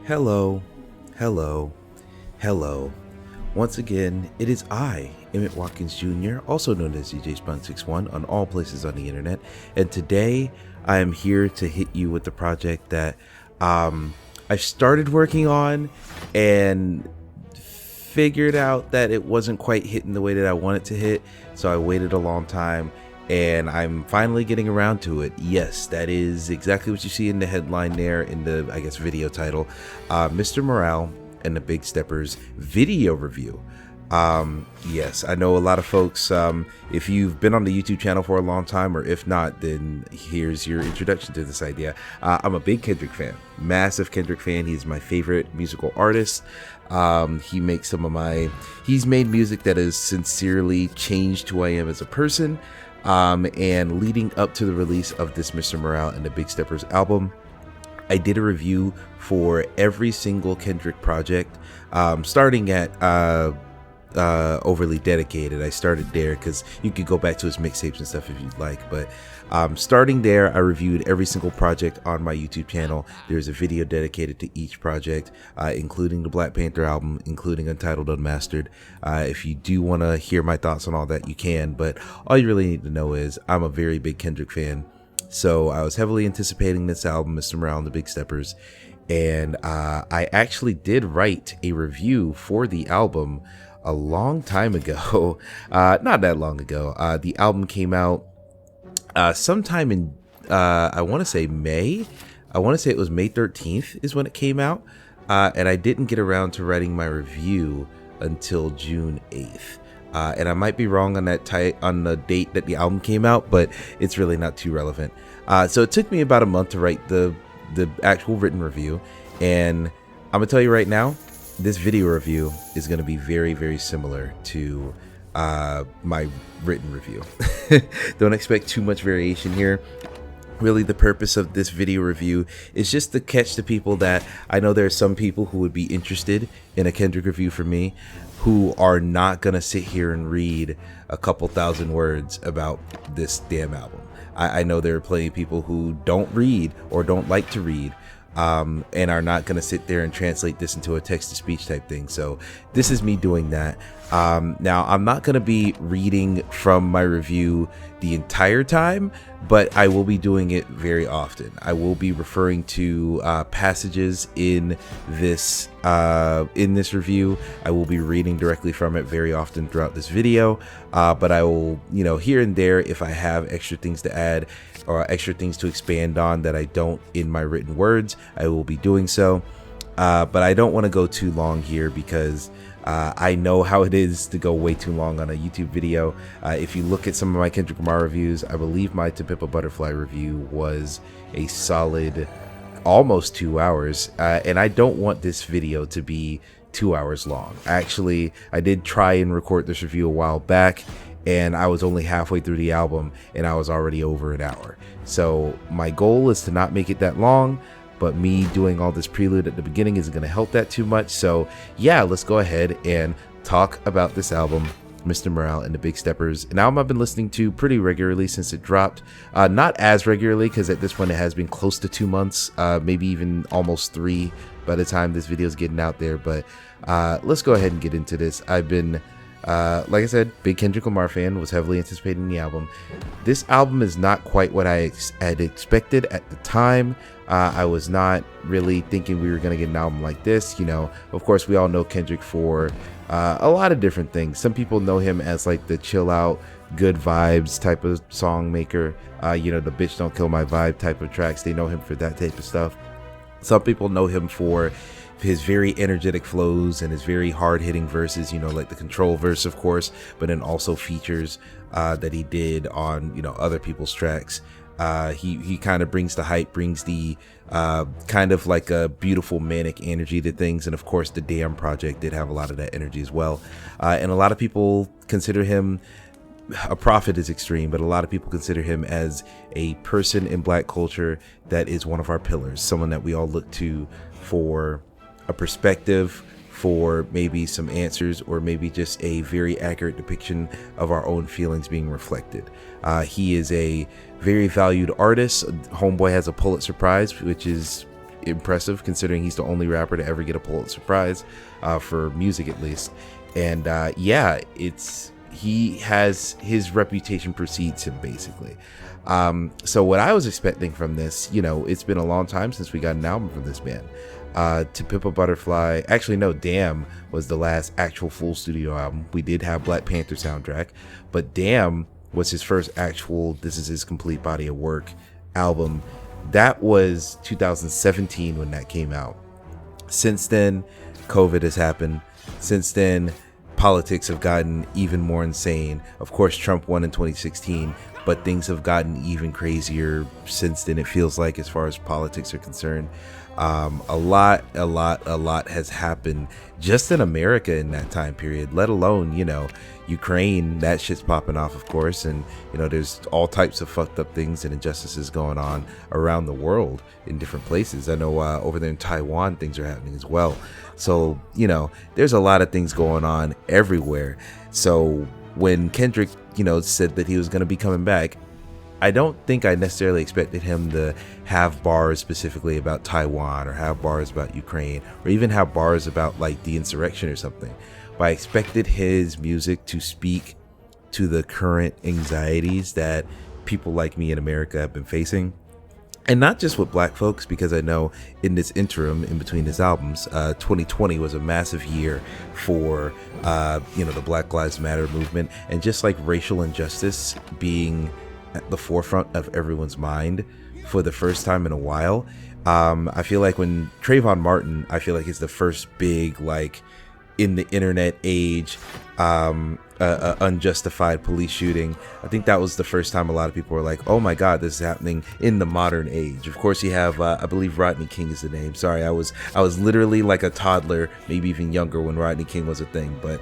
Hello, hello, hello. Once again, it is I, Emmett Watkins Jr., also known as DJ Spun61 on all places on the internet, and today I am here to hit you with the project that I started working on and figured out that it wasn't quite hitting the way that I wanted to hit, so I waited a long time. And I'm finally getting around to it. Yes, that is exactly what you see in the headline there in the, I guess, video title. Mr. Morale and the Big Steppers video review. Yes, I know a lot of folks, if you've been on the YouTube channel for a long time, or if not, then here's your introduction to this idea. I'm a big Kendrick fan, massive Kendrick fan. He's my favorite musical artist. He makes he's made music that has sincerely changed who I am as a person. And leading up to the release of this Mr. Morale and the Big Steppers album, I did a review for every single Kendrick project, starting at Overly Dedicated. I started there because you could go back to his mixtapes and stuff if you'd like, but starting there, I reviewed every single project on my YouTube channel. There's a video dedicated to each project, including the Black Panther album, including Untitled Unmastered. If you do want to hear my thoughts on all that, you can, but all you really need to know is I'm a very big Kendrick fan. So I was heavily anticipating this album, Mr. Morale and the Big Steppers, and I actually did write a review for the album a long time ago. Not that long ago. The album came out sometime in, I want to say May. I want to say it was May 13th is when it came out. And I didn't get around to writing my review until June 8th. And I might be wrong on on the date that the album came out, but it's really not too relevant. So it took me about a month to write the actual written review. And I'm going to tell you right now, this video review is going to be very, very similar to my written review. Don't expect too much variation here. Really, the purpose of this video review is just to catch the people that I know there are some people who would be interested in a Kendrick review from me who are not going to sit here and read a couple thousand words about this damn album. I know there are plenty of people who don't read or don't like to read, and are not going to sit there and translate this into a text-to-speech type thing. So this is me doing that. Now, I'm not going to be reading from my review the entire time, but I will be doing it very often. I will be referring to passages in this review. I will be reading directly from it very often throughout this video, but I will, here and there, if I have extra things to add or extra things to expand on that I don't in my written words, I will be doing so. But I don't want to go too long here because I know how it is to go way too long on a YouTube video. If you look at some of my Kendrick Lamar reviews, I believe my To Pimp a Butterfly review was a solid almost 2 hours. And I don't want this video to be 2 hours long. Actually, I did try and record this review a while back, and I was only halfway through the album and I was already over an hour. So my goal is to not make it that long, but me doing all this prelude at the beginning isn't going to help that too much. So yeah, let's go ahead and talk about this album, Mr. Morale and the Big Steppers, an album I've been listening to pretty regularly since it dropped. Not as regularly, because at this point it has been close to 2 months, maybe even almost 3 by the time this video is getting out there. But let's go ahead and get into this. I've been, like I said, big Kendrick Lamar fan, was heavily anticipating the album. This album is not quite what I had expected at the time. I was not really thinking we were going to get an album like this. Of course, we all know Kendrick for a lot of different things. Some people know him as like the chill out, good vibes type of song maker. The Bitch Don't Kill My Vibe type of tracks. They know him for that type of stuff. Some people know him for his very energetic flows and his very hard-hitting verses, like the Control verse, of course, but then also features that he did on, other people's tracks. He kind of brings the hype, brings the kind of like a beautiful manic energy to things. And of course, the Damn project did have a lot of that energy as well. And a lot of people consider him, a prophet is extreme, but a lot of people consider him as a person in Black culture that is one of our pillars, someone that we all look to for a perspective, for maybe some answers, or maybe just a very accurate depiction of our own feelings being reflected. He is a very valued artist. Homeboy has a Pulitzer Prize, which is impressive considering he's the only rapper to ever get a Pulitzer Prize for music, at least. And yeah, he has his reputation precedes him, basically. So what I was expecting from this, it's been a long time since we got an album from this man. To Pimp a Butterfly, actually no, Damn was the last actual full studio album. We did have Black Panther soundtrack, but Damn was his first actual, this is his complete body of work album. That was 2017 when that came out. Since then, COVID has happened. Since then, politics have gotten even more insane. Of course, Trump won in 2016, but things have gotten even crazier since then, it feels like, as far as politics are concerned. A lot has happened just in America in that time period, let alone, Ukraine. That shit's popping off, of course, and there's all types of fucked up things and injustices going on around the world in different places. I know over there in Taiwan things are happening as well. So there's a lot of things going on everywhere. So when Kendrick said that he was going to be coming back, I don't think I necessarily expected him to have bars specifically about Taiwan or have bars about Ukraine or even have bars about like the insurrection or something. But I expected his music to speak to the current anxieties that people like me in America have been facing. And not just with black folks, because I know in this interim in between his albums, 2020 was a massive year for, the Black Lives Matter movement, and just like racial injustice being at the forefront of everyone's mind for the first time in a while. I feel like when Trayvon Martin, I feel like is the first big, like, in the internet age, unjustified police shooting. I think that was the first time a lot of people were like, oh my god, this is happening in the modern age. Of course, you have I believe Rodney King is the name. Sorry, I was literally like a toddler, maybe even younger, when Rodney King was a thing. But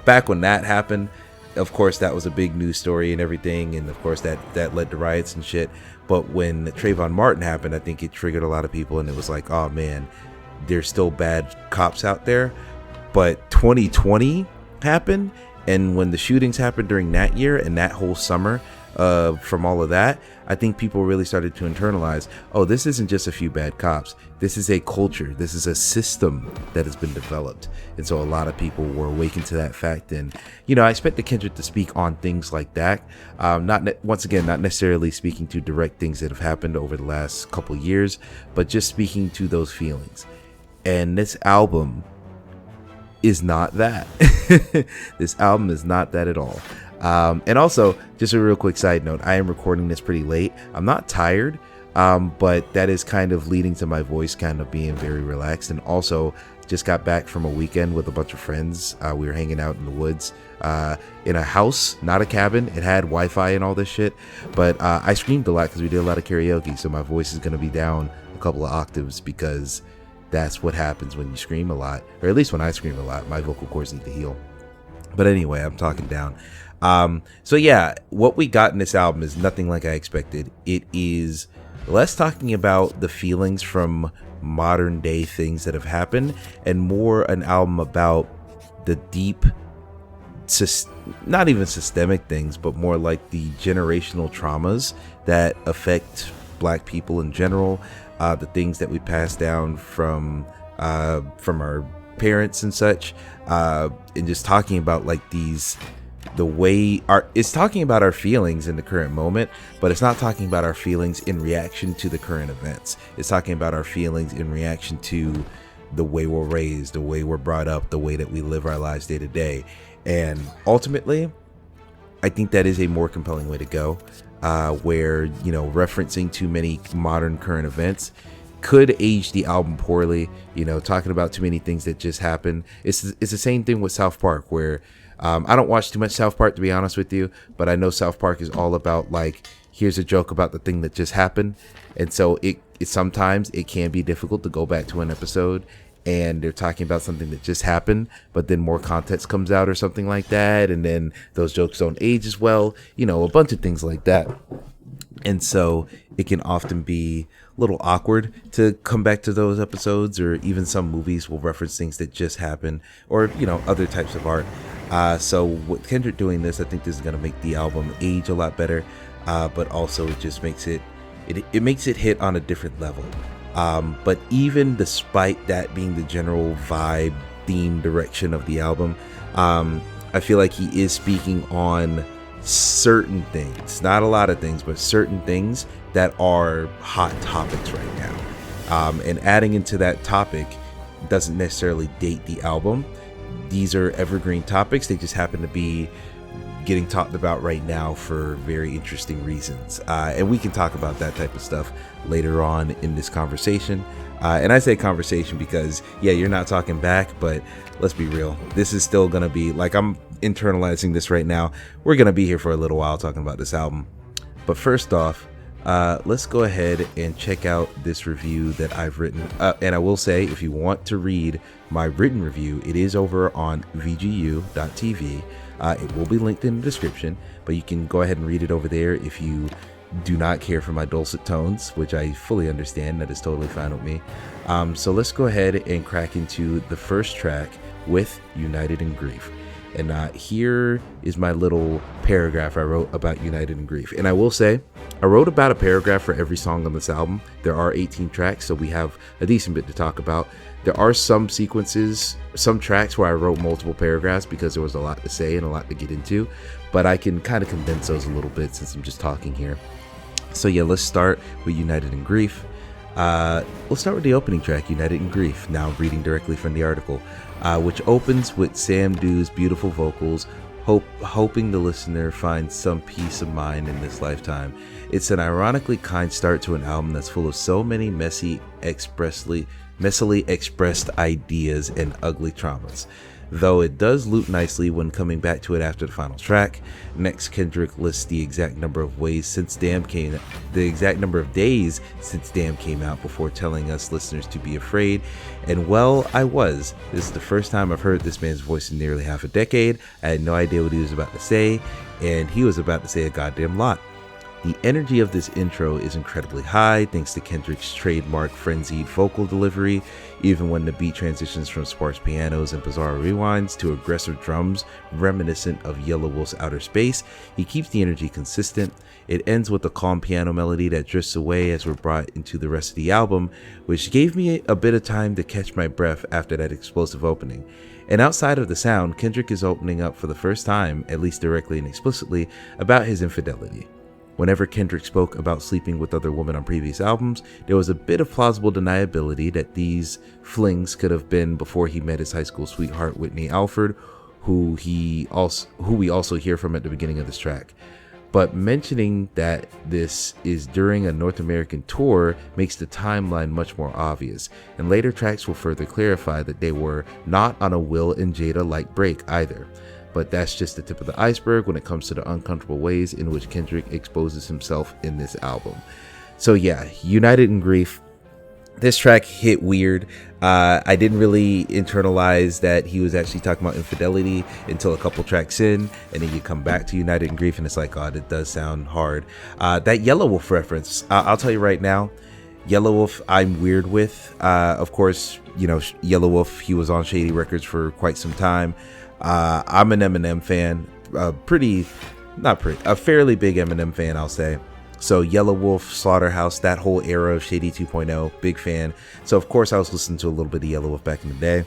back when that happened, of course, that was a big news story and everything, and of course that led to riots and shit. But when Trayvon Martin happened, I think it triggered a lot of people, and it was like, oh man, there's still bad cops out there. But 2020 happened, and when the shootings happened during that year and that whole summer, from all of that, I think people really started to internalize, oh, this isn't just a few bad cops. This is a culture. This is a system that has been developed. And so a lot of people were awakened to that fact. And, I expected Kendrick to speak on things like that. Not necessarily speaking to direct things that have happened over the last couple years, but just speaking to those feelings. And this album is not that. This album is not that at all. And also, just a real quick side note, I am recording this pretty late. I'm not tired, but that is kind of leading to my voice kind of being very relaxed. And also, just got back from a weekend with a bunch of friends. We were hanging out in the woods in a house, not a cabin. It had Wi-Fi and all this shit. But I screamed a lot because we did a lot of karaoke. So my voice is going to be down a couple of octaves because that's what happens when you scream a lot. Or at least when I scream a lot, my vocal cords need to heal. But anyway, I'm talking down. So yeah, what we got in this album is nothing like I expected. It is less talking about the feelings from modern day things that have happened and more an album about the deep, not even systemic things, but more like the generational traumas that affect black people in general, the things that we pass down from our parents and such, and just talking about like it's talking about our feelings in the current moment, but it's not talking about our feelings in reaction to the current events. It's talking about our feelings in reaction to the way we're raised, the way we're brought up, the way that we live our lives day to day. And ultimately, I think that is a more compelling way to go, where, referencing too many modern current events could age the album poorly. Talking about too many things that just happened. It's the same thing with South Park, where I don't watch too much South Park, to be honest with you, but I know South Park is all about like, here's a joke about the thing that just happened. And so it sometimes it can be difficult to go back to an episode and they're talking about something that just happened, but then more context comes out or something like that, and then those jokes don't age as well, a bunch of things like that. And so it can often be a little awkward to come back to those episodes, or even some movies will reference things that just happened, or other types of art. So with Kendrick doing this, I think this is going to make the album age a lot better, but also it just makes it makes it hit on a different level. But even despite that being the general vibe, theme, direction of the album, I feel like he is speaking on certain things, not a lot of things, but certain things that are hot topics right now. And adding into that topic doesn't necessarily date the album. These are evergreen topics. They just happen to be getting talked about right now for very interesting reasons. And we can talk about that type of stuff later on in this conversation. And I say conversation because, yeah, you're not talking back, but let's be real. This is still going to be, like, I'm internalizing this right now. We're going to be here for a little while talking about this album. But first off, let's go ahead and check out this review that I've written. And I will say, if you want to read my written review, it is over on vgu.tv. It will be linked in the description, but you can go ahead and read it over there if you do not care for my dulcet tones, which I fully understand. That is totally fine with me. So let's go ahead and crack into the first track with United in Grief. And here is my little paragraph I wrote about United in Grief. And I will say, I wrote about a paragraph for every song on this album. There are 18 tracks, so we have a decent bit to talk about. There are some sequences, some tracks where I wrote multiple paragraphs because there was a lot to say and a lot to get into. But I can kind of condense those a little bit since I'm just talking here. So yeah, let's start with United in Grief. We'll start with the opening track, United in Grief. Now I'm reading directly from the article, which opens with Sam Dew's beautiful vocals, hoping the listener finds some peace of mind in this lifetime. It's an ironically kind start to an album that's full of so many messily expressed ideas and ugly traumas. Though it does loop nicely when coming back to it after the final track. Next, Kendrick lists the exact number of days since Damn came out before telling us listeners to be afraid. And well, I was. This is the first time I've heard this man's voice in nearly half a decade. I had no idea what he was about to say, and he was about to say a goddamn lot. The energy of this intro is incredibly high thanks to Kendrick's trademark frenzied vocal delivery. Even when the beat transitions from sparse pianos and bizarre rewinds to aggressive drums reminiscent of Yellow Wolf's Outer Space, he keeps the energy consistent. It ends with a calm piano melody that drifts away as we're brought into the rest of the album, which gave me a bit of time to catch my breath after that explosive opening. And outside of the sound, Kendrick is opening up for the first time, at least directly and explicitly, about his infidelity. Whenever Kendrick spoke about sleeping with other women on previous albums, there was a bit of plausible deniability that these flings could have been before he met his high school sweetheart Whitney Alford, who we also hear from at the beginning of this track. But mentioning that this is during a North American tour makes the timeline much more obvious, and later tracks will further clarify that they were not on a Will and Jada-like break either. But that's just the tip of the iceberg when it comes to the uncomfortable ways in which Kendrick exposes himself in this album. So yeah, United in Grief. This track hit weird. I didn't really internalize that he was actually talking about infidelity until a couple tracks in, and then you come back to United in Grief and it's like, God, it does sound hard. That Yellow Wolf reference, I'll tell you right now, Yellow Wolf I'm weird with. Of course, you know, Yellow Wolf, he was on Shady Records for quite some time. I'm an Eminem fan, a fairly big Eminem fan, I'll say. So Yellow Wolf, Slaughterhouse, that whole era of Shady 2.0, big fan. So of course I was listening to a little bit of Yellow Wolf back in the day.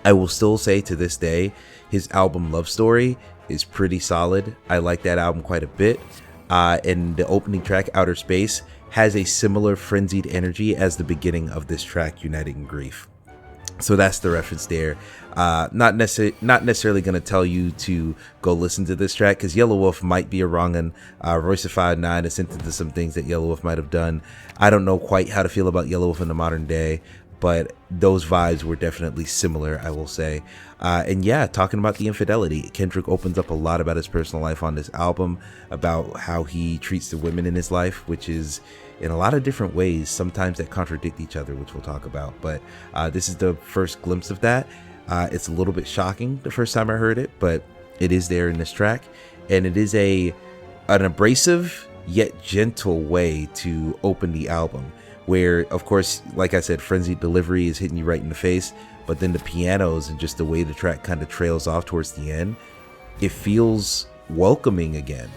I will still say to this day, his album Love Story is pretty solid. I like that album quite a bit. And the opening track, Outer Space, has a similar frenzied energy as the beginning of this track, United in Grief. So that's the reference there. Not necessarily going to tell you to go listen to this track because Yellow Wolf might be a wrong'un. Royce 9 is hinted to some things that Yellow Wolf might have done. I don't know quite how to feel about Yellow Wolf in the modern day, but those vibes were definitely similar, I will say. And yeah, talking about the infidelity, Kendrick opens up a lot about his personal life on this album, about how he treats the women in his life, which is in a lot of different ways, sometimes that contradict each other, which we'll talk about. But this is the first glimpse of that. It's a little bit shocking the first time I heard it, but it is there in this track. And it is an abrasive yet gentle way to open the album, where, of course, like I said, frenzied delivery is hitting you right in the face, but then the pianos and just the way the track kind of trails off towards the end, it feels welcoming again.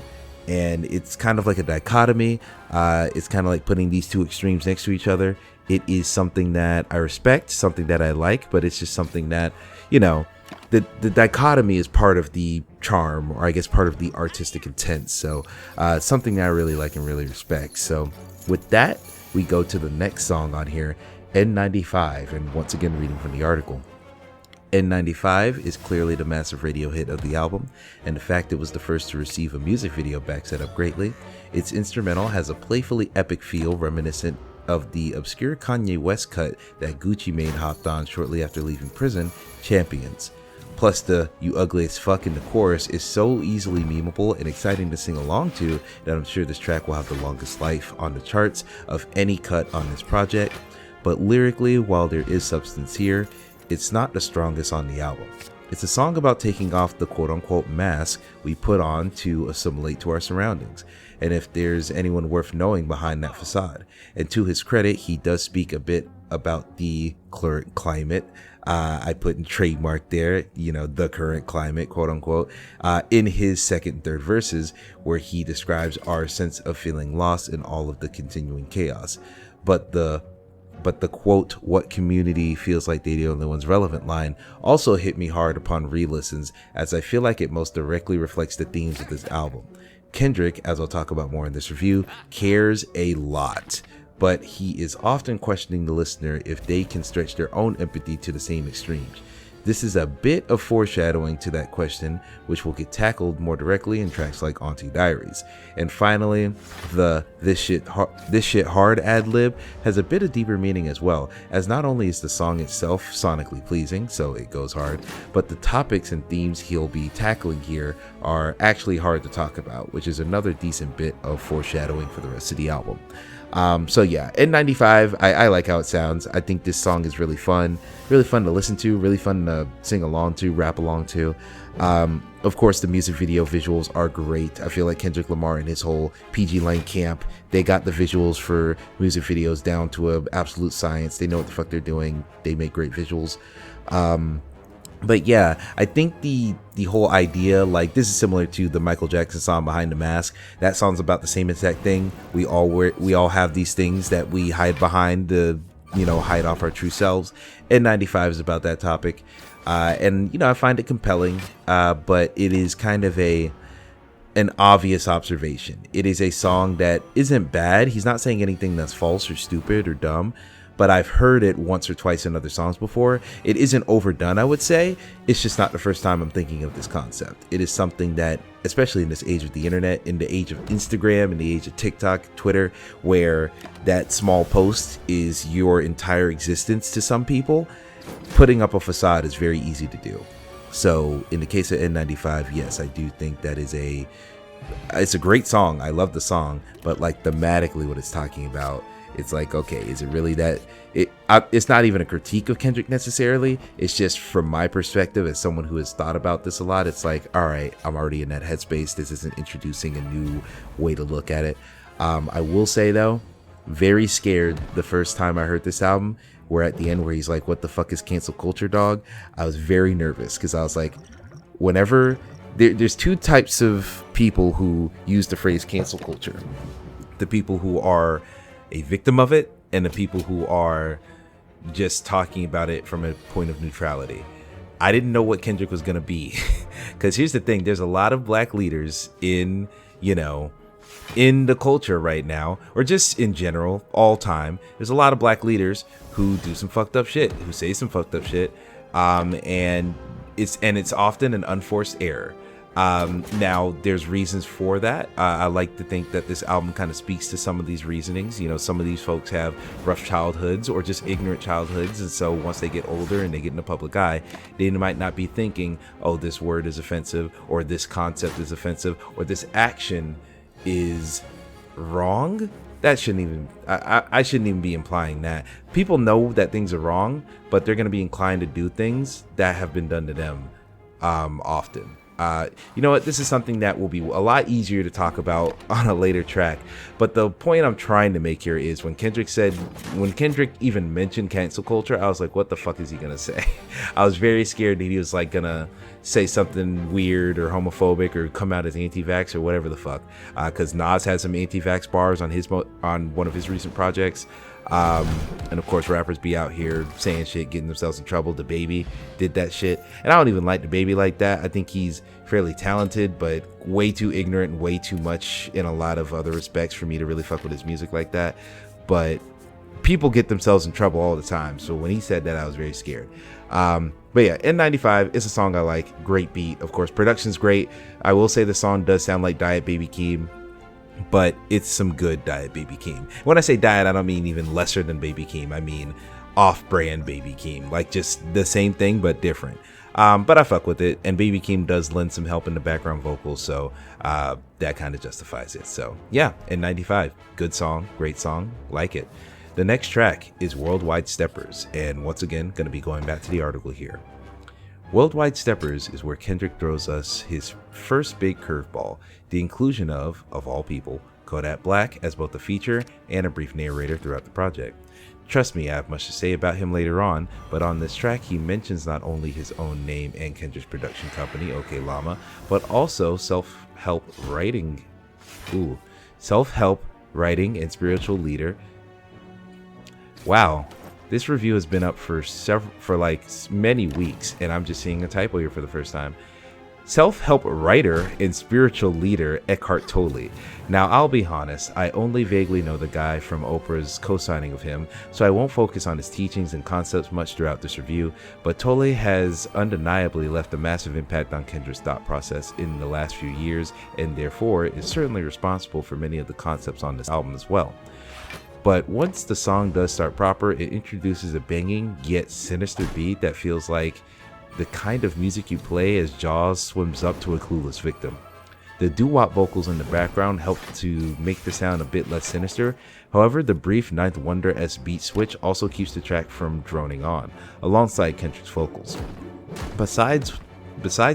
and it's kind of like a dichotomy. It's kind of like putting these two extremes next to each other. It is something that I respect, something that I like, but it's just something that, you know, the dichotomy is part of the charm, or I guess part of the artistic intent. So something that I really like and really respect. So with that, we go to the next song on here, N95, and once again reading from the article. N95 is clearly the massive radio hit of the album, and the fact it was the first to receive a music video backs that up greatly. Its instrumental has a playfully epic feel reminiscent of the obscure Kanye West cut that Gucci Mane hopped on shortly after leaving prison, Champions. Plus the "you ugly as fuck" in the chorus is so easily memeable and exciting to sing along to that I'm sure this track will have the longest life on the charts of any cut on this project. But lyrically, while there is substance here, it's not the strongest on the album. It's a song about taking off the quote-unquote mask we put on to assimilate to our surroundings, and if there's anyone worth knowing behind that facade. And to his credit, he does speak a bit about the current climate. I put in trademark there, the current climate, quote-unquote, in his second and third verses, where he describes our sense of feeling lost in all of the continuing chaos. But the quote, "what community feels like they're the only ones relevant" line also hit me hard upon re-listens, as I feel like it most directly reflects the themes of this album. Kendrick, as I'll talk about more in this review, cares a lot, but he is often questioning the listener if they can stretch their own empathy to the same extremes. This is a bit of foreshadowing to that question, which will get tackled more directly in tracks like Auntie Diaries. And finally, the this shit hard ad-lib has a bit of deeper meaning as well, as not only is the song itself sonically pleasing, so it goes hard, but the topics and themes he'll be tackling here are actually hard to talk about, which is another decent bit of foreshadowing for the rest of the album. So yeah, N95, I like how it sounds. I think this song is really fun to listen to, really fun to sing along to, rap along to. Of course, the music video visuals are great. I feel like Kendrick Lamar and his whole PG Lane camp, they got the visuals for music videos down to an absolute science. They know what the fuck they're doing. They make great visuals. But yeah, I think the whole idea, like, this is similar to the Michael Jackson song "Behind the Mask." That song's about the same exact thing. We all have these things that we hide behind to, hide off our true selves. N95 is about that topic, and I find it compelling. But it is kind of an obvious observation. It is a song that isn't bad. He's not saying anything that's false or stupid or dumb, but I've heard it once or twice in other songs before. It isn't overdone, I would say. It's just not the first time I'm thinking of this concept. It is something that, especially in this age of the internet, in the age of Instagram, in the age of TikTok, Twitter, where that small post is your entire existence to some people, putting up a facade is very easy to do. So in the case of N95, yes, I do think that it's a great song. I love the song, but like thematically what it's talking about, it's like, okay, is it really that? It's not even a critique of Kendrick necessarily. It's just from my perspective as someone who has thought about this a lot. It's like, all right, I'm already in that headspace. This isn't introducing a new way to look at it. I will say though, very scared the first time I heard this album, where at the end where he's like, "What the fuck is cancel culture, dog?" I was very nervous because I was like, whenever there's two types of people who use the phrase cancel culture: the people who are a victim of it, and the people who are just talking about it from a point of neutrality. I didn't know what Kendrick was gonna be, because here's the thing: there's a lot of black leaders in the culture right now, or just in general, all time. There's a lot of black leaders who do some fucked up shit, who say some fucked up shit, and it's often an unforced error. Now there's reasons for that. I like to think that this album kind of speaks to some of these reasonings. Some of these folks have rough childhoods or just ignorant childhoods, and so once they get older and they get in the public eye, they might not be thinking, oh, this word is offensive, or this concept is offensive, or this action is wrong. That shouldn't even, I shouldn't even be implying that. People know that things are wrong, but they're going to be inclined to do things that have been done to them often. You know what? This is something that will be a lot easier to talk about on a later track. But the point I'm trying to make here is when Kendrick even mentioned cancel culture, I was like, what the fuck is he gonna say? I was very scared that he was like gonna say something weird or homophobic or come out as anti-vax or whatever the fuck. Because Nas had some anti-vax bars on one of his recent projects. And of course, rappers be out here saying shit, getting themselves in trouble. The Baby did that shit, and I don't even like the Baby like that. I think he's fairly talented, but way too ignorant and way too much in a lot of other respects for me to really fuck with his music like that. But people get themselves in trouble all the time, so when he said that, I was very scared. But yeah, N95 is a song I like. Great beat, of course. Production's great. I will say the song does sound like Diet Baby Keem, but it's some good Diet Baby Keem. When I say diet, I don't mean even lesser than Baby Keem. I mean off-brand Baby Keem, like just the same thing but different. But I fuck with it, and Baby Keem does lend some help in the background vocals, so that kind of justifies it. So yeah, N95, good song, great song, like it. The next track is Worldwide Steppers, and once again, going to be going back to the article here. Worldwide Steppers is where Kendrick throws us his first big curveball, the inclusion of all people, Kodak Black as both a feature and a brief narrator throughout the project. Trust me, I have much to say about him later on, but on this track he mentions not only his own name and Kendrick's production company, OK Llama, but also self-help writing and spiritual leader. Wow. This review has been up for like many weeks, and I'm just seeing a typo here for the first time. Self-help writer and spiritual leader Eckhart Tolle. Now, I'll be honest, I only vaguely know the guy from Oprah's co-signing of him, so I won't focus on his teachings and concepts much throughout this review, but Tolle has undeniably left a massive impact on Kendrick's thought process in the last few years, and therefore is certainly responsible for many of the concepts on this album as well. But once the song does start proper, it introduces a banging yet sinister beat that feels like the kind of music you play as Jaws swims up to a clueless victim. The doo-wop vocals in the background help to make the sound a bit less sinister. However, the brief Ninth Wonder-esque beat switch also keeps the track from droning on, alongside Kendrick's vocals. Besides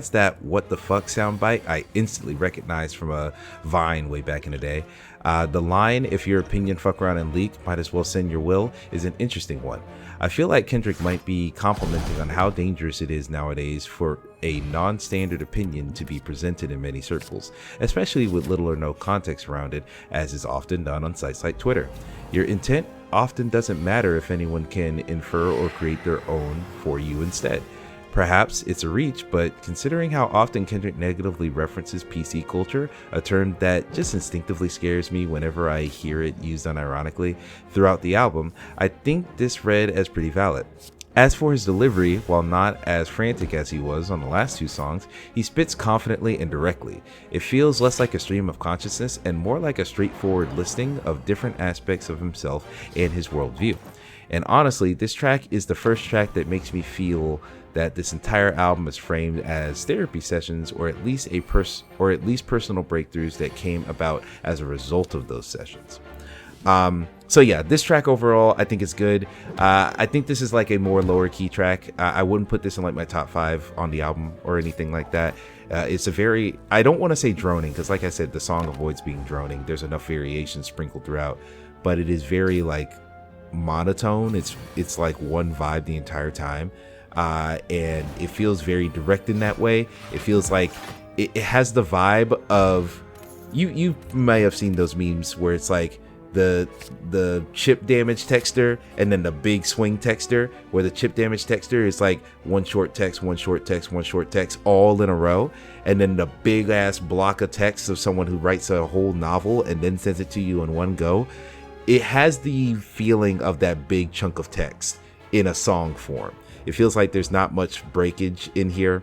that what the fuck soundbite I instantly recognized from a Vine way back in the day, the line, if your opinion fuck around and leak, might as well send your will, is an interesting one. I feel like Kendrick might be complimenting on how dangerous it is nowadays for a non-standard opinion to be presented in many circles, especially with little or no context around it, as is often done on sites like Twitter. Your intent often doesn't matter if anyone can infer or create their own for you instead. Perhaps it's a reach, but considering how often Kendrick negatively references PC culture, a term that just instinctively scares me whenever I hear it used unironically throughout the album, I think this read as pretty valid. As for his delivery, while not as frantic as he was on the last two songs, he spits confidently and directly. It feels less like a stream of consciousness and more like a straightforward listing of different aspects of himself and his worldview. And honestly, this track is the first track that makes me feel that this entire album is framed as therapy sessions, or at least personal breakthroughs that came about as a result of those sessions. So yeah, this track overall, I think is good. I think this is like a more lower key track. I wouldn't put this in like my top 5 on the album or anything like that. It's a very, I don't want to say droning, because like I said, the song avoids being droning. There's enough variation sprinkled throughout, but it is very like monotone. It's like one vibe the entire time. And it feels very direct in that way. It feels like it has the vibe of, you may have seen those memes where it's like the chip damage texture and then the big swing texture, where the chip damage texture is like one short text, one short text, one short text all in a row, and then the big ass block of text of someone who writes a whole novel and then sends it to you in one go. It has the feeling of that big chunk of text in a song form. It feels like there's not much breakage in here.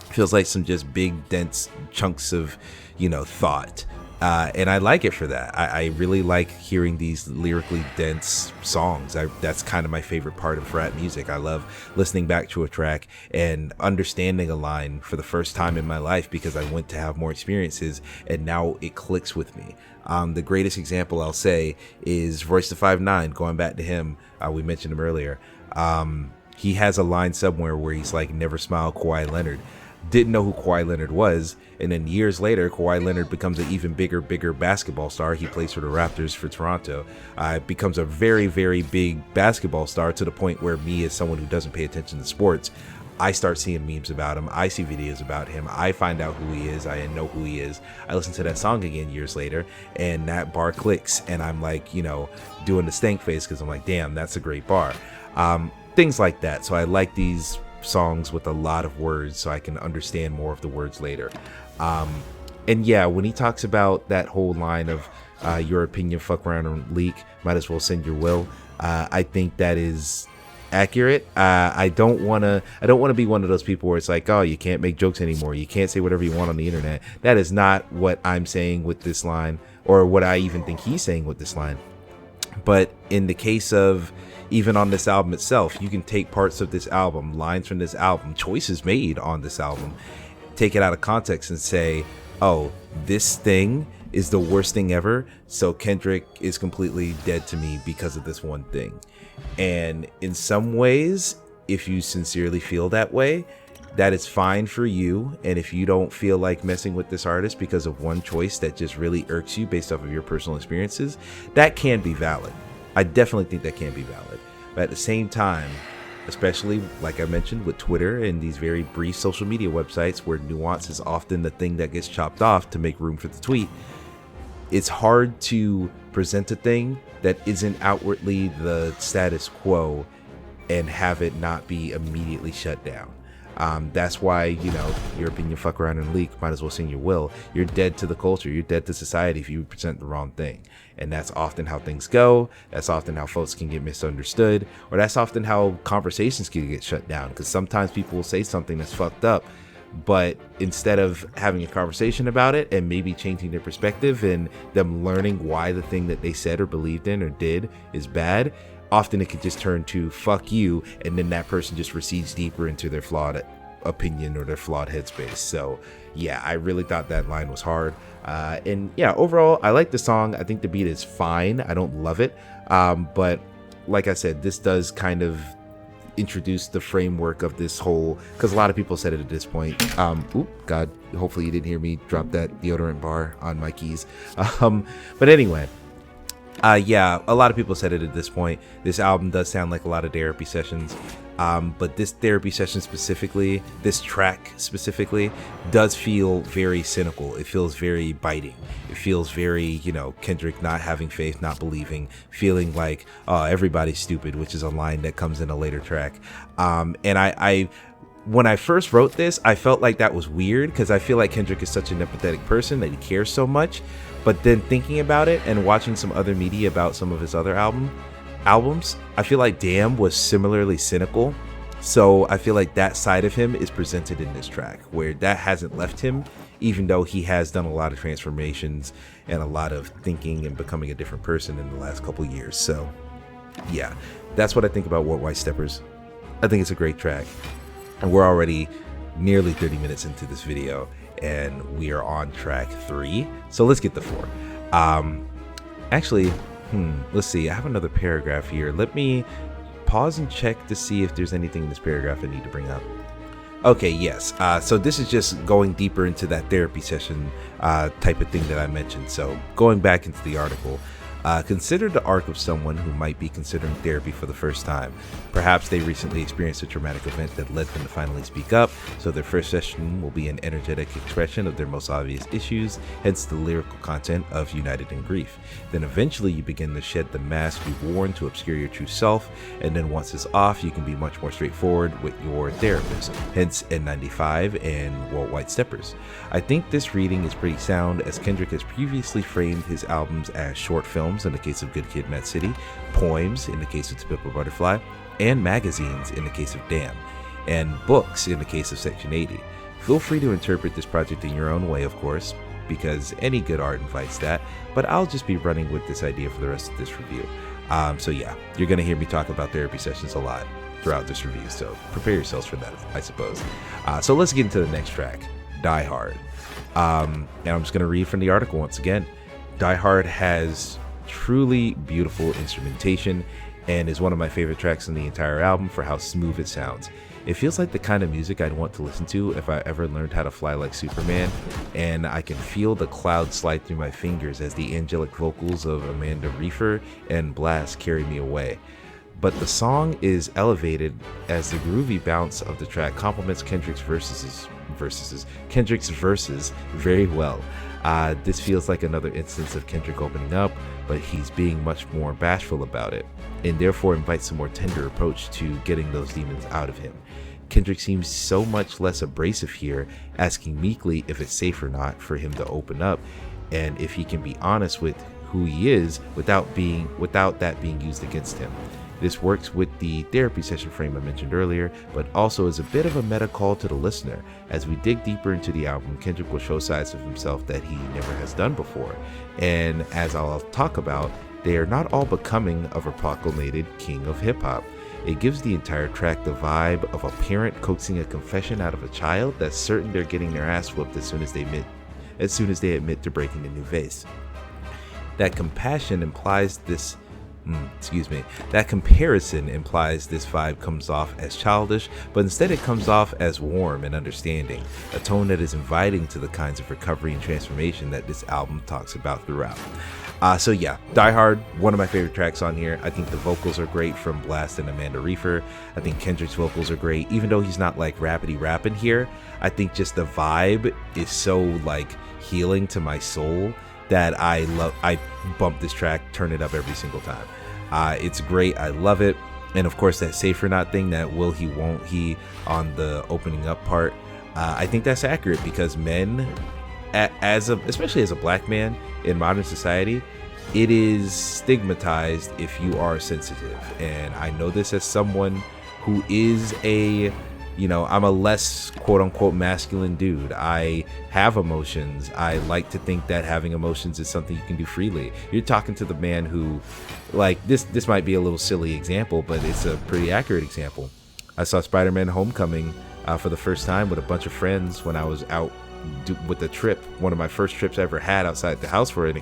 It feels like some just big, dense chunks of, thought. And I like it for that. I really like hearing these lyrically dense songs. That's kind of my favorite part of rap music. I love listening back to a track and understanding a line for the first time in my life because I went to have more experiences and now it clicks with me. The greatest example I'll say is Royce da 5'9", going back to him. We mentioned him earlier. He has a line somewhere where he's like, never smile Kawhi Leonard. didn't know who Kawhi Leonard was, and then years later Kawhi Leonard becomes an even bigger basketball star. He plays for the Raptors for Toronto, becomes a very, very big basketball star, to the point where me, as someone who doesn't pay attention to sports, I start seeing memes about him. I see videos about him. I find out who he is. I know who he is. I listen to that song again years later, and that bar clicks, and I'm like, doing the stank face, because I'm like, damn, that's a great bar. Things like that. So I like these songs with a lot of words, so I can understand more of the words later. And yeah, when he talks about that whole line of your opinion fuck around and leak, might as well send your will, I think that is accurate. I don't want to be one of those people where it's like, oh, you can't make jokes anymore, you can't say whatever you want on the internet. That is not what I'm saying with this line, or what I even think he's saying with this line. But in the case of even on this album itself, you can take parts of this album, lines from this album, choices made on this album, take it out of context and say, oh, this thing is the worst thing ever, so Kendrick is completely dead to me because of this one thing. And in some ways, if you sincerely feel that way, that is fine for you. And if you don't feel like messing with this artist because of one choice that just really irks you based off of your personal experiences, that can be valid. I definitely think that can be valid. But at the same time, especially like I mentioned with Twitter and these very brief social media websites where nuance is often the thing that gets chopped off to make room for the tweet, it's hard to present a thing that isn't outwardly the status quo and have it not be immediately shut down. That's why, your opinion fuck around and leak, might as well sing your will. You're dead to the culture. You're dead to society if you present the wrong thing. And that's often how things go. That's often how folks can get misunderstood. Or that's often how conversations can get shut down. Because sometimes people will say something that's fucked up, but instead of having a conversation about it and maybe changing their perspective and them learning why the thing that they said or believed in or did is bad, often it could just turn to fuck you, and then that person just recedes deeper into their flawed opinion or their flawed headspace. So yeah, I really thought that line was hard. And yeah, overall, I like the song. I think the beat is fine. I don't love it. But like I said, this does kind of introduce the framework of this whole, because a lot of people said it at this point. God, hopefully you didn't hear me drop that deodorant bar on my keys. But anyway, yeah, a lot of people said it at this point. This album does sound like a lot of therapy sessions. But this therapy session specifically, this track specifically, does feel very cynical. It feels very biting. It feels very, Kendrick not having faith, not believing, feeling like, oh, everybody's stupid, which is a line that comes in a later track. And I when I first wrote this, I felt like that was weird, because I feel like Kendrick is such an empathetic person that he cares so much. But then thinking about it and watching some other media about some of his other albums, I feel like Damn was similarly cynical. So I feel like that side of him is presented in this track, where that hasn't left him, even though he has done a lot of transformations and a lot of thinking and becoming a different person in the last couple years. So yeah, that's what I think about What White Steppers. I think it's a great track. And we're already nearly 30 minutes into this video, and we are on track 3. So let's get to 4. Actually, let's see. I have another paragraph here. Let me pause and check to see if there's anything in this paragraph I need to bring up. Okay, yes. So this is just going deeper into that therapy session type of thing that I mentioned. So going back into the article, consider the arc of someone who might be considering therapy for the first time. Perhaps they recently experienced a traumatic event that led them to finally speak up, so their first session will be an energetic expression of their most obvious issues, hence the lyrical content of United in Grief. Then eventually you begin to shed the mask you've worn to obscure your true self, and then once it's off, you can be much more straightforward with your therapist, hence N95 and World White Steppers. I think this reading is pretty sound, as Kendrick has previously framed his albums as short films in the case of Good Kid, Mad City, poems in the case of To Pimp a Butterfly, and magazines in the case of Damn, and books in the case of Section 80. Feel free to interpret this project in your own way, of course, because any good art invites that, but I'll just be running with this idea for the rest of this review. So yeah, you're going to hear me talk about therapy sessions a lot throughout this review, so prepare yourselves for that, I suppose. So let's get into the next track, Die Hard. And I'm just going to read from the article once again. Die Hard has truly beautiful instrumentation, and is one of my favorite tracks on the entire album for how smooth it sounds. It feels like the kind of music I'd want to listen to if I ever learned how to fly like Superman, and I can feel the clouds slide through my fingers as the angelic vocals of Amanda Reifer and Blast carry me away. But the song is elevated as the groovy bounce of the track complements Kendrick's verses very well. This feels like another instance of Kendrick opening up, but he's being much more bashful about it, and therefore invites a more tender approach to getting those demons out of him. Kendrick seems so much less abrasive here, asking meekly if it's safe or not for him to open up, and if he can be honest with who he is without that being used against him. This works with the therapy session frame I mentioned earlier, but also is a bit of a meta call to the listener. As we dig deeper into the album, Kendrick will show sides of himself that he never has done before, and as I'll talk about, they are not all becoming of a proclamated king of hip-hop. It gives the entire track the vibe of a parent coaxing a confession out of a child that's certain they're getting their ass whooped as soon as they admit to breaking a new vase. That comparison implies this vibe comes off as childish, but instead it comes off as warm and understanding, a tone that is inviting to the kinds of recovery and transformation that this album talks about throughout. So yeah, Die Hard, one of my favorite tracks on here. I think the vocals are great from Blast and Amanda Reifer. I think Kendrick's vocals are great, even though he's not like rappity rapping here. I think just the vibe is so like healing to my soul that I bump this track, turn it up every single time. It's great, I love it. And of course that safe or not thing, that will he won't he on the opening up part, I think that's accurate, because men, especially as a black man in modern society, it is stigmatized if you are sensitive. And I know this as someone who is I'm a less quote unquote masculine dude. I have emotions. I like to think that having emotions is something you can do freely. You're talking to the man who, like, this might be a little silly example, but it's a pretty accurate example. I saw Spider-Man Homecoming for the first time with a bunch of friends when I was out with a trip, one of my first trips I ever had outside the house for an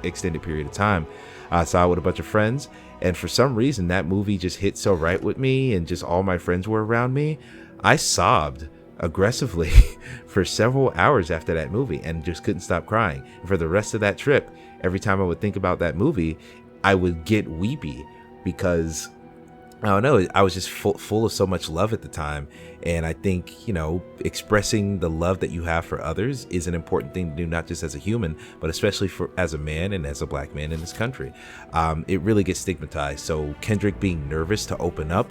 extended period of time. I saw it with a bunch of friends, and for some reason that movie just hit so right with me, and just all my friends were around me. I sobbed aggressively for several hours after that movie and just couldn't stop crying. And for the rest of that trip, every time I would think about that movie, I would get weepy, because I don't know, I was just full of so much love at the time. And I think, expressing the love that you have for others is an important thing to do, not just as a human, but especially as a man and as a black man in this country. It really gets stigmatized. So Kendrick being nervous to open up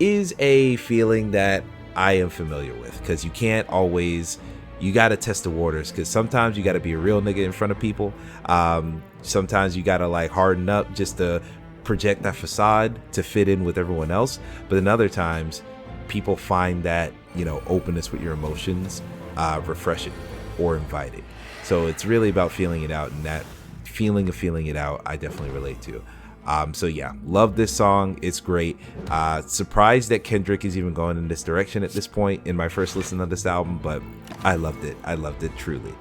is a feeling that I am familiar with, because you got to test the waters, because sometimes you got to be a real nigga in front of people. Sometimes you got to like harden up just to project that facade to fit in with everyone else. But then other times people find that, openness with your emotions refreshing or inviting. So it's really about feeling it out, and that feeling of feeling it out I definitely relate to. So yeah, love this song. It's great. Surprised that Kendrick is even going in this direction at this point in my first listen of this album, but I loved it truly.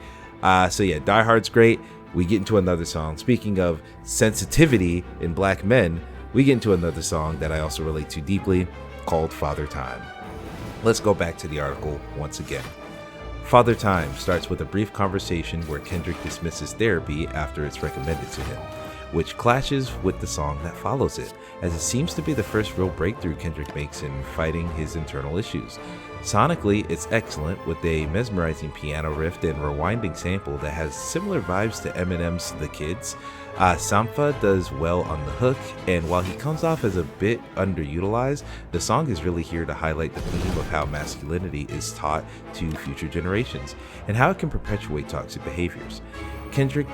So yeah, Die Hard's great. We get into another song. Speaking of sensitivity in black men, we get into another song that I also relate to deeply, called Father Time. Let's go back to the article once again. Father Time starts with a brief conversation where Kendrick dismisses therapy after it's recommended to him, which clashes with the song that follows it, as it seems to be the first real breakthrough Kendrick makes in fighting his internal issues. Sonically, it's excellent, with a mesmerizing piano riff and rewinding sample that has similar vibes to Eminem's The Kids. Sampha does well on the hook, and while he comes off as a bit underutilized, the song is really here to highlight the theme of how masculinity is taught to future generations, and how it can perpetuate toxic behaviors. Kendrick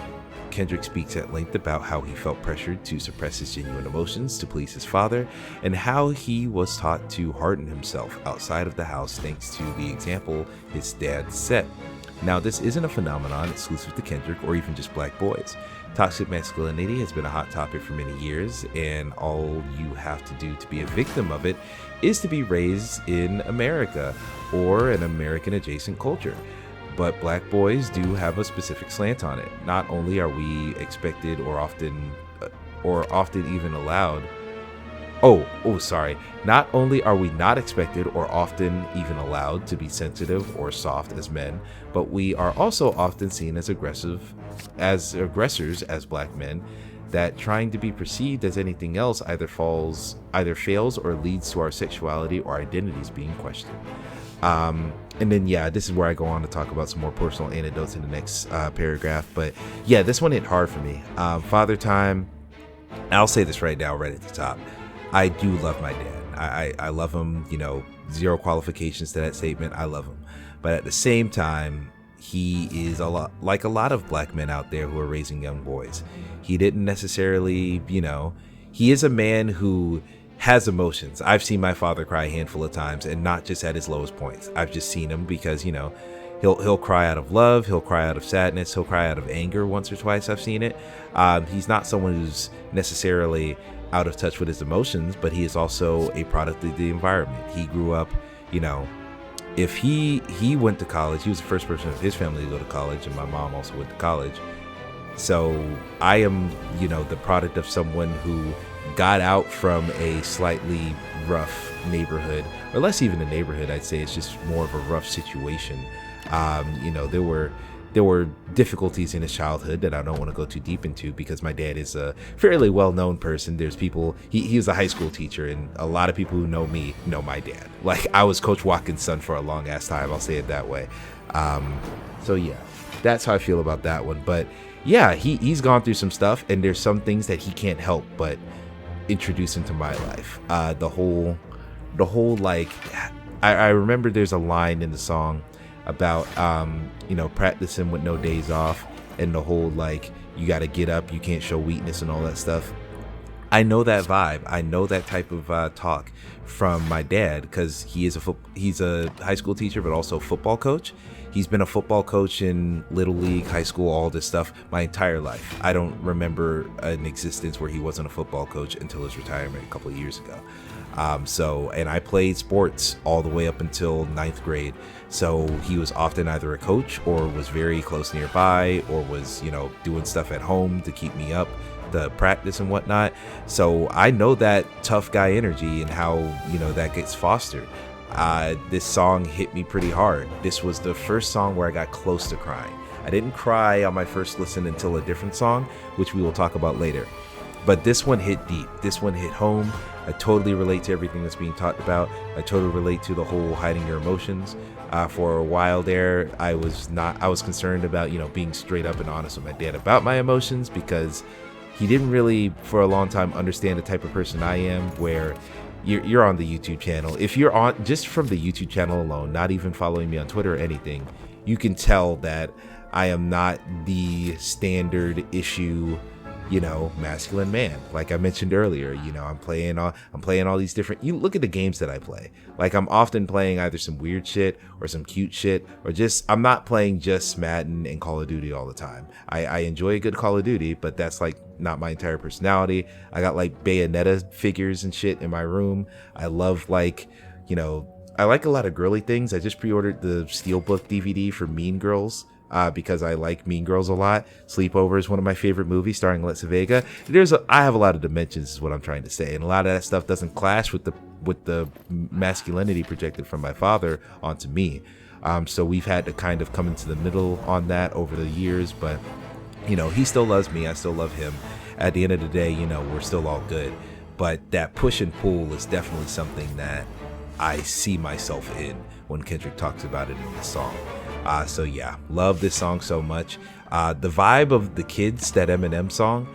speaks at length about how he felt pressured to suppress his genuine emotions to please his father, and how he was taught to harden himself outside of the house thanks to the example his dad set. Now, this isn't a phenomenon exclusive to Kendrick or even just black boys. Toxic masculinity has been a hot topic for many years, and all you have to do to be a victim of it is to be raised in America or an American adjacent culture. But black boys do have a specific slant on it. Not only are we expected or often even allowed Sorry. Not only are we not expected or often even allowed to be sensitive or soft as men, but we are also often seen as aggressors as black men, that trying to be perceived as anything else either fails or leads to our sexuality or identities being questioned. And then, this is where I go on to talk about some more personal anecdotes in the next paragraph. But yeah, this one hit hard for me. Father Time, I'll say this right now, right at the top. I do love my dad. I love him, zero qualifications to that statement. I love him. But at the same time, he is a lot like a lot of black men out there who are raising young boys. He didn't necessarily, he is a man who has emotions. I've seen my father cry a handful of times, and not just at his lowest points. I've just seen him because, he'll cry out of love, he'll cry out of sadness, he'll cry out of anger once or twice. I've seen it. He's not someone who's necessarily out of touch with his emotions, but he is also a product of the environment. He grew up, if he went to college, he was the first person of his family to go to college, and my mom also went to college. So I am, the product of someone who got out from a slightly rough neighborhood, or less even a neighborhood. I'd say it's just more of a rough situation. There were difficulties in his childhood that I don't want to go too deep into, because my dad is a fairly well-known person. There's people, he was a high school teacher, and a lot of people who know me know my dad. Like, I was Coach Watkins' son for a long ass time, I'll say it that way. So yeah, that's how I feel about that one. But yeah, he's gone through some stuff, and there's some things that he can't help but introduce into my life. The whole like, I remember there's a line in the song about practicing with no days off, and the whole like, you got to get up, you can't show weakness and all that stuff. I know that vibe. I know that type of talk from my dad, because he's a high school teacher, but also a football coach. He's been a football coach in Little League, high school, all this stuff my entire life. I don't remember an existence where he wasn't a football coach until his retirement a couple of years ago. And I played sports all the way up until 9th grade. So he was often either a coach or was very close nearby, or was, doing stuff at home to keep me up, the practice and whatnot. So I know that tough guy energy and how, that gets fostered. This song hit me pretty hard. This was the first song where I got close to crying. I didn't cry on my first listen until a different song, which we will talk about later. But this one hit deep. This one hit home. I totally relate to everything that's being talked about. I totally relate to the whole hiding your emotions. For a while there, I was concerned about, being straight up and honest with my dad about my emotions, because he didn't really, for a long time, understand the type of person I am, where you're on the YouTube channel. If you're on, just from the YouTube channel alone, not even following me on Twitter or anything, you can tell that I am not the standard issue, masculine man. Like I mentioned earlier, I'm playing all these different, you look at the games that I play. Like, I'm often playing either some weird shit or some cute shit, or I'm not playing just Madden and Call of Duty all the time. I enjoy a good Call of Duty, but that's like not my entire personality. I got like Bayonetta figures and shit in my room. I love like, I like a lot of girly things. I just pre-ordered the Steelbook DVD for Mean Girls, because I like Mean Girls a lot. Sleepover is one of my favorite movies starring Alexa Vega. I have a lot of dimensions, is what I'm trying to say, and a lot of that stuff doesn't clash with the masculinity projected from my father onto me. So we've had to kind of come into the middle on that over the years, but he still loves me, I still love him. At the end of the day, we're still all good. But that push and pull is definitely something that I see myself in when Kendrick talks about it in the song. So yeah, love this song so much. The vibe of the Kids, that Eminem song,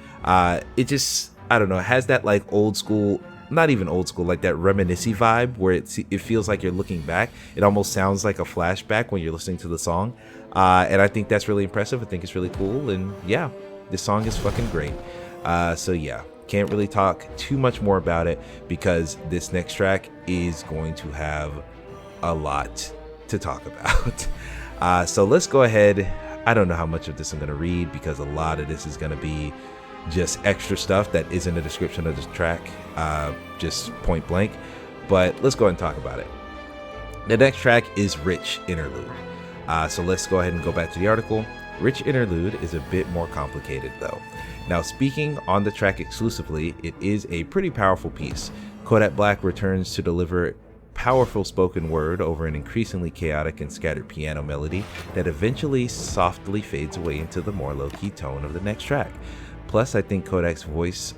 it just, I don't know, it has that like old school, not even old school, like that reminiscing vibe where it feels like you're looking back. It almost sounds like a flashback when you're listening to the song. And I think that's really impressive. I think it's really cool. And yeah, this song is fucking great. So yeah, can't really talk too much more about it, because this next track is going to have a lot to talk about. So let's go ahead. I don't know how much of this I'm going to read, because a lot of this is going to be just extra stuff that isn't a description of this track, just point blank. But let's go ahead and talk about it. The next track is Rich Interlude. So let's go ahead and go back to the article. Rich Interlude is a bit more complicated though. Now, speaking on the track exclusively, it is a pretty powerful piece. Kodak Black returns to deliver powerful spoken word over an increasingly chaotic and scattered piano melody that eventually softly fades away into the more low-key tone of the next track. Plus, I think Kodak's voice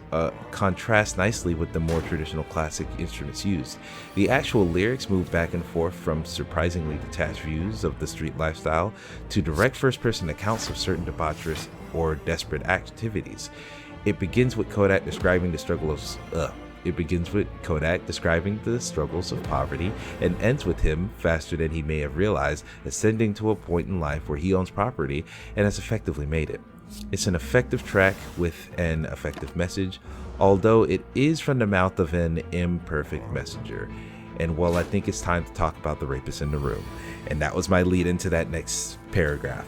contrasts nicely with the more traditional classic instruments used. The actual lyrics move back and forth from surprisingly detached views of the street lifestyle to direct first-person accounts of certain debaucherous or desperate activities. It begins with Kodak describing the struggles of poverty and ends with him, faster than he may have realized, ascending to a point in life where he owns property and has effectively made it. It's an effective track with an effective message, although it is from the mouth of an imperfect messenger. And well, I think it's time to talk about the rapist in the room. And that was my lead into that next paragraph.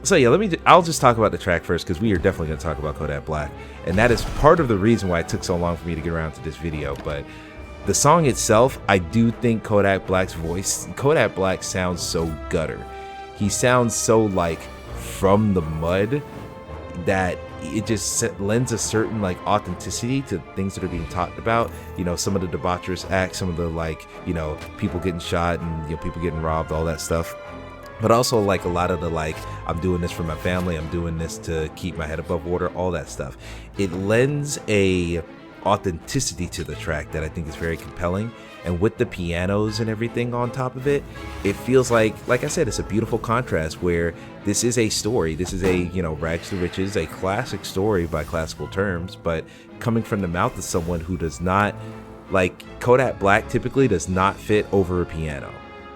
So yeah, I'll just talk about the track first, because we are definitely going to talk about Kodak Black. And that is part of the reason why it took so long for me to get around to this video. But the song itself, I do think Kodak Black sounds so gutter. He sounds so like from the mud that it just lends a certain like authenticity to things that are being talked about. You know, some of the debaucherous acts, some of the like, you know, people getting shot and, you know, people getting robbed, all that stuff. But also like a lot of the like, I'm doing this for my family, I'm doing this to keep my head above water, all that stuff. It lends a authenticity to the track that I think is very compelling. And with the pianos and everything on top of it, it feels like I said, it's a beautiful contrast where this is a story. This is a, you know, rags to riches, a classic story by classical terms, but coming from the mouth of someone who does not, like Kodak Black typically does not fit over a piano.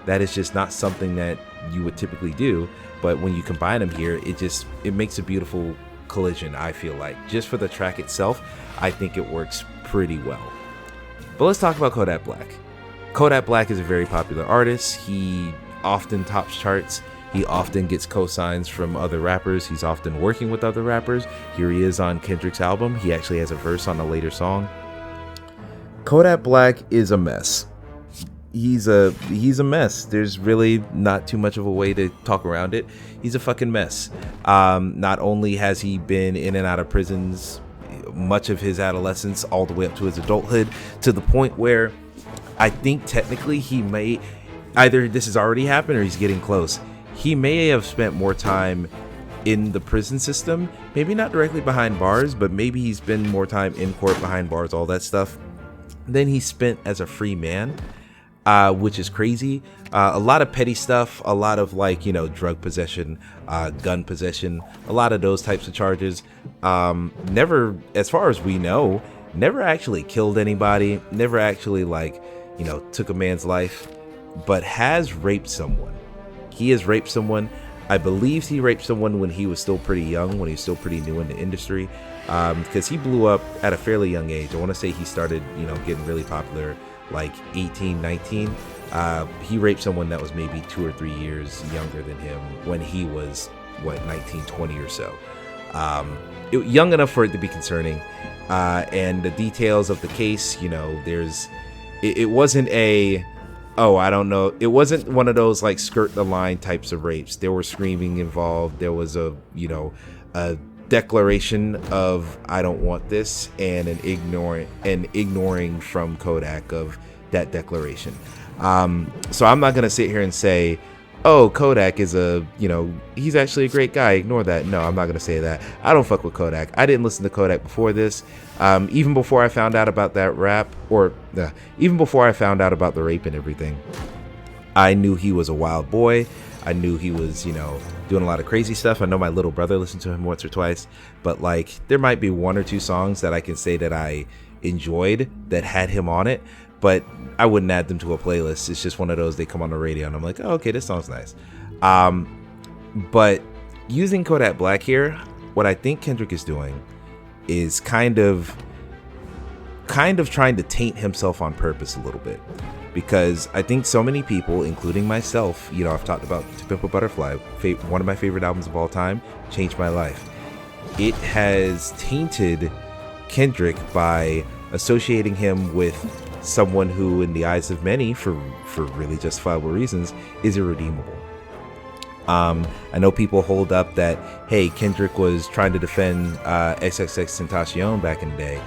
That is just not something that you would typically do. But when you combine them here, it makes a beautiful collision, I feel like. Just for the track itself, I think it works pretty well. But let's talk about Kodak Black. Kodak Black is a very popular artist. He often tops charts. He often gets cosigns from other rappers. He's often working with other rappers. Here he is on Kendrick's album. He actually has a verse on a later song. Kodak Black is a mess. He's a mess. There's really not too much of a way to talk around it. He's a fucking mess. Not only has he been in and out of prisons much of his adolescence all the way up to his adulthood, to the point where I think technically he may, either this has already happened or he's getting close. He may have spent more time in the prison system, maybe not directly behind bars, but maybe he's spent more time in court, behind bars, all that stuff, than he spent as a free man. Which is crazy. A lot of petty stuff, a lot of like, you know, drug possession, gun possession, a lot of those types of charges. Never, as far as we know, never actually killed anybody, never actually like, you know, took a man's life, but has raped someone. He has raped someone. I believe he raped someone when he was still pretty young, when he was still pretty new in the industry, because he blew up at a fairly young age. I want to say he started, you know, getting really popular like 18, 19. He raped someone that was maybe 2 or 3 years younger than him when he was, 19, 20 or so. Young enough for it to be concerning. And the details of the case, you know, it wasn't I don't know. It wasn't one of those like skirt the line types of rapes. There was screaming involved. There was a declaration of I don't want this, and an ignoring from Kodak of that declaration. So I'm not gonna sit here and say, oh, Kodak is he's actually a great guy, ignore that. No, I'm not gonna say that. I don't fuck with Kodak. I didn't listen to Kodak before this. Even before I found out about that rap, even before I found out about the rape and everything, I knew he was a wild boy. I knew he was, doing a lot of crazy stuff. I know my little brother listened to him once or twice, but like there might be 1 or 2 songs that I can say that I enjoyed that had him on it, but I wouldn't add them to a playlist. It's just one of those, they come on the radio and I'm like, oh, okay, this song's nice. But using Kodak Black here, what I think Kendrick is doing is kind of trying to taint himself on purpose a little bit. Because I think so many people, including myself, I've talked about To Pimp a Butterfly, one of my favorite albums of all time, changed my life. It has tainted Kendrick by associating him with someone who, in the eyes of many, for really justifiable reasons, is irredeemable. I know people hold up that, hey, Kendrick was trying to defend XXXTentacion back in the day.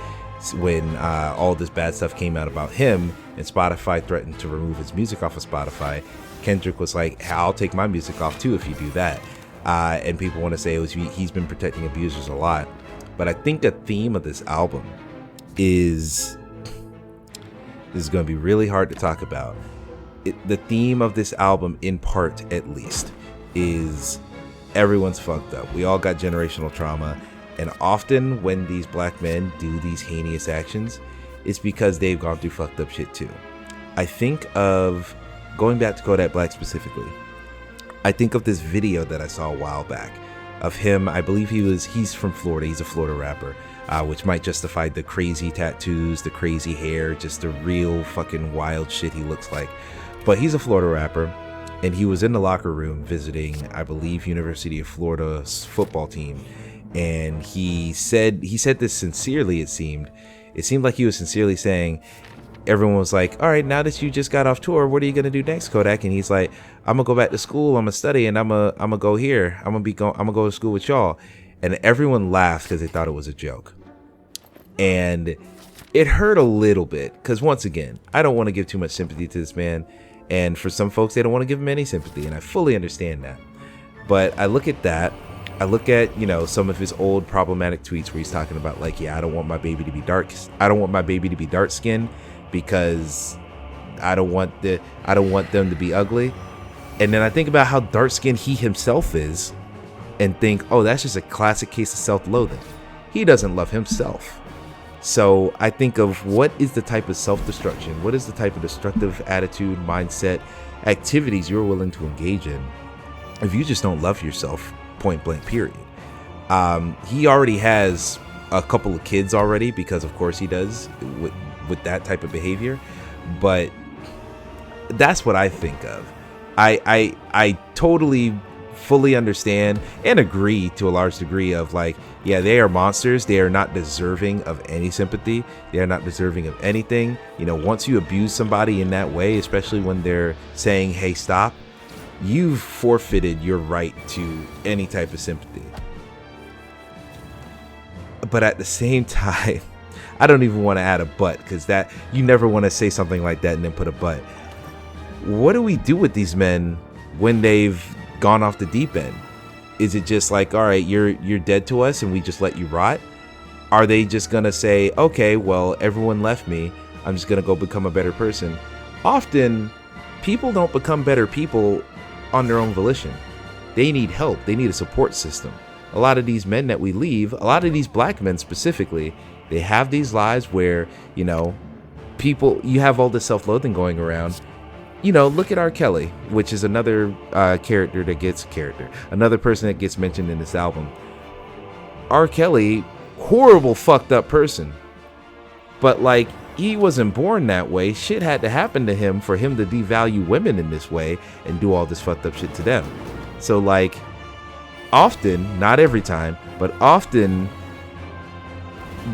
when all this bad stuff came out about him and Spotify threatened to remove his music off of Spotify, Kendrick was like, I'll take my music off too if you do that. And people want to say he's been protecting abusers a lot. But I think a theme of this album is going to be really hard to talk about. The theme of this album, in part at least, is everyone's fucked up. We all got generational trauma. And often when these black men do these heinous actions, it's because they've gone through fucked up shit too. I think of, going back to Kodak Black specifically, I think of this video that I saw a while back of him. I believe he's from Florida. He's a Florida rapper, which might justify the crazy tattoos, the crazy hair, just the real fucking wild shit he looks like. But he's a Florida rapper, and he was in the locker room visiting, I believe, University of Florida's football team. And he said this sincerely. It seemed like he was sincerely saying, everyone was like, all right, now that you just got off tour, what are you going to do next, Kodak? And he's like, I'm going to go back to school. I'm going to study, and I'm going to go here. I'm going to go to school with y'all. And everyone laughed because they thought it was a joke. And it hurt a little bit because, once again, I don't want to give too much sympathy to this man. And for some folks, they don't want to give him any sympathy. And I fully understand that. But I look at that. I look at, some of his old problematic tweets where he's talking about like, yeah, I don't want my baby to be dark. I don't want my baby to be dark skinned because I don't want them to be ugly. And then I think about how dark skinned he himself is and think, oh, that's just a classic case of self-loathing. He doesn't love himself. So I think of what is the type of self-destruction, what is the type of destructive attitude, mindset, activities you're willing to engage in if you just don't love yourself, point blank, period. He already has a couple of kids already, because of course he does with that type of behavior. But that's what I think of. I totally fully understand and agree to a large degree of like, yeah, they are monsters. They are not deserving of any sympathy. They are not deserving of anything. Once you abuse somebody in that way, especially when they're saying, hey, stop, you've forfeited your right to any type of sympathy. But at the same time, I don't even want to add a but, because that, you never want to say something like that and then put a but. What do we do with these men when they've gone off the deep end? Is it just like, all right, you're dead to us and we just let you rot? Are they just gonna say, okay, well, everyone left me, I'm just gonna go become a better person? Often people don't become better people on their own volition. They need help. They need a support system. A lot of these men that we leave, a lot of these black men specifically, they have these lives where, people, you have all this self-loathing going around. Look at R. Kelly, which is another another person that gets mentioned in this album. R. Kelly, horrible, fucked up person. But like, he wasn't born that way. Shit had to happen to him for him to devalue women in this way and do all this fucked up shit to them. So like, often, not every time, but often,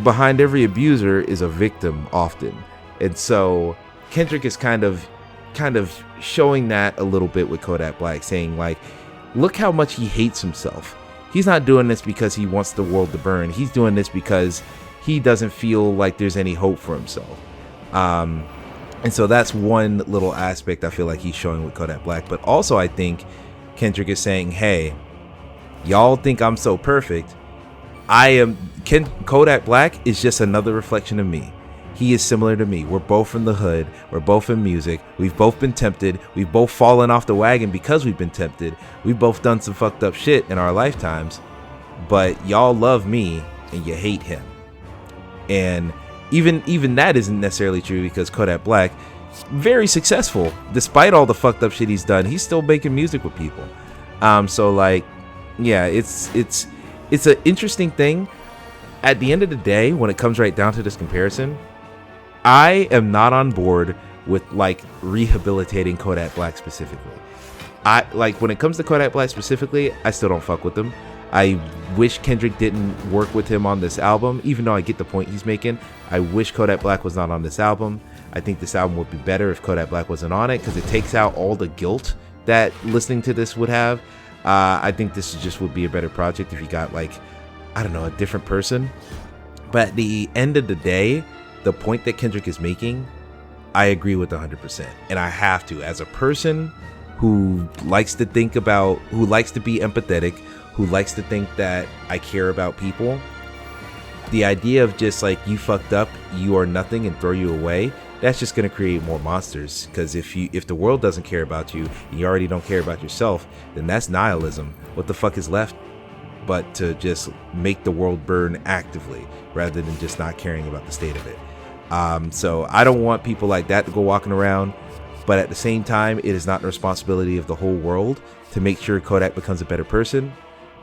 behind every abuser is a victim often. And so Kendrick is kind of showing that a little bit with Kodak Black, saying like, look how much he hates himself. He's not doing this because he wants the world to burn. He's doing this because he doesn't feel like there's any hope for himself. And so that's one little aspect I feel like he's showing with Kodak Black. But also I think Kendrick is saying, hey, y'all think I'm so perfect. Kodak Black is just another reflection of me. He is similar to me. We're both from the hood. We're both in music. We've both been tempted. We've both fallen off the wagon because we've been tempted. We've both done some fucked up shit in our lifetimes. But y'all love me and you hate him. And even that isn't necessarily true, because Kodak Black, very successful. Despite all the fucked up shit he's done, he's still making music with people. So like, yeah, it's an interesting thing. At the end of the day, when it comes right down to this comparison, I am not on board with like rehabilitating Kodak Black specifically. I like, when it comes to Kodak Black specifically, I still don't fuck with him. I wish Kendrick didn't work with him on this album, even though I get the point he's making. I wish Kodak Black was not on this album. I think this album would be better if Kodak Black wasn't on it, because it takes out all the guilt that listening to this would have. I think this just would be a better project if you got like, I don't know, a different person. But at the end of the day, the point that Kendrick is making, I agree with 100%. And I have to, as a person who likes to be empathetic, who likes to think that I care about people, the idea of just like, you fucked up, you are nothing, and throw you away, that's just going to create more monsters. Because if the world doesn't care about you, and you already don't care about yourself, then that's nihilism. What the fuck is left but to just make the world burn actively, rather than just not caring about the state of it? So I don't want people like that to go walking around, but at the same time, it is not the responsibility of the whole world to make sure Kodak becomes a better person.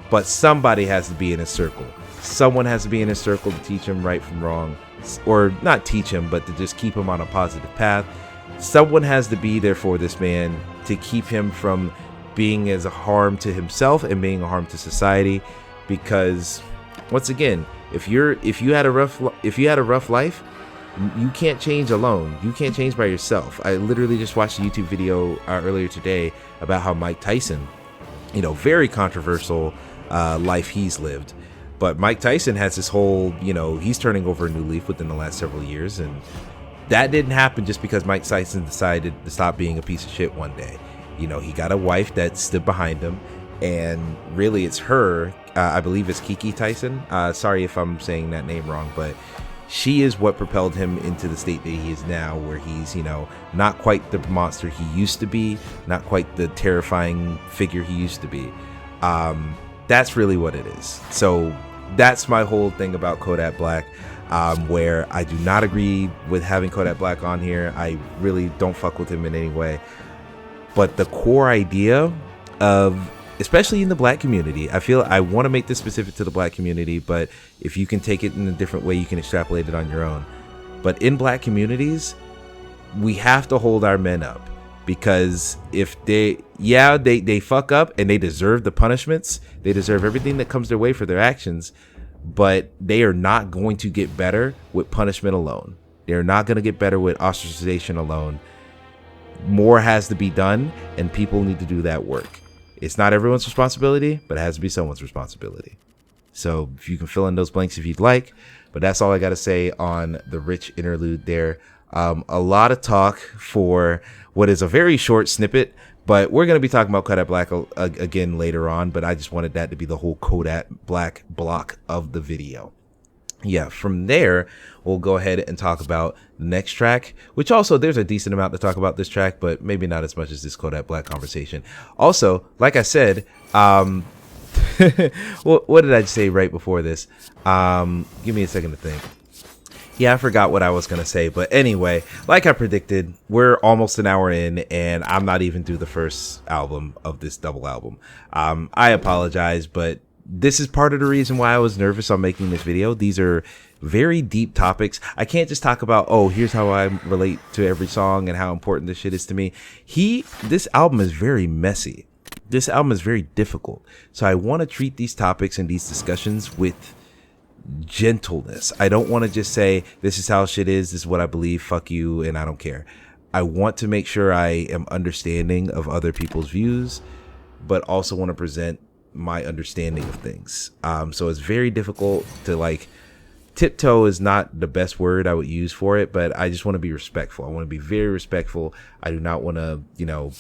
But somebody has to be in his circle. Someone has to be in his circle to teach him right from wrong, or not teach him, but to just keep him on a positive path. Someone has to be there for this man to keep him from being as a harm to himself and being a harm to society. Because once again, if you had a rough life, you can't change alone. You can't change by yourself. I literally just watched a YouTube video earlier today about how Mike Tyson, very controversial life he's lived. But Mike Tyson has this whole, he's turning over a new leaf within the last several years. And that didn't happen just because Mike Tyson decided to stop being a piece of shit one day. He got a wife that stood behind him. And really, it's her. I believe it's Kiki Tyson. Sorry if I'm saying that name wrong, but she is what propelled him into the state that he is now, where he's, not quite the monster he used to be, not quite the terrifying figure he used to be. That's really what it is. So that's my whole thing about Kodak Black, where I do not agree with having Kodak Black on here. I really don't fuck with him in any way. But the core idea of, especially in the black community, I want to make this specific to the black community, but if you can take it in a different way, you can extrapolate it on your own. But in black communities, we have to hold our men up, because if they fuck up and they deserve the punishments, they deserve everything that comes their way for their actions, but they are not going to get better with punishment alone. They're not going to get better with ostracization alone. More has to be done, and people need to do that work. It's not everyone's responsibility, but it has to be someone's responsibility. So if you can fill in those blanks if you'd like, but that's all I got to say on the Rich interlude there. A lot of talk for what is a very short snippet, but we're going to be talking about Kodak Black again later on, but I just wanted that to be the whole Kodak Black block of the video. Yeah, from there, we'll go ahead and talk about the next track, which also there's a decent amount to talk about this track, but maybe not as much as this Kodak Black conversation. Also, like I said, what did I say right before this? Give me a second to think. Yeah, I forgot what I was going to say. But anyway, like I predicted, we're almost an hour in, and I'm not even through the first album of this double album. I apologize, but this is part of the reason why I was nervous on making this video. These are very deep topics. I can't just talk about, here's how I relate to every song and how important this shit is to me. This album is very messy. This album is very difficult. So I want to treat these topics and these discussions with gentleness. I don't want to just say, this is how shit is, this is what I believe, fuck you, and I don't care. I want to make sure I am understanding of other people's views, but also want to present my understanding of things. So it's very difficult to tiptoe is not the best word I would use for it, but I just want to be respectful. I want to be very respectful. I do not want to,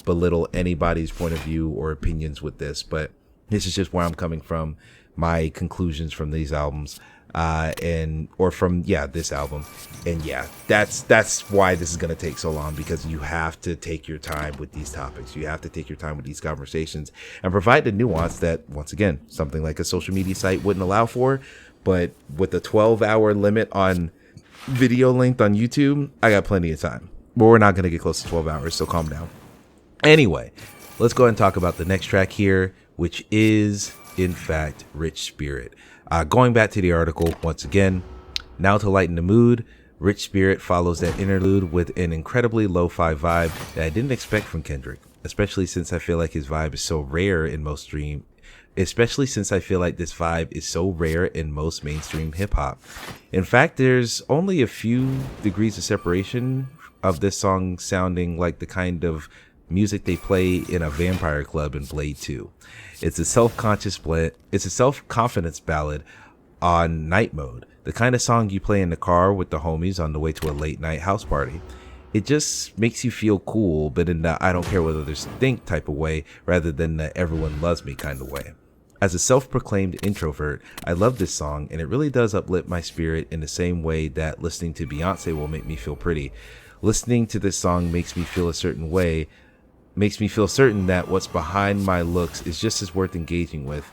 belittle anybody's point of view or opinions with this, but this is just where I'm coming from, my conclusions from these albums, this album. And yeah, that's why this is going to take so long, because you have to take your time with these topics. You have to take your time with these conversations and provide the nuance that, once again, something like a social media site wouldn't allow for. But with the 12-hour limit on video length on YouTube, I got plenty of time. But we're not going to get close to 12 hours, so calm down. Anyway, let's go ahead and talk about the next track here, which is, in fact, Rich Spirit. Going back to the article, once again, now to lighten the mood, Rich Spirit follows that interlude with an incredibly lo-fi vibe that I didn't expect from Kendrick, especially since I feel like his vibe is so rare in most mainstream hip-hop. In fact, there's only a few degrees of separation of this song sounding like the kind of music they play in a vampire club in Blade 2. It's a self-confidence ballad on night mode the kind of song you play in the car with the homies on the way to a late night house party. It just makes you feel cool, but in the I don't care what others think type of way, rather than the everyone loves me kind of way. As a self-proclaimed introvert, I love this song, and it really does uplift my spirit in the same way that listening to Beyonce will make me feel pretty. Listening to this song makes me feel a certain way, makes me feel certain that what's behind my looks is just as worth engaging with.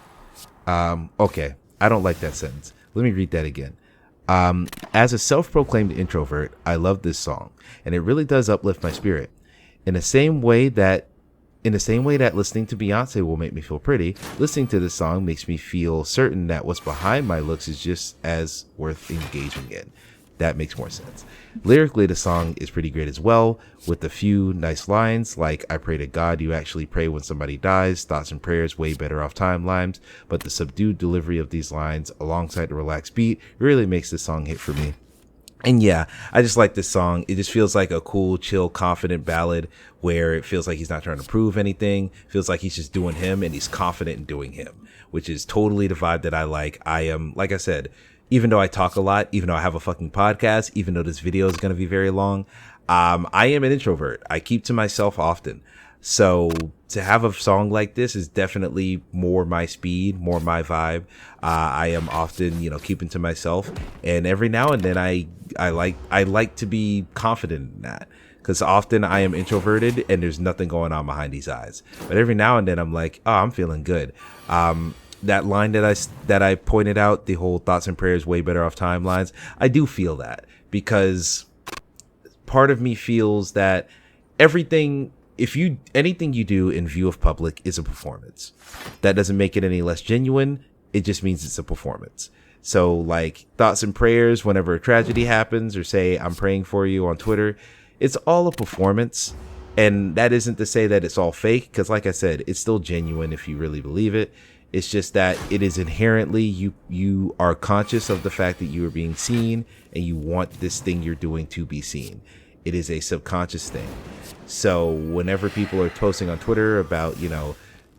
Okay, I don't like that sentence. Let me read that again. As a self-proclaimed introvert, I love this song, and it really does uplift my spirit. In the same way that listening to Beyonce will make me feel pretty, listening to this song makes me feel certain that what's behind my looks is just as worth engaging in. That makes more sense. Lyrically, the song is pretty great as well, with a few nice lines like I pray to God you actually pray when somebody dies, thoughts and prayers way better off timelines, but the subdued delivery of these lines alongside the relaxed beat really makes this song hit for me. And yeah, I just like this song. It just feels like a cool, chill, confident ballad where it feels like he's not trying to prove anything. Feels like he's just doing him and he's confident in doing him, which is totally the vibe that I like. I am, like I said, even though I talk a lot, even though I have a fucking podcast, even though this video is going to be very long, I am an introvert. I keep to myself often. So to have a song like this is definitely more my speed, more my vibe. I am often, keeping to myself, and every now and then I like to be confident in that, because often I am introverted and there's nothing going on behind these eyes. But every now and then I'm like, oh, I'm feeling good. That line that I pointed out, the whole thoughts and prayers way better off timelines, I do feel that, because part of me feels that anything you do in view of public is a performance. That doesn't make it any less genuine. It just means it's a performance. So like thoughts and prayers whenever a tragedy happens, or say I'm praying for you on Twitter, it's all a performance. And that isn't to say that it's all fake, because like I said, it's still genuine if you really believe it. It's just that it is inherently, you are conscious of the fact that you are being seen and you want this thing you're doing to be seen. It is a subconscious thing. So whenever people are posting on Twitter about,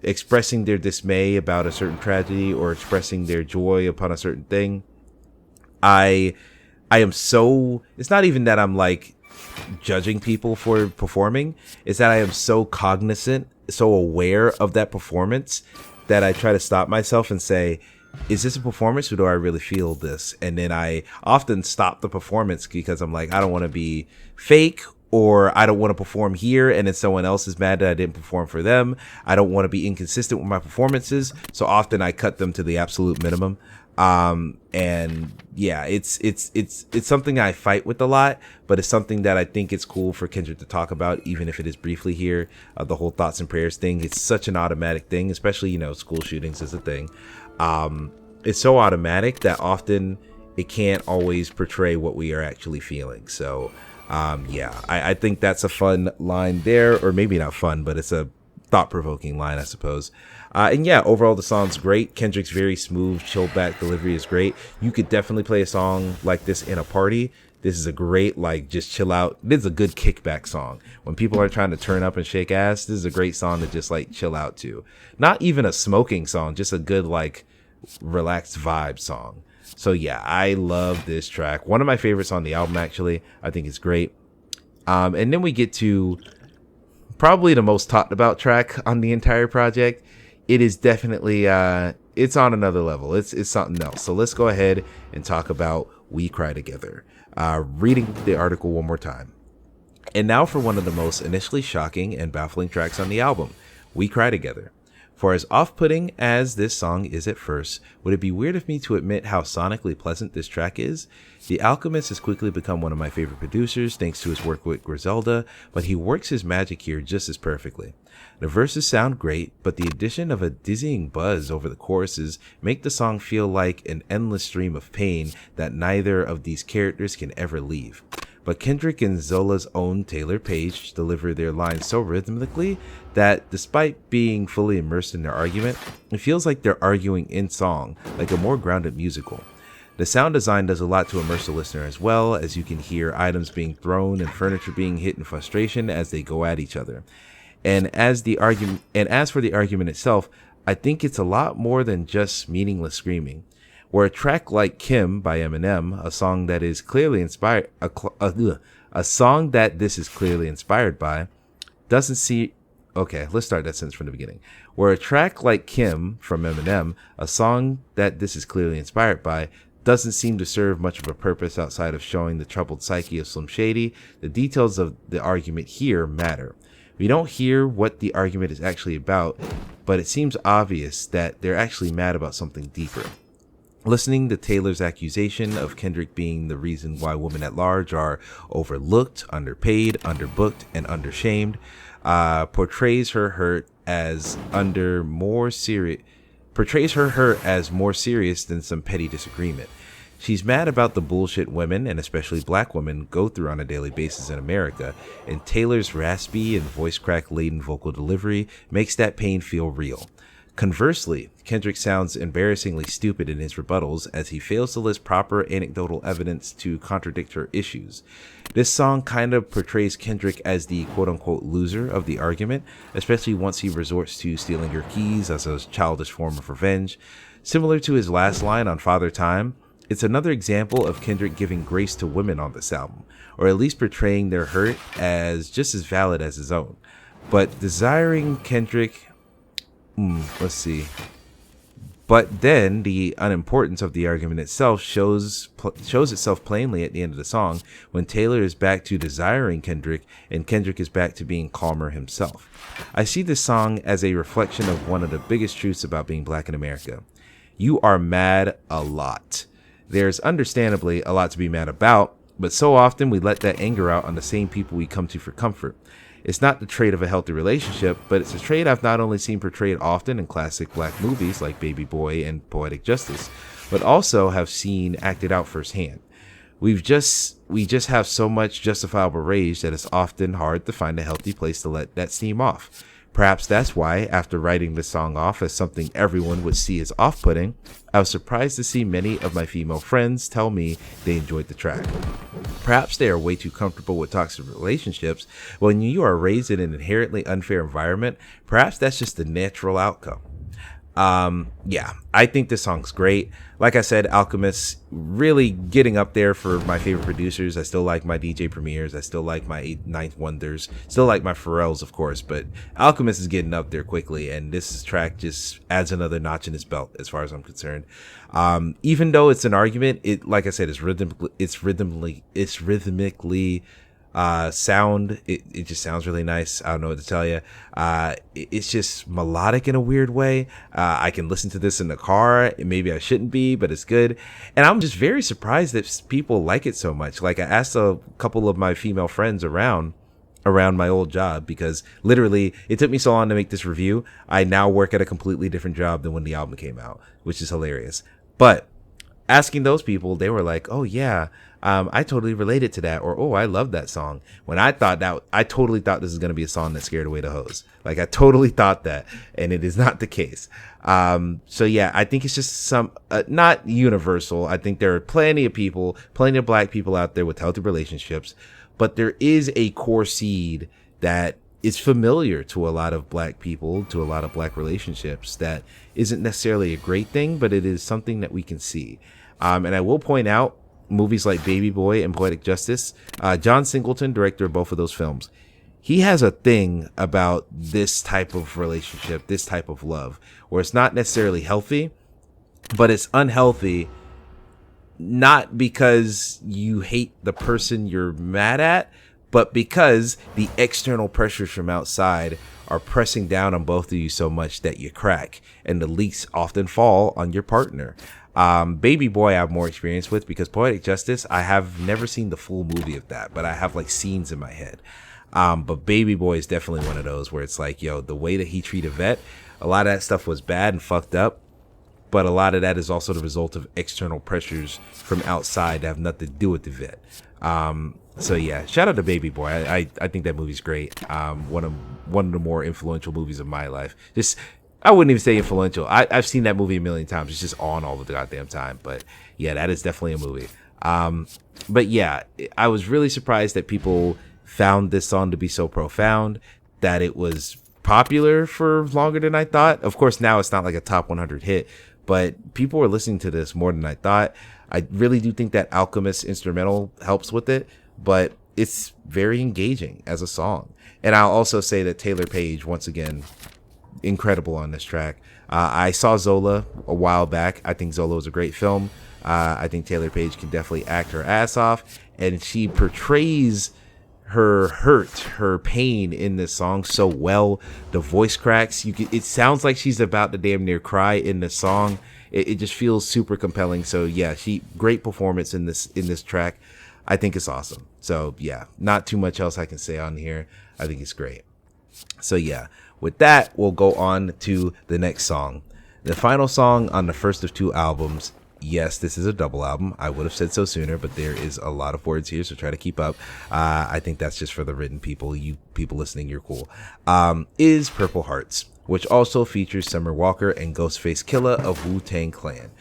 expressing their dismay about a certain tragedy or expressing their joy upon a certain thing, I am so, it's not even that I'm like judging people for performing. It's that I am so cognizant, so aware of that performance, that I try to stop myself and say, is this a performance or do I really feel this? And then I often stop the performance because I'm like, I don't want to be fake, or I don't want to perform here and then someone else is mad that I didn't perform for them. I don't want to be inconsistent with my performances. So often I cut them to the absolute minimum. And yeah, it's something I fight with a lot, but it's something that I think it's cool for Kendrick to talk about, even if it is briefly here. The whole thoughts and prayers thing, it's such an automatic thing, especially, school shootings is a thing. It's so automatic that often it can't always portray what we are actually feeling. So, yeah, I think that's a fun line there, or maybe not fun, but it's a thought-provoking line, I suppose. And yeah, overall the song's great. Kendrick's very smooth, chilled back delivery is great. You could definitely play a song like this in a party. This is a great, just chill out. This is a good kickback song. When people are trying to turn up and shake ass, this is a great song to just chill out to. Not even a smoking song, just a good relaxed vibe song. So yeah, I love this track. One of my favorites on the album, actually. I think it's great. And then we get to probably the most talked about track on the entire project. It is definitely, it's on another level. It's something else. So let's go ahead and talk about We Cry Together. Reading the article one more time. And now for one of the most initially shocking and baffling tracks on the album, We Cry Together. For as off-putting as this song is at first, would it be weird of me to admit how sonically pleasant this track is? The Alchemist has quickly become one of my favorite producers thanks to his work with Griselda, but he works his magic here just as perfectly. The verses sound great, but the addition of a dizzying buzz over the choruses make the song feel like an endless stream of pain that neither of these characters can ever leave. But Kendrick and Zola's own Taylor Page deliver their lines so rhythmically that despite being fully immersed in their argument, it feels like they're arguing in song, like a more grounded musical. The sound design does a lot to immerse the listener as well, as you can hear items being thrown and furniture being hit in frustration as they go at each other. And as for the argument itself, I think it's a lot more than just meaningless screaming. Where a track like Kim by Eminem, a song that is clearly inspired, a song that this is clearly inspired by, doesn't see. Okay, let's start that sentence from the beginning. Where a track like Kim from Eminem, a song that this is clearly inspired by, doesn't seem to serve much of a purpose outside of showing the troubled psyche of Slim Shady, the details of the argument here matter. We don't hear what the argument is actually about, but it seems obvious that they're actually mad about something deeper. Listening to Taylor's accusation of Kendrick being the reason why women at large are overlooked, underpaid, underbooked, and undershamed, portrays her hurt as more serious than some petty disagreement. She's mad about the bullshit women, and especially black women, go through on a daily basis in America, and Taylor's raspy and voice crack laden vocal delivery makes that pain feel real. Conversely, Kendrick sounds embarrassingly stupid in his rebuttals as he fails to list proper anecdotal evidence to contradict her issues. This song kind of portrays Kendrick as the quote-unquote loser of the argument, especially once he resorts to stealing her keys as a childish form of revenge. Similar to his last line on Father Time, it's another example of Kendrick giving grace to women on this album, or at least portraying their hurt as just as valid as his own. But desiring Kendrick... But then the unimportance of the argument itself shows itself plainly at the end of the song when Taylor is back to desiring Kendrick and Kendrick is back to being calmer himself. I see this song as a reflection of one of the biggest truths about being black in America. You are mad a lot. There's understandably a lot to be mad about, but so often we let that anger out on the same people we come to for comfort. It's not the trait of a healthy relationship, but it's a trait I've not only seen portrayed often in classic black movies like Baby Boy and Poetic Justice, but also have seen acted out firsthand. We just have so much justifiable rage that it's often hard to find a healthy place to let that steam off. Perhaps that's why, after writing this song off as something everyone would see as off-putting, I was surprised to see many of my female friends tell me they enjoyed the track. Perhaps they are way too comfortable with toxic relationships. When you are raised in an inherently unfair environment, perhaps that's just the natural outcome. I think this song's great. Like I said, Alchemist really getting up there for my favorite producers. I still like my DJ Premiers. I still like my Ninth Wonders. Still like my Pharrells, of course, but Alchemist is getting up there quickly, and this track just adds another notch in his belt as far as I'm concerned. Even though it's an argument, it, like I said, it's rhythmically sound. It just sounds really nice. I don't know what to tell you. It's just melodic in a weird way. I can listen to this in the car. Maybe I shouldn't be, but it's good. And I'm just very surprised that people like it so much. Like, I asked a couple of my female friends around my old job, because literally it took me so long to make this review. I now work at a completely different job than when the album came out, which is hilarious. But asking those people, they were like, oh yeah, I totally related to that, or oh, I love that song. When I totally thought this was going to be a song that scared away the hoes. Like, I totally thought that, and it is not the case. So yeah, I think it's just not universal. I think there are plenty of black people out there with healthy relationships, but there is a core seed that is familiar to a lot of black people, to a lot of black relationships, that isn't necessarily a great thing, but it is something that we can see. And I will point out, movies like Baby Boy and Poetic Justice, John Singleton, director of both of those films, he has a thing about this type of relationship, this type of love, where it's not necessarily healthy, but it's unhealthy, not because you hate the person you're mad at, but because the external pressures from outside are pressing down on both of you so much that you crack, and the leaks often fall on your partner. Baby Boy I have more experience with, because Poetic Justice, I have never seen the full movie of that, but I have like scenes in my head. But Baby Boy is definitely one of those where it's like, yo, the way that he treated Vet, a lot of that stuff was bad and fucked up, but a lot of that is also the result of external pressures from outside that have nothing to do with the Vet. So yeah, shout out to Baby Boy. I think that movie's great. One of the more influential movies of my life. I wouldn't even say influential. I've seen that movie a million times. It's just on all the goddamn time. But yeah, that is definitely a movie. But yeah, I was really surprised that people found this song to be so profound, that it was popular for longer than I thought. Of course, now it's not like a top 100 hit, but people were listening to this more than I thought. I really do think that Alchemist instrumental helps with it, but it's very engaging as a song. And I'll also say that Taylor Page, once again, incredible on this track. I saw Zola a while back. I think Zola was a great film. I think Taylor Page can definitely act her ass off, and she portrays her hurt, her pain in this song so well. The voice cracks. It sounds like she's about to damn near cry in this song. It just feels super compelling. So yeah, great performance in this track. I think it's awesome. So yeah, not too much else I can say on here. I think it's great. So yeah, with that, we'll go on to the next song. The final song on the first of 2 albums. Yes, this is a double album. I would have said so sooner, but there is a lot of words here, so try to keep up. I think that's just for the written people. You people listening, you're cool. Is Purple Hearts, which also features Summer Walker and Ghostface Killah of Wu-Tang Clan.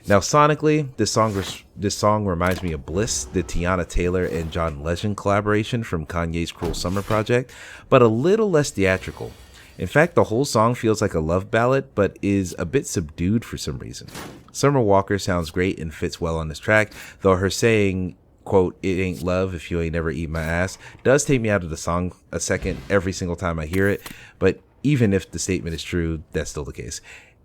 Now, sonically, this song reminds me of Bliss, the Tiana Taylor and John Legend collaboration from Kanye's Cruel Summer project, but a little less theatrical. In fact, the whole song feels like a love ballad, but is a bit subdued for some reason. Summer Walker sounds great and fits well on this track, though her saying, quote, "It ain't love if you ain't never eat my ass," does take me out of the song a second every single time I hear it, but even if the statement is true, that's still the case.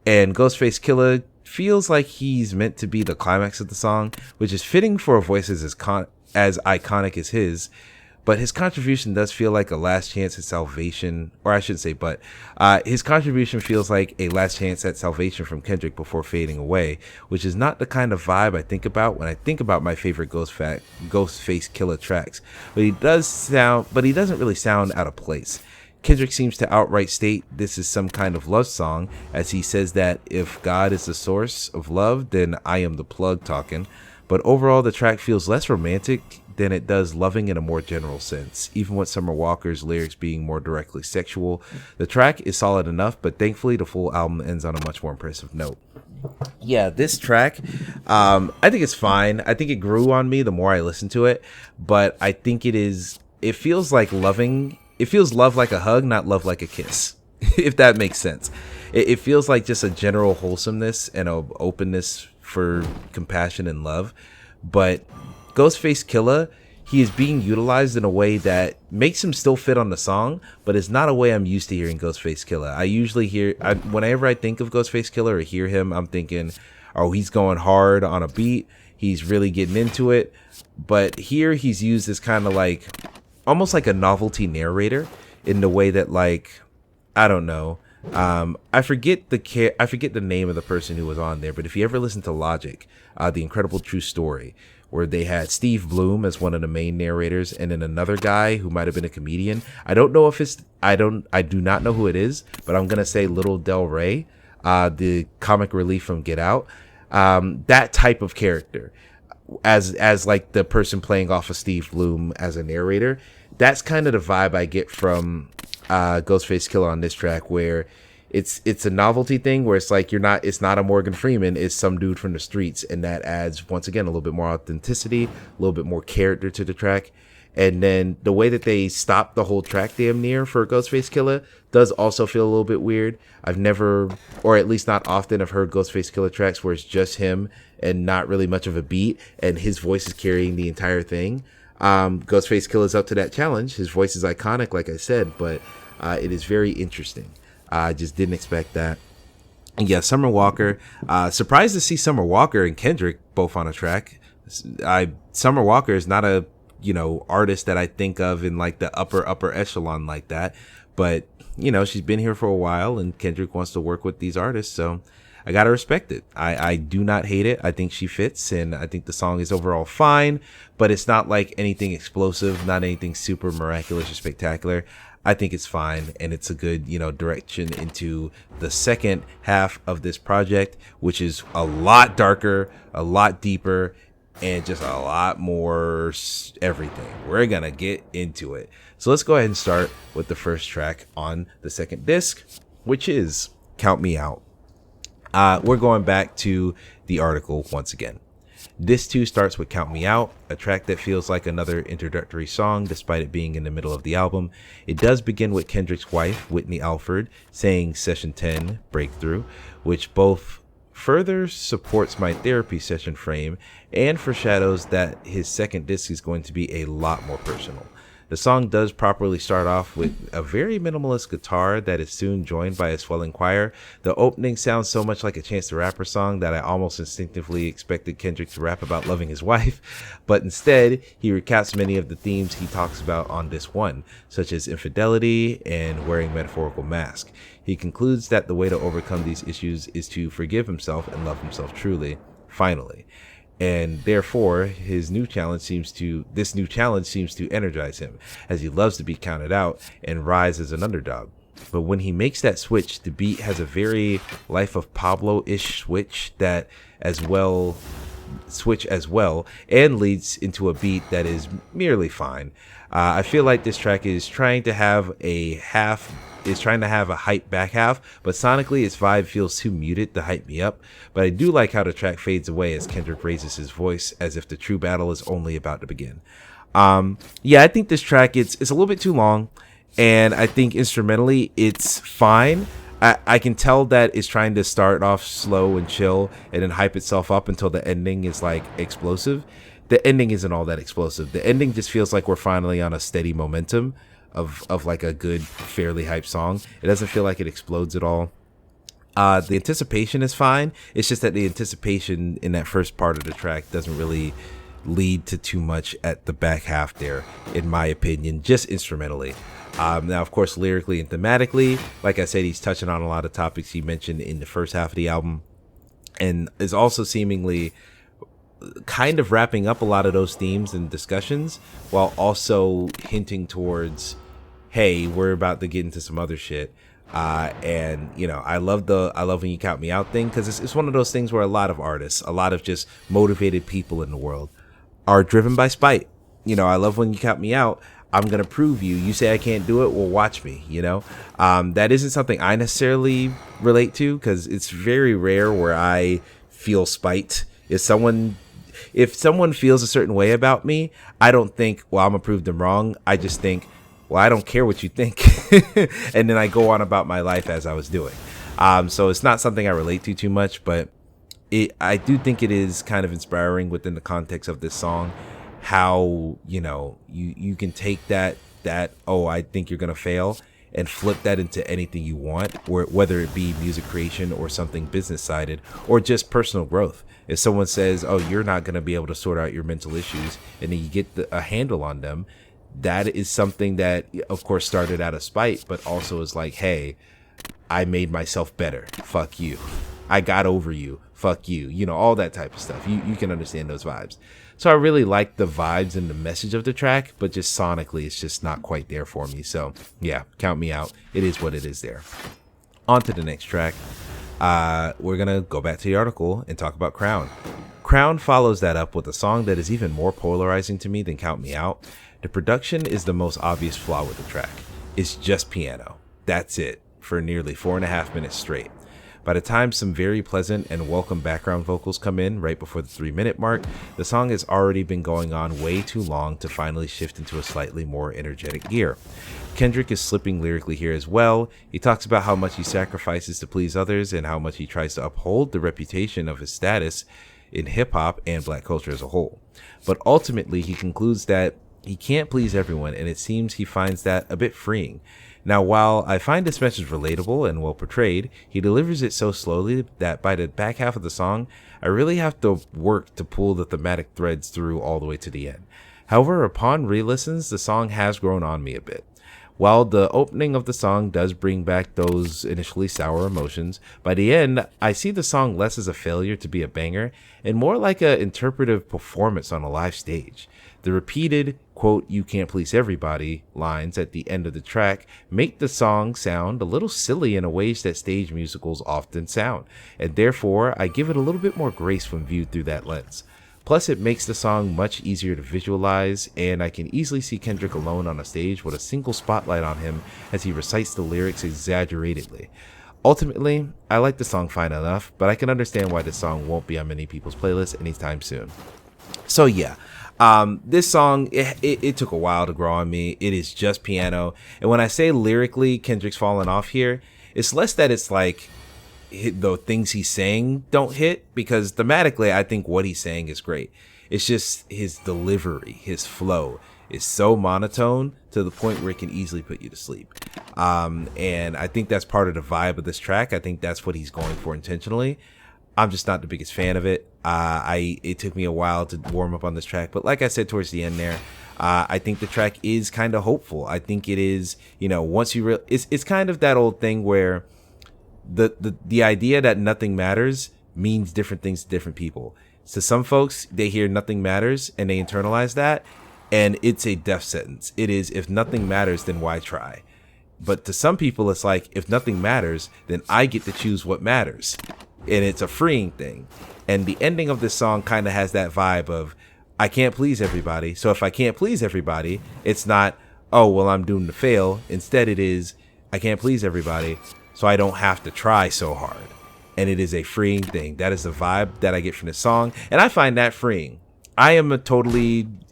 And Ghostface Killah feels like he's meant to be the climax of the song, which is fitting for a voice as iconic as his. But his contribution does feel like a last chance at salvation, or I shouldn't say but. His contribution feels like a last chance at salvation from Kendrick before fading away, which is not the kind of vibe I think about when I think about my favorite Ghostface Killah tracks. But he doesn't really sound out of place. Kendrick seems to outright state this is some kind of love song, as he says that if God is the source of love, then I am the plug talking. But overall, the track feels less romantic than it does loving in a more general sense, even with Summer Walker's lyrics being more directly sexual. The track is solid enough, but thankfully the full album ends on a much more impressive note. Yeah, this track, I think it's fine. I think it grew on me the more I listened to it, but I think it feels like loving. It feels love like a hug, not love like a kiss, if that makes sense. It feels like just a general wholesomeness and a openness for compassion and love. But Ghostface Killah, he is being utilized in a way that makes him still fit on the song, but it's not a way I'm used to hearing Ghostface Killah. I usually whenever I think of Ghostface Killah or hear him, I'm thinking, oh, he's going hard on a beat. He's really getting into it. But here he's used as kind of like, almost like a novelty narrator in the way that, like, I don't know. I forget the name of the person who was on there, but if you ever listen to Logic, The Incredible True Story, where they had Steve Bloom as one of the main narrators, and then another guy who might have been a comedian. I don't know if I do not know who it is, but I'm gonna say Little Del Rey, the comic relief from Get Out, that type of character, as like the person playing off of Steve Bloom as a narrator. That's kind of the vibe I get from Ghostface Killah on this track, where it's a novelty thing where it's like it's not a Morgan Freeman, it's some dude from the streets, and that adds once again a little bit more authenticity, a little bit more character to the track. And then the way that they stop the whole track damn near for Ghostface Killah does also feel a little bit weird. I've never, or at least not often, have heard Ghostface Killah tracks where it's just him and not really much of a beat, and his voice is carrying the entire thing. Ghostface Killah's up to that challenge. His voice is iconic, like I said, but it is very interesting. I just didn't expect that. And yeah, Summer Walker. Surprised to see Summer Walker and Kendrick both on a track. Summer Walker is not a artist that I think of in like the upper echelon like that, but she's been here for a while, and Kendrick wants to work with these artists, so I gotta respect it. I do not hate it. I think she fits, and I think the song is overall fine, but it's not like anything explosive, not anything super miraculous or spectacular. I think it's fine, and it's a good, direction into the second half of this project, which is a lot darker, a lot deeper, and just a lot more everything. We're gonna get into it. So let's go ahead and start with the first track on the second disc, which is Count Me Out. We're going back to the article once again. This too starts with Count Me Out, a track that feels like another introductory song despite it being in the middle of the album. It does begin with Kendrick's wife, Whitney Alford, saying Session 10, Breakthrough, which both further supports my therapy session frame and foreshadows that his second disc is going to be a lot more personal. The song does properly start off with a very minimalist guitar that is soon joined by a swelling choir. The opening sounds so much like a Chance the Rapper song that I almost instinctively expected Kendrick to rap about loving his wife, but instead he recaps many of the themes he talks about on disc 1, such as infidelity and wearing metaphorical mask. He concludes that the way to overcome these issues is to forgive himself and love himself truly, finally. And therefore, this new challenge seems to energize him, as he loves to be counted out and rise as an underdog. But when he makes that switch, the beat has a very Life of Pablo-ish switch as well, and leads into a beat that is merely fine. I feel like this track is trying to have a hype back half, but sonically its vibe feels too muted to hype me up. But I do like how the track fades away as Kendrick raises his voice as if the true battle is only about to begin. I think this track it's a little bit too long, and I think instrumentally it's fine. I can tell that it's trying to start off slow and chill and then hype itself up until the ending is like explosive. The ending isn't all that explosive. The ending just feels like we're finally on a steady momentum of like a good, fairly hyped song. It doesn't feel like it explodes at all. The anticipation is fine. It's just that the anticipation in that first part of the track doesn't really lead to too much at the back half there, in my opinion, just instrumentally. Now, of course, lyrically and thematically, like I said, he's touching on a lot of topics he mentioned in the first half of the album, and is also seemingly kind of wrapping up a lot of those themes and discussions while also hinting towards, hey, we're about to get into some other shit. And I love when you count me out thing, because it's one of those things where a lot of artists, a lot of just motivated people in the world are driven by spite. I love when you count me out. I'm gonna prove you say I can't do it, well, watch me. That isn't something I necessarily relate to, because it's very rare where I feel spite. If someone feels a certain way about me, I don't think, well, I'm gonna prove them wrong. I just think, well, I don't care what you think. And then I go on about my life as I was doing. So it's not something I relate to too much, but I do think it is kind of inspiring within the context of this song, how, you can take that, oh, I think you're gonna fail, and flip that into anything you want, or whether it be music creation or something business sided or just personal growth. If someone says, oh, you're not going to be able to sort out your mental issues, and then you get a handle on them, that is something that, of course, started out of spite, but also is like, hey, I made myself better. Fuck you. I got over you. Fuck you. All that type of stuff. You can understand those vibes. So I really like the vibes and the message of the track, but just sonically, it's just not quite there for me. So yeah, count me out. It is what it is there. On to the next track. We're going to go back to the article and talk about Crown. Crown follows that up with a song that is even more polarizing to me than Count Me Out. The production is the most obvious flaw with the track. It's just piano. That's it, for nearly 4.5 minutes straight. By the time some very pleasant and welcome background vocals come in right before the 3-minute mark, the song has already been going on way too long to finally shift into a slightly more energetic gear. Kendrick is slipping lyrically here as well. He talks about how much he sacrifices to please others and how much he tries to uphold the reputation of his status in hip-hop and black culture as a whole. But ultimately, he concludes that he can't please everyone, and it seems he finds that a bit freeing. Now, while I find this message relatable and well portrayed, he delivers it so slowly that by the back half of the song, I really have to work to pull the thematic threads through all the way to the end. However, upon re-listens, the song has grown on me a bit. While the opening of the song does bring back those initially sour emotions, by the end, I see the song less as a failure to be a banger and more like an interpretive performance on a live stage. The repeated, quote, "you can't please everybody" lines at the end of the track make the song sound a little silly in a ways that stage musicals often sound, and therefore I give it a little bit more grace when viewed through that lens. Plus, it makes the song much easier to visualize, and I can easily see Kendrick alone on a stage with a single spotlight on him as he recites the lyrics exaggeratedly. Ultimately, I like the song fine enough, but I can understand why this song won't be on many people's playlists anytime soon. So yeah, this song, it took a while to grow on me. It is just piano. And when I say lyrically, Kendrick's fallen off here, it's less that it's like the things he's saying don't hit, because thematically I think what he's saying is great. It's just his delivery, his flow is so monotone to the point where it can easily put you to sleep. And I think that's part of the vibe of this track. I think that's what he's going for intentionally. I'm just not the biggest fan of it. It took me a while to warm up on this track, but like I said towards the end there, I think the track is kind of hopeful. I think it is, once you it's kind of that old thing where the idea that nothing matters means different things to different people. So some folks, they hear nothing matters and they internalize that, and it's a death sentence. It is, if nothing matters, then why try? But to some people, it's like, if nothing matters, then I get to choose what matters. And it's a freeing thing. And the ending of this song kind of has that vibe of, I can't please everybody. So if I can't please everybody, it's not, oh, well, I'm doomed to fail. Instead, it is, I can't please everybody, so I don't have to try so hard. And it is a freeing thing. That is the vibe that I get from this song. And I find that freeing. I have a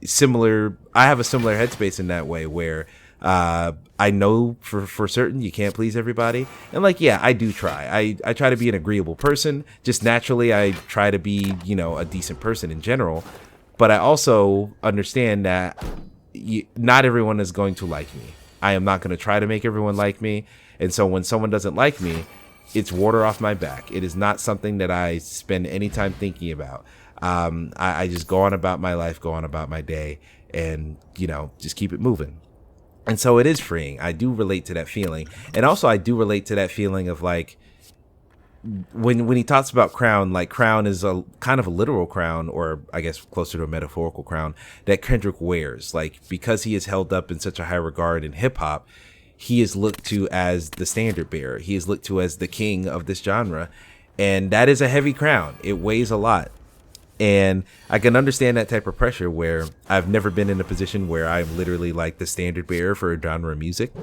similar headspace in that way, where I know for certain you can't please everybody. And like, yeah, I do try. I try to be an agreeable person. Just naturally, I try to be, a decent person in general. But I also understand that not everyone is going to like me. I am not going to try to make everyone like me. And so when someone doesn't like me, it's water off my back. It is not something that I spend any time thinking about. I just go on about my life, go on about my day, and, just keep it moving. And so it is freeing. I do relate to that feeling. And also I do relate to that feeling of like, when he talks about crown, like crown is a kind of a literal crown, or I guess closer to a metaphorical crown that Kendrick wears. Like, because he is held up in such a high regard in hip hop, he is looked to as the standard bearer. He is looked to as the king of this genre. And that is a heavy crown. It weighs a lot. And I can understand that type of pressure, where I've never been in a position where I'm literally like the standard bearer for a genre of music.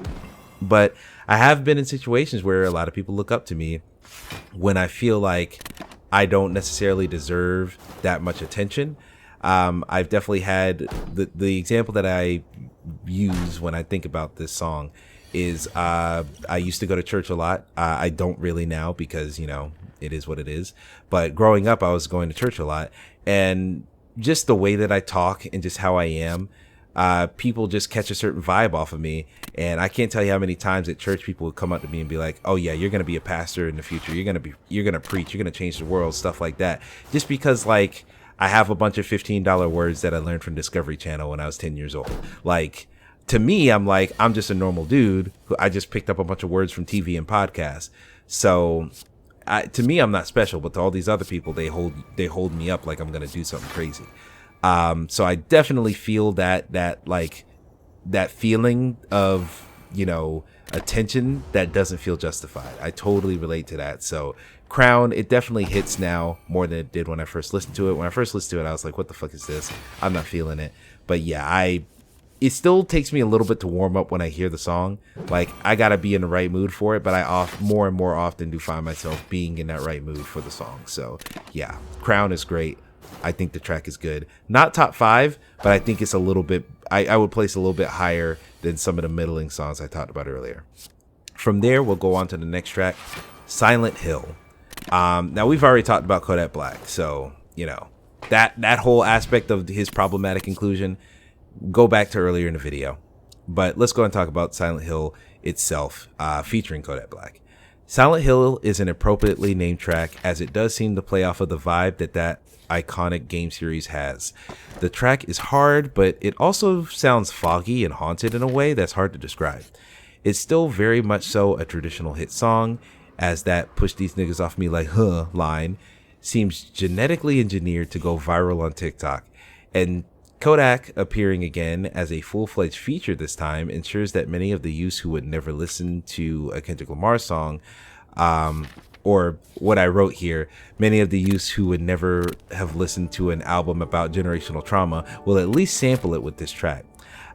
But I have been in situations where a lot of people look up to me when I feel like I don't necessarily deserve that much attention. I've definitely had the example that I use when I think about this song is I used to go to church a lot. I don't really now, because, it is what it is. But growing up, I was going to church a lot. And just the way that I talk and just how I am, people just catch a certain vibe off of me. And I can't tell you how many times at church people would come up to me and be like, oh yeah, you're going to be a pastor in the future. You're going to preach. You're going to change the world, stuff like that. Just because, like, I have a bunch of $15 words that I learned from Discovery Channel when I was 10 years old. Like, to me, I'm like, I'm just a normal dude who I just picked up a bunch of words from TV and podcasts. So to me, I'm not special, but to all these other people, they hold me up like I'm going to do something crazy. So I definitely feel that feeling of, attention that doesn't feel justified. I totally relate to that. So Crown, it definitely hits now more than it did when I first listened to it. When I first listened to it, I was like, what the fuck is this? I'm not feeling it. But yeah, it still takes me a little bit to warm up when I hear the song. Like, I gotta be in the right mood for it, but I more and more often do find myself being in that right mood for the song. So yeah, Crown is great. I think the track is good. Not top 5, but I think it's a little bit, I would place a little bit higher than some of the middling songs I talked about earlier. From there, we'll go on to the next track, Silent Hill. Now we've already talked about Kodak Black, so that whole aspect of his problematic inclusion, go back to earlier in the video. But let's go and talk about Silent Hill itself, featuring Kodak Black. Silent Hill is an appropriately named track, as it does seem to play off of the vibe that iconic game series has. The track is hard, but it also sounds foggy and haunted in a way that's hard to describe. It's still very much so a traditional hit song, as that "push these niggas off me like huh" line seems genetically engineered to go viral on TikTok. And Kodak appearing again as a full-fledged feature this time ensures that many of the youths who would never listen to a Kendrick Lamar song, or what I wrote here, many of the youths who would never have listened to an album about generational trauma will at least sample it with this track.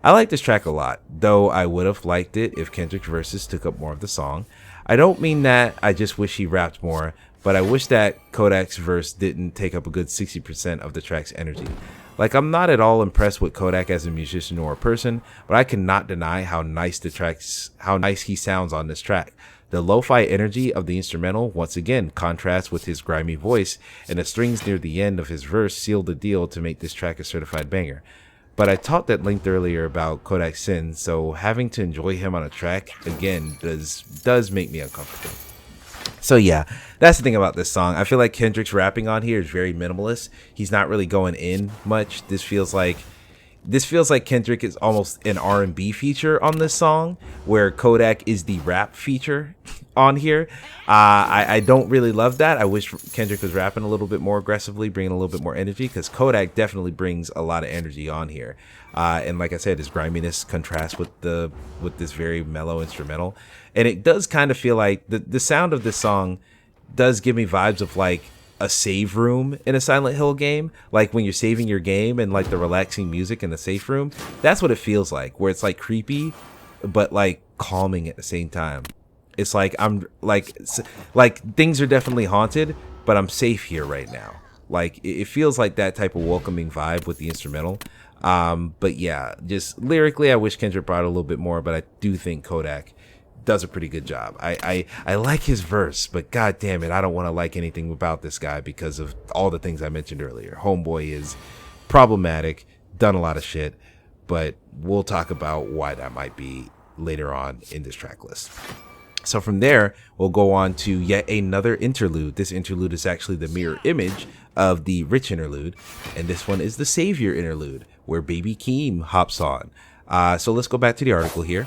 I like this track a lot, though I would have liked it if Kendrick's verses took up more of the song. I don't mean that, I just wish he rapped more, but I wish that Kodak's verse didn't take up a good 60% of the track's energy. Like, I'm not at all impressed with Kodak as a musician or a person, but I cannot deny how nice he sounds on this track. The lo-fi energy of the instrumental once again contrasts with his grimy voice, and the strings near the end of his verse seal the deal to make this track a certified banger. But I talked at length earlier about Kodak Sin, so having to enjoy him on a track again does make me uncomfortable. So yeah, that's the thing about this song. I feel like Kendrick's rapping on here is very minimalist. He's not really going in much. This feels like Kendrick is almost an R&B feature on this song, where Kodak is the rap feature on here. I don't really love that. I wish Kendrick was rapping a little bit more aggressively, bringing a little bit more energy, because Kodak definitely brings a lot of energy on here. And like I said, his griminess contrasts with this very mellow instrumental. And it does kind of feel like the sound of this song does give me vibes of like a save room in a Silent Hill game, like when you're saving your game and like the relaxing music in the safe room. That's what it feels like, where it's like creepy but like calming at the same time. It's like I'm like things are definitely haunted, but I'm safe here right now. Like it feels like that type of welcoming vibe with the instrumental. But yeah, just lyrically I wish Kendrick brought a little bit more, but I do think Kodak does a pretty good job. I like his verse, but god damn it, I don't want to like anything about this guy because of all the things I mentioned earlier. Homeboy is problematic, done a lot of shit, but we'll talk about why that might be later on in this track list. So from there, we'll go on to yet another interlude. This interlude is actually the mirror image of the Rich interlude, and this one is the Savior interlude, where Baby Keem hops on. So let's go back to the article here.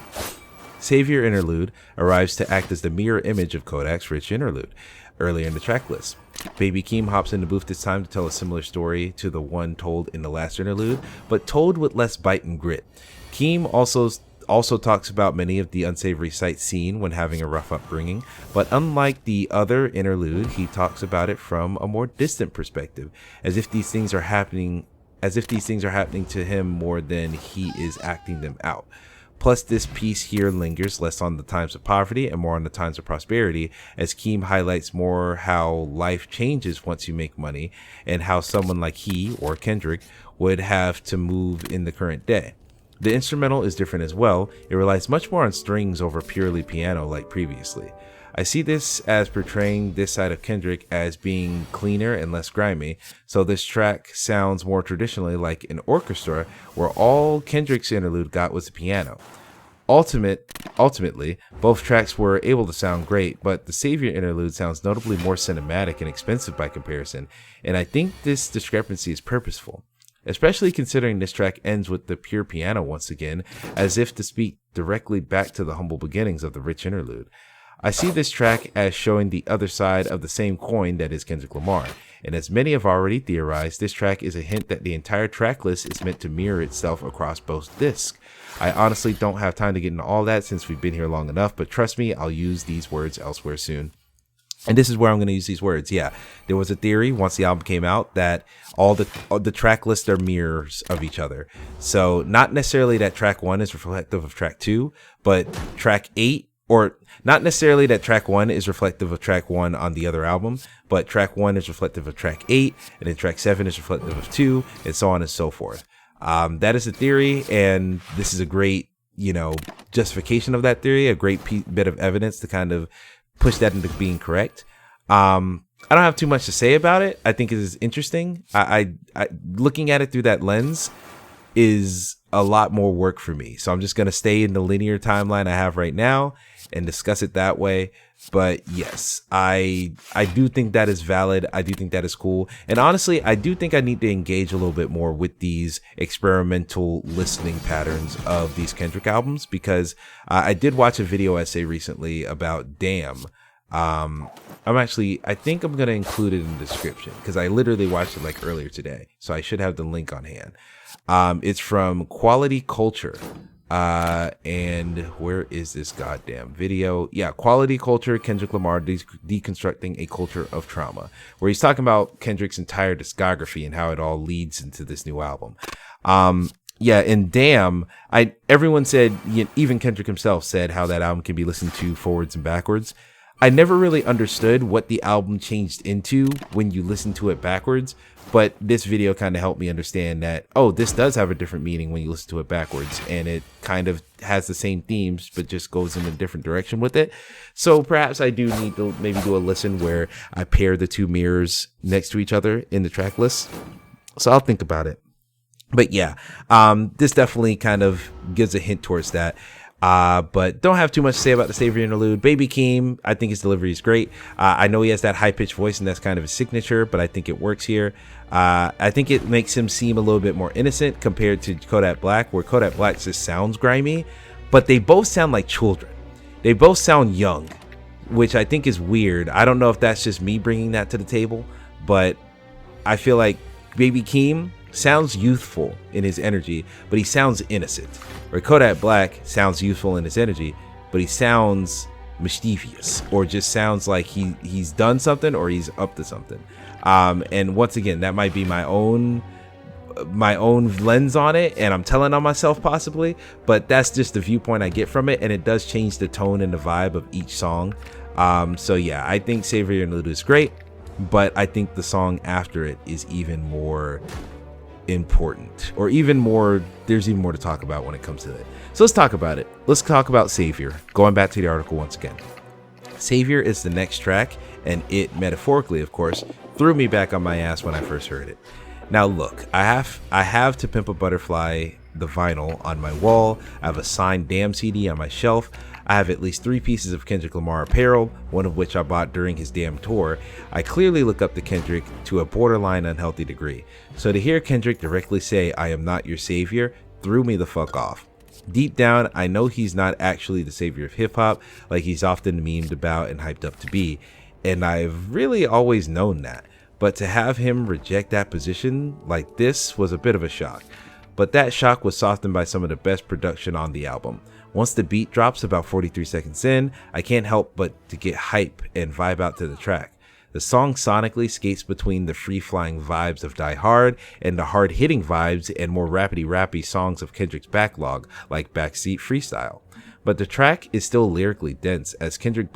Savior interlude arrives to act as the mirror image of Kodak's Rich interlude earlier in the track list. Baby Keem hops in the booth this time to tell a similar story to the one told in the last interlude, but told with less bite and grit. Keem also talks about many of the unsavory sights seen when having a rough upbringing, but unlike the other interlude, he talks about it from a more distant perspective, as if these things are happening to him more than he is acting them out. Plus, this piece here lingers less on the times of poverty and more on the times of prosperity, as Keem highlights more how life changes once you make money, and how someone like he, or Kendrick, would have to move in the current day. The instrumental is different as well. It relies much more on strings over purely piano like previously. I see this as portraying this side of Kendrick as being cleaner and less grimy, so this track sounds more traditionally like an orchestra, where all Kendrick's interlude got was the piano. Ultimately, both tracks were able to sound great, but the Savior interlude sounds notably more cinematic and expensive by comparison, and I think this discrepancy is purposeful, especially considering this track ends with the pure piano once again, as if to speak directly back to the humble beginnings of the Rich interlude. I see this track as showing the other side of the same coin that is Kendrick Lamar, and as many have already theorized, this track is a hint that the entire track list is meant to mirror itself across both discs. I honestly don't have time to get into all that since we've been here long enough, but trust me, I'll use these words elsewhere soon. And this is where I'm going to use these words. Yeah, there was a theory once the album came out that all the track lists are mirrors of each other. So not necessarily that track 1 is reflective of track 2, but track 8, or not necessarily that track 1 is reflective of track 1 on the other album, but track 1 is reflective of track 8, and then track 7 is reflective of 2, and so on and so forth. That is a theory, and this is a great, justification of that theory, a great bit of evidence to kind of push that into being correct. I don't have too much to say about it. I think it is interesting. I looking at it through that lens is a lot more work for me. So I'm just going to stay in the linear timeline I have right now and discuss it that way. But yes, I do think that is valid. I do think that is cool. And honestly, I do think I need to engage a little bit more with these experimental listening patterns of these Kendrick albums, because I did watch a video essay recently about Damn. I think I'm going to include it in the description because I literally watched it like earlier today. So I should have the link on hand. It's from Quality Culture. And where is this goddamn video? Yeah, Quality Culture, Kendrick Lamar deconstructing a culture of trauma, where he's talking about Kendrick's entire discography and how it all leads into this new album. Yeah, and Damn, everyone said, even Kendrick himself said how that album can be listened to forwards and backwards. I never really understood what the album changed into when you listen to it backwards, but this video kind of helped me understand that, oh, this does have a different meaning when you listen to it backwards, and it kind of has the same themes, but just goes in a different direction with it. So perhaps I do need to maybe do a listen where I pair the two mirrors next to each other in the track list. So I'll think about it. But yeah, this definitely kind of gives a hint towards that. But don't have too much to say about the Savior interlude. Baby Keem, I think his delivery is great. I know he has that high-pitched voice, and that's kind of his signature, but I think it works here. I think it makes him seem a little bit more innocent compared to Kodak Black, where Kodak Black just sounds grimy, but they both sound like children. They both sound young, which I think is weird. I don't know if that's just me bringing that to the table, but I feel like Baby Keem sounds youthful in his energy, but he sounds innocent. Or Kodak Black sounds youthful in his energy, but he sounds mischievous, or just sounds like he's done something or he's up to something. And once again, that might be my own lens on it, and I'm telling on myself possibly, but that's just the viewpoint I get from it, and it does change the tone and the vibe of each song. So yeah, I think Savior Interlude is great, but I think the song after it is even more important, or even more, there's even more to talk about when it comes to it. So let's talk about it. Let's talk about Savior. Going back to the article once again, Savior is the next track, and it metaphorically, of course, threw me back on my ass when I first heard it. Now look, I have To Pimp a Butterfly, the vinyl, on my wall. I have a signed Damn CD on my shelf. I have at least 3 pieces of Kendrick Lamar apparel, one of which I bought during his Damn tour. I clearly look up to Kendrick to a borderline unhealthy degree. So to hear Kendrick directly say, "I am not your savior," threw me the fuck off. Deep down, I know he's not actually the savior of hip hop, like he's often memed about and hyped up to be. And I've really always known that. But to have him reject that position like this was a bit of a shock. But that shock was softened by some of the best production on the album. Once the beat drops about 43 seconds in, I can't help but to get hype and vibe out to the track. The song sonically skates between the free-flying vibes of Die Hard and the hard-hitting vibes and more rappity-rappy songs of Kendrick's backlog, like Backseat Freestyle. But the track is still lyrically dense, as Kendrick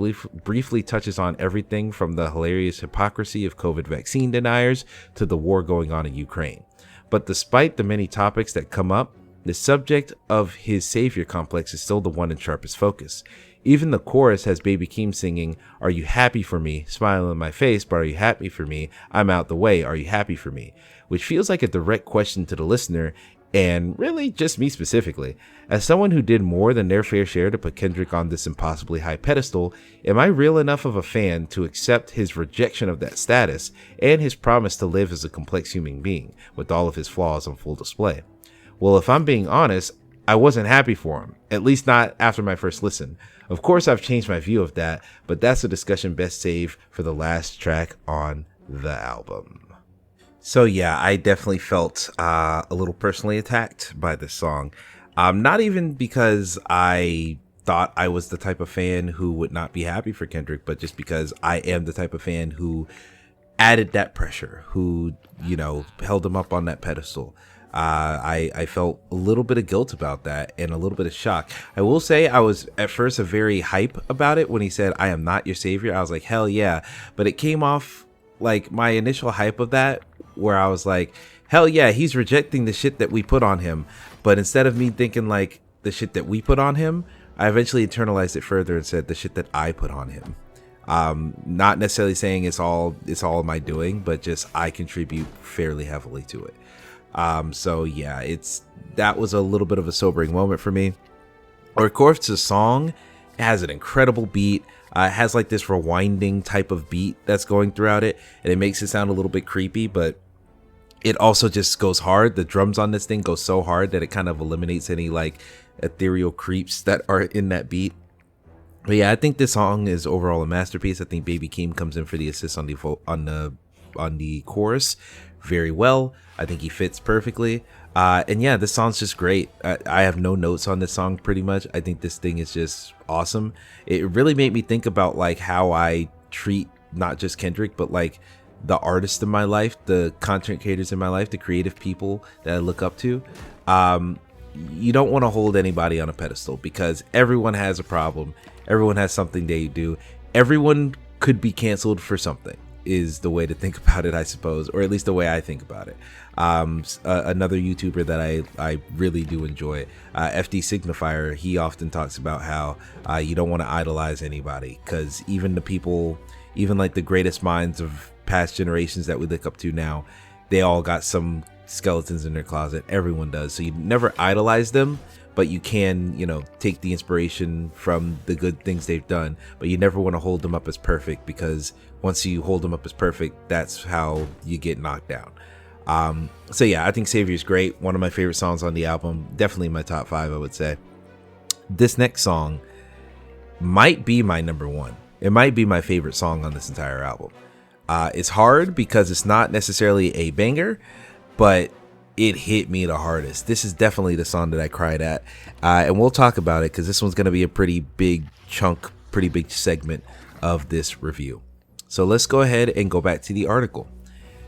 briefly touches on everything from the hilarious hypocrisy of COVID vaccine deniers to the war going on in Ukraine. But despite the many topics that come up, the subject of his savior complex is still the one in sharpest focus. Even the chorus has Baby Keem singing, "Are you happy for me? Smile in my face, but are you happy for me? I'm out the way, are you happy for me?" Which feels like a direct question to the listener, and really just me specifically. As someone who did more than their fair share to put Kendrick on this impossibly high pedestal, am I real enough of a fan to accept his rejection of that status and his promise to live as a complex human being with all of his flaws on full display? Well, if I'm being honest, I wasn't happy for him, at least not after my first listen. Of course, I've changed my view of that, but that's a discussion best saved for the last track on the album. So yeah, I definitely felt a little personally attacked by this song. Not even because I thought I was the type of fan who would not be happy for Kendrick, but just because I am the type of fan who added that pressure, who, held him up on that pedestal. I felt a little bit of guilt about that and a little bit of shock. I will say I was at first a very hype about it when he said, "I am not your savior." I was like, hell yeah. But it came off like my initial hype of that, where I was like, hell yeah, he's rejecting the shit that we put on him. But instead of me thinking like the shit that we put on him, I eventually internalized it further and said the shit that I put on him. Not necessarily saying it's all my doing, but just I contribute fairly heavily to it. So yeah, that was a little bit of a sobering moment for me. Of course, the song has an incredible beat. It has like this rewinding type of beat that's going throughout it, and it makes it sound a little bit creepy, but it also just goes hard. The drums on this thing go so hard that it kind of eliminates any like ethereal creeps that are in that beat. But yeah, I think this song is overall a masterpiece. I think Baby Keem comes in for the assist on the chorus very well. I think he fits perfectly. And yeah, this song's just great. I have no notes on this song pretty much. I think this thing is just awesome. It really made me think about like how I treat not just Kendrick, but like the artists in my life, the content creators in my life, the creative people that I look up to. You don't want to hold anybody on a pedestal because everyone has a problem. Everyone has something they do. everyone could be canceled for something is the way to think about it, I suppose, or at least the way I think about it. Another YouTuber that I really do enjoy, FD Signifier, he often talks about how you don't want to idolize anybody, because even the people, even like the greatest minds of past generations that we look up to now, they all got some skeletons in their closet. Everyone does. So you never idolize them, but you can, take the inspiration from the good things they've done, but you never want to hold them up as perfect, because once you hold them up as perfect, that's how you get knocked down. So yeah, I think Savior is great. One of my favorite songs on the album, definitely my top 5, I would say. This next song might be my number 1. It might be my favorite song on this entire album. It's hard because it's not necessarily a banger, but it hit me the hardest. This is definitely the song that I cried at. And we'll talk about it because this one's going to be a pretty big chunk, pretty big segment of this review. So let's go ahead and go back to the article.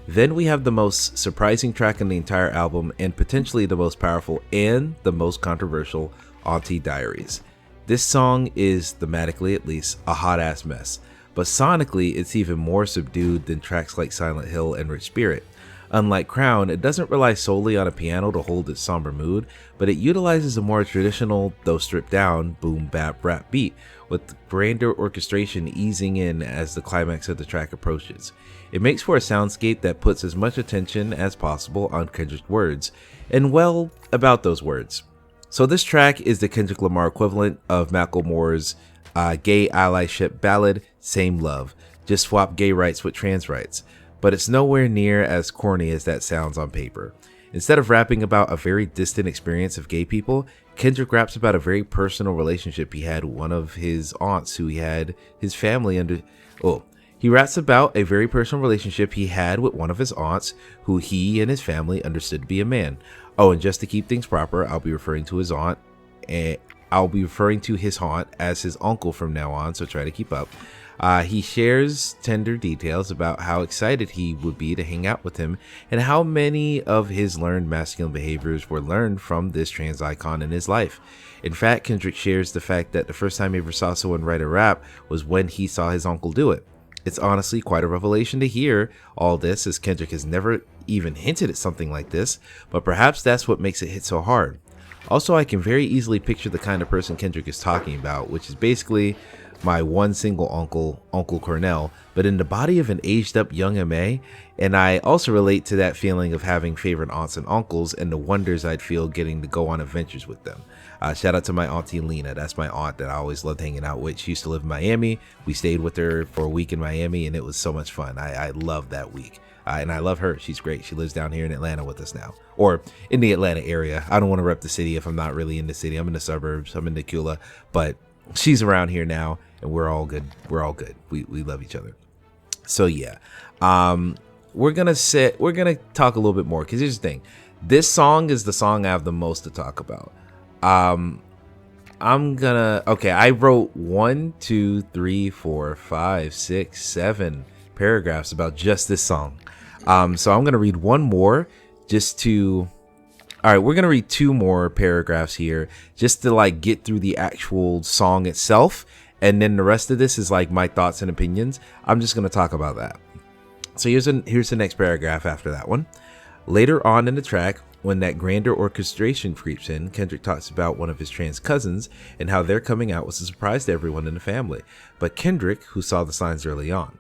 Then we have the most surprising track on the entire album, and potentially the most powerful and the most controversial, Auntie Diaries. This song is, thematically at least, a hot ass mess, but sonically it's even more subdued than tracks like Silent Hill and Rich Spirit. Unlike Crown, it doesn't rely solely on a piano to hold its somber mood, but it utilizes a more traditional, though stripped down, boom bap rap beat, with grander orchestration easing in as the climax of the track approaches. It makes for a soundscape that puts as much attention as possible on Kendrick's words, and well, about those words. So this track is the Kendrick Lamar equivalent of Macklemore's gay allyship ballad, Same Love. Just swap gay rights with trans rights. But it's nowhere near as corny as that sounds on paper. Instead of rapping about a very distant experience of gay people, Kendrick raps about a very personal relationship he had with one of his aunts who he had his family under. He raps about a very personal relationship he had with one of his aunts who he and his family understood to be a man. And just to keep things proper, I'll be referring to his aunt, and I'll be referring to his aunt as his uncle from now on, so try to keep up. He shares tender details about how excited he would be to hang out with him and how many of his learned masculine behaviors were learned from this trans icon in his life. In fact, Kendrick shares the fact that the first time he ever saw someone write a rap was when he saw his uncle do it. It's honestly quite a revelation to hear all this, as Kendrick has never even hinted at something like this, but perhaps that's what makes it hit so hard. Also, I can very easily picture the kind of person Kendrick is talking about, which is basically my one single uncle, Uncle Cornell, but in the body of an aged up young MA, and I also relate to that feeling of having favorite aunts and uncles and the wonders I'd feel getting to go on adventures with them. Shout out to my auntie Lena. That's my aunt that I always loved hanging out with. She used to live in Miami. We stayed with her for a week in Miami, and it was so much fun. I loved that week. And I love her. She's great. She lives down here in Atlanta with us now, or in the Atlanta area. I don't want to rep the city if I'm not really in the city. I'm in the suburbs. I'm in Decula, but she's around here now, and we're all good. We're all good. We love each other. So yeah, we're gonna talk a little bit more, because here's the thing. This song is the song I have the most to talk about. I wrote 1, 2, 3, 4, 5, 6, 7 paragraphs about just this song. So I'm gonna read one more we're gonna read 2 more paragraphs here just to get through the actual song itself, and then the rest of this is my thoughts and opinions. I'm just gonna talk about that. So here's the next paragraph after that one. Later on in the track, when that grander orchestration creeps in, Kendrick talks about one of his trans cousins and how their coming out was a surprise to everyone in the family, but Kendrick, who saw the signs early on.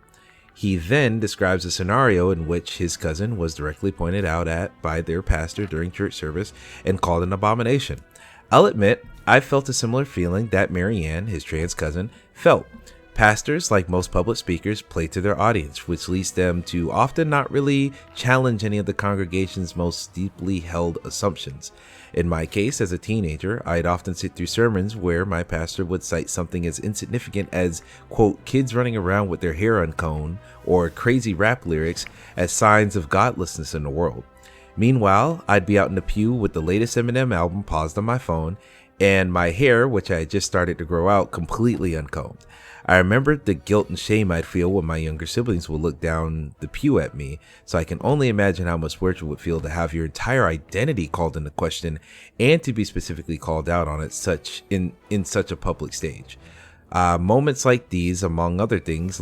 He then describes a scenario in which his cousin was directly pointed out at by their pastor during church service and called an abomination. I'll admit, I felt a similar feeling that Marianne, his trans cousin, felt. Pastors, like most public speakers, play to their audience, which leads them to often not really challenge any of the congregation's most deeply held assumptions. In my case, as a teenager, I'd often sit through sermons where my pastor would cite something as insignificant as, quote, kids running around with their hair uncombed, or crazy rap lyrics as signs of godlessness in the world. Meanwhile, I'd be out in the pew with the latest Eminem album paused on my phone, and my hair, which I had just started to grow out, completely uncombed. I remembered the guilt and shame I'd feel when my younger siblings would look down the pew at me, so I can only imagine how much worse it would feel to have your entire identity called into question and to be specifically called out on it in such a public stage. Moments like these, among other things,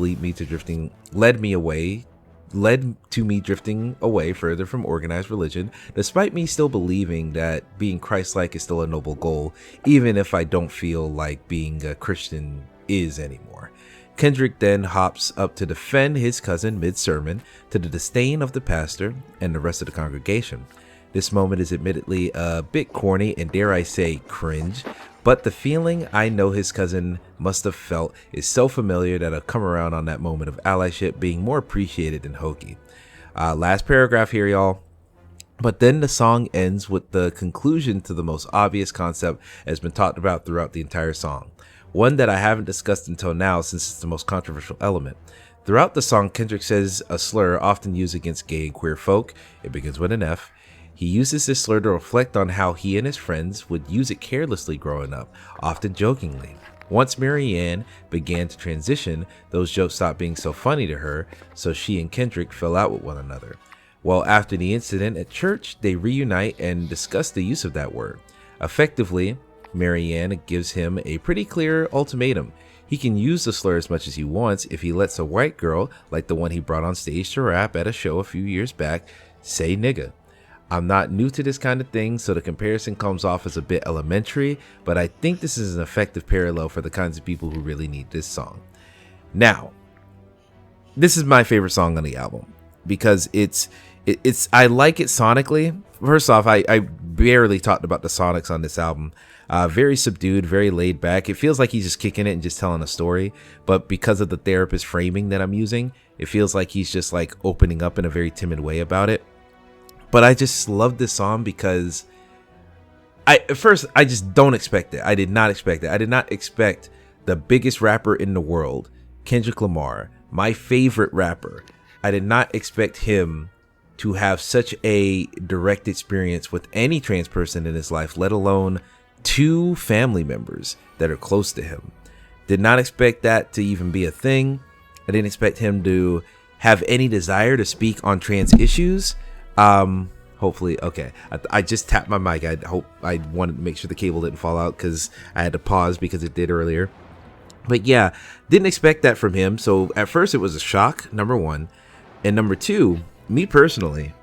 led to me drifting away further from organized religion, despite me still believing that being Christ-like is still a noble goal, even if I don't feel like being a Christian is anymore. Kendrick then hops up to defend his cousin mid-sermon, to the disdain of the pastor and the rest of the congregation. This moment is admittedly a bit corny and, dare I say, cringe, but the feeling I know his cousin must have felt is so familiar that I've come around on that moment of allyship being more appreciated than hokey. Last paragraph here, y'all. But then the song ends with the conclusion to the most obvious concept that has been talked about throughout the entire song. One that I haven't discussed until now, since it's the most controversial element. Throughout the song, Kendrick says a slur often used against gay and queer folk. It begins with an F. He uses this slur to reflect on how he and his friends would use it carelessly growing up, often jokingly. Once Marianne began to transition, those jokes stopped being so funny to her, so she and Kendrick fell out with one another. Well, after the incident at church, they reunite and discuss the use of that word. Effectively, Marianne gives him a pretty clear ultimatum. He can use the slur as much as he wants if he lets a white girl, like the one he brought on stage to rap at a show a few years back, say nigga. I'm not new to this kind of thing, so the comparison comes off as a bit elementary, but I think this is an effective parallel for the kinds of people who really need this song. Now, this is my favorite song on the album because it's I like it sonically. First off, I barely talked about the sonics on this album. Very subdued, very laid back. It feels like he's just kicking it and just telling a story, but because of the therapist framing that I'm using, it feels like he's just like opening up in a very timid way about it. But I just love this song because at first I just don't expect it. I did not expect it. I did not expect the biggest rapper in the world, Kendrick Lamar, my favorite rapper. I did not expect him to have such a direct experience with any trans person in his life, let alone two family members that are close to him. Did not expect that to even be a thing. I didn't expect him to have any desire to speak on trans issues. Hopefully, okay. I just tapped my mic. I wanted to make sure the cable didn't fall out because I had to pause because it did earlier. But yeah, didn't expect that from him. So at first it was a shock, number one. And number two, me personally,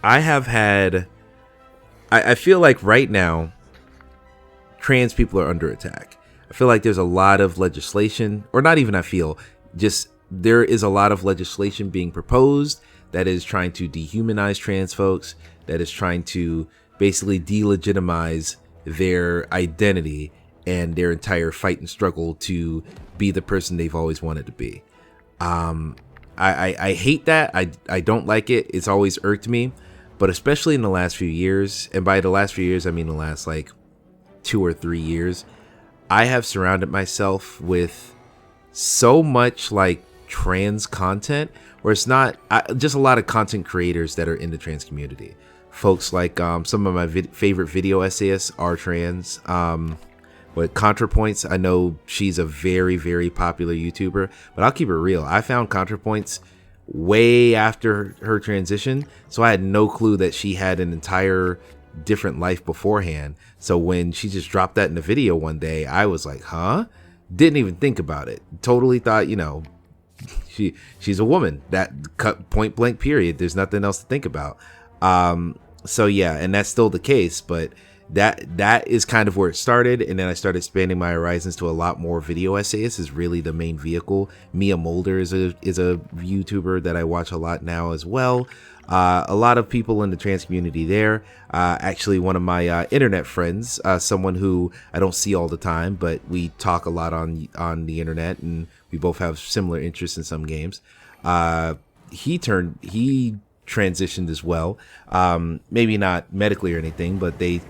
I feel like right now, trans people are under attack. I feel like there's a lot of legislation, or not even there is a lot of legislation being proposed that is trying to dehumanize trans folks, that is trying to basically delegitimize their identity and their entire fight and struggle to be the person they've always wanted to be. I hate that. I don't like it. It's always irked me, but especially in the last few years, and by the last few years, I mean the last like 2 or 3 years, I have surrounded myself with so much like trans content where it's not just a lot of content creators that are in the trans community. Folks like some of my favorite video essayists are trans. But ContraPoints, I know she's a very, very popular YouTuber, but I'll keep it real. I found ContraPoints way after her transition, so I had no clue that she had an entire different life beforehand. So when she just dropped that in the video one day, I was like, huh? Didn't even think about it. Totally thought, she's a woman. That cut point blank period. There's nothing else to think about. So yeah, and that's still the case, but that is kind of where it started, and then I started expanding my horizons to a lot more video essayists is really the main vehicle. Mia Mulder is a YouTuber that I watch a lot now as well. A lot of people in the trans community there. Actually, one of my internet friends, someone who I don't see all the time, but we talk a lot on the internet, and we both have similar interests in some games. He transitioned as well. Maybe not medically or anything, but they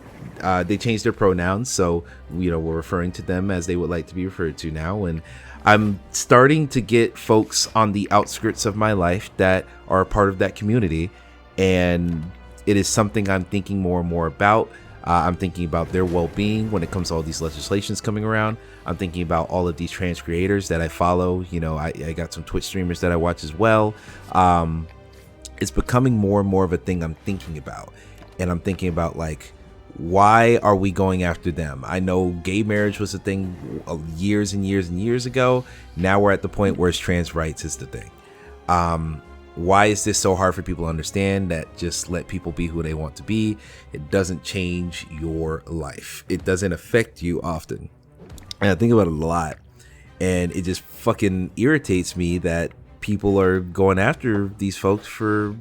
changed their pronouns, so we're referring to them as they would like to be referred to now. And I'm starting to get folks on the outskirts of my life that are a part of that community, and it is something I'm thinking more and more about. I'm thinking about their well-being when it comes to all these legislations coming around. I'm thinking about all of these trans creators that I follow. I got some Twitch streamers that I watch as well. It's becoming more and more of a thing I'm thinking about, and I'm thinking about like, Why are we going after them? I know gay marriage was a thing years and years and years ago. Now we're at the point where it's trans rights is the thing. Why is this so hard for people to understand that just let people be who they want to be? It doesn't change your life. It doesn't affect you often. And I think about it a lot. And it just fucking irritates me that people are going after these folks for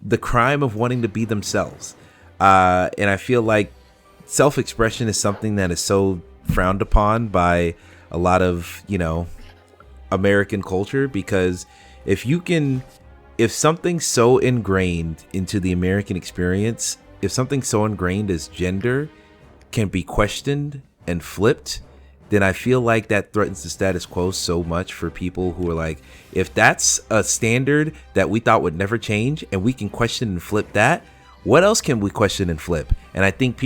the crime of wanting to be themselves. And I feel like self-expression is something that is so frowned upon by a lot of, American culture, because if something's so ingrained into the American experience, if something so ingrained as gender can be questioned and flipped, then I feel like that threatens the status quo so much for people who are like, if that's a standard that we thought would never change and we can question and flip that, what else can we question and flip? And I think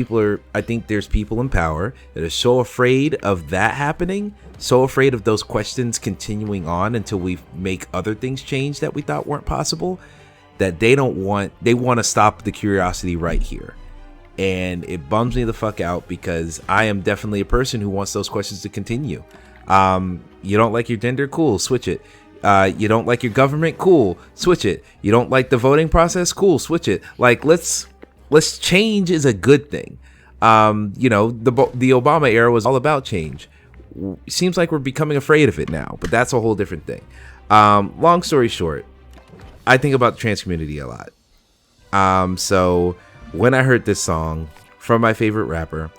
there's people in power that are so afraid of that happening, so afraid of those questions continuing on until we make other things change that we thought weren't possible, that they want to stop the curiosity right here. And it bums me the fuck out, because I am definitely a person who wants those questions to continue. You don't like your gender? Cool, switch it. You don't like your government? Cool, switch it. You don't like the voting process? Cool, switch it. Like, let's change is a good thing. The Obama era was all about change. Seems like we're becoming afraid of it now, but that's a whole different thing. Long story short, I think about the trans community a lot. So when I heard this song from my favorite rapper,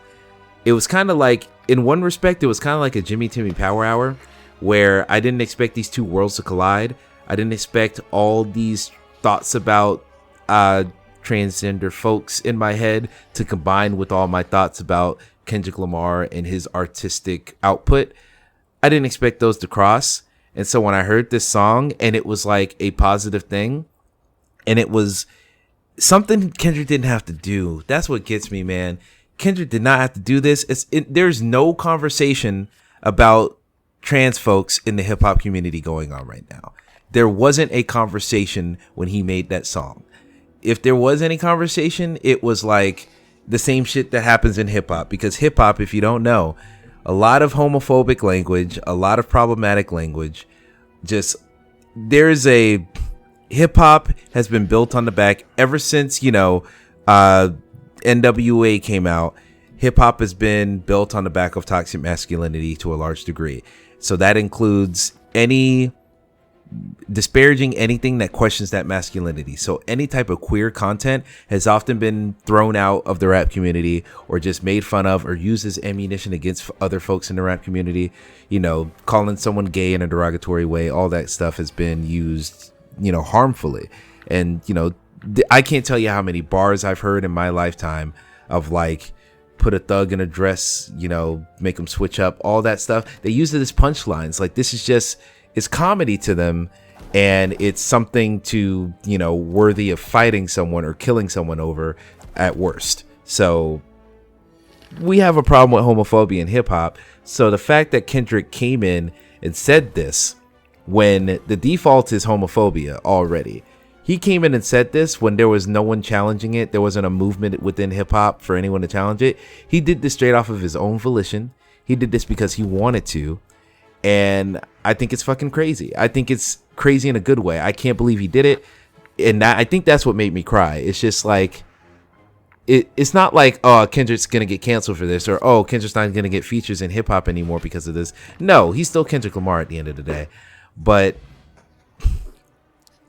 it was kind of like, in one respect, it was kind of like a Jimmy Timmy Power Hour, where I didn't expect these two worlds to collide. I didn't expect all these thoughts about transgender folks in my head to combine with all my thoughts about Kendrick Lamar and his artistic output. I didn't expect those to cross. And so when I heard this song and it was like a positive thing, and it was something Kendrick didn't have to do. That's what gets me, man. Kendrick did not have to do this. There's no conversation about trans folks in the hip hop community going on right now. There wasn't a conversation when he made that song. If there was any conversation, it was like the same shit that happens in hip hop, because hip hop, if you don't know, a lot of homophobic language, a lot of problematic language, hip hop has been built on the back ever since, NWA came out. Hip hop has been built on the back of toxic masculinity to a large degree. So that includes disparaging anything that questions that masculinity. So any type of queer content has often been thrown out of the rap community, or just made fun of, or used as ammunition against other folks in the rap community. Calling someone gay in a derogatory way, all that stuff has been used, harmfully. And, I can't tell you how many bars I've heard in my lifetime of like, put a thug in a dress, make them switch up, all that stuff. They use it as punchlines. Like, this is just, it's comedy to them, and it's something to, worthy of fighting someone or killing someone over at worst. So we have a problem with homophobia in hip hop. So the fact that Kendrick came in and said this when the default is homophobia already, he came in and said this when there was no one challenging it. There wasn't a movement within hip hop for anyone to challenge it. He did this straight off of his own volition. He did this because he wanted to. And I think it's fucking crazy. I think it's crazy in a good way. I can't believe he did it. And I think that's what made me cry. It's just like, it's not like, oh, Kendrick's going to get canceled for this, or, oh, Kendrick's not going to get features in hip hop anymore because of this. No, he's still Kendrick Lamar at the end of the day. But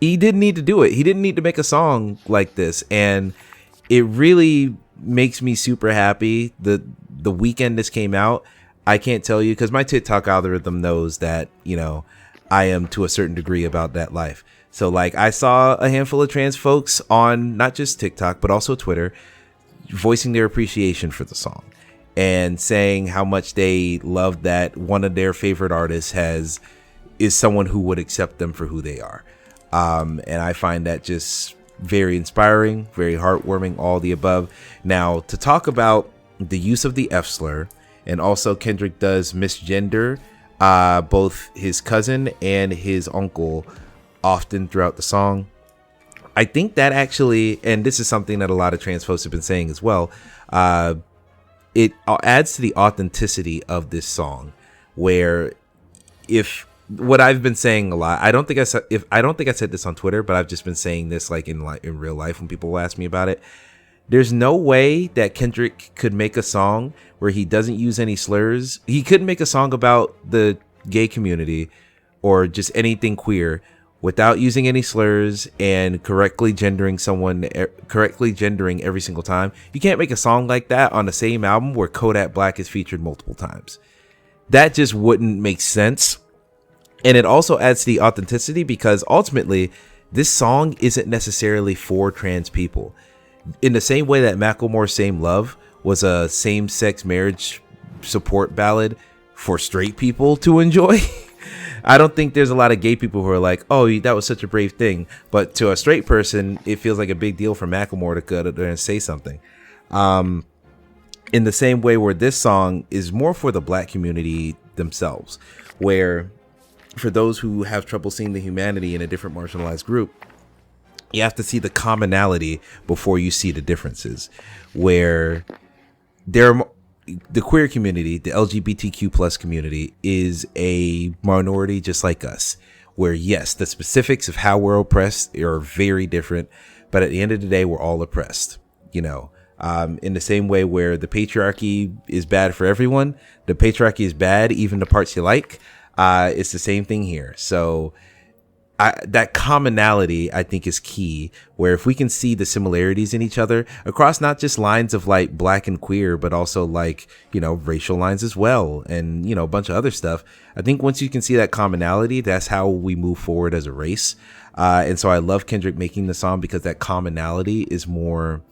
he didn't need to do it. He didn't need to make a song like this. And it really makes me super happy. The weekend this came out, I can't tell you, because my TikTok algorithm knows that, I am to a certain degree about that life. So like, I saw a handful of trans folks on not just TikTok, but also Twitter, voicing their appreciation for the song and saying how much they love that one of their favorite artists is someone who would accept them for who they are. And I find that just very inspiring, very heartwarming, all the above. Now, to talk about the use of the F slur, and also Kendrick does misgender both his cousin and his uncle often throughout the song. I think that actually, and this is something that a lot of trans folks have been saying as well, it adds to the authenticity of this song, where if what I've been saying a lot, I don't think I said this on Twitter, but I've just been saying this like in real life when people ask me about it. There's no way that Kendrick could make a song where he doesn't use any slurs. He couldn't make a song about the gay community or just anything queer without using any slurs and correctly gendering every single time. You can't make a song like that on the same album where Kodak Black is featured multiple times. That just wouldn't make sense. And it also adds to the authenticity because ultimately this song isn't necessarily for trans people. In the same way that Macklemore's Same Love was a same-sex marriage support ballad for straight people to enjoy, I don't think there's a lot of gay people who are like, oh, that was such a brave thing. But to a straight person, it feels like a big deal for Macklemore to go there and say something. In the same way where this song is more for the black community themselves, where for those who have trouble seeing the humanity in a different marginalized group, you have to see the commonality before you see the differences, where the queer community, the LGBTQ plus community, is a minority just like us, where yes, the specifics of how we're oppressed are very different, but at the end of the day, we're all oppressed, in the same way where the patriarchy is bad for everyone, the patriarchy is bad, even the parts you like. It's the same thing here. So that commonality, I think, is key, where if we can see the similarities in each other across not just lines of like black and queer, but also like, racial lines as well. And, a bunch of other stuff. I think once you can see that commonality, that's how we move forward as a race. And so I love Kendrick making the song because that commonality is more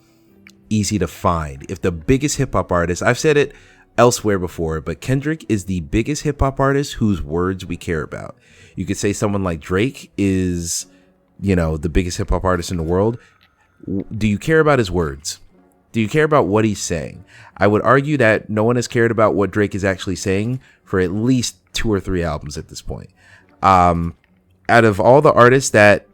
easy to find. If the biggest hip hop artist, I've said it elsewhere before, but Kendrick is the biggest hip hop artist whose words we care about. You could say someone like Drake is, the biggest hip hop artist in the world. Do you care about his words? Do you care about what he's saying? I would argue that no one has cared about what Drake is actually saying for at least 2 or 3 albums at this point. Out of all the artists that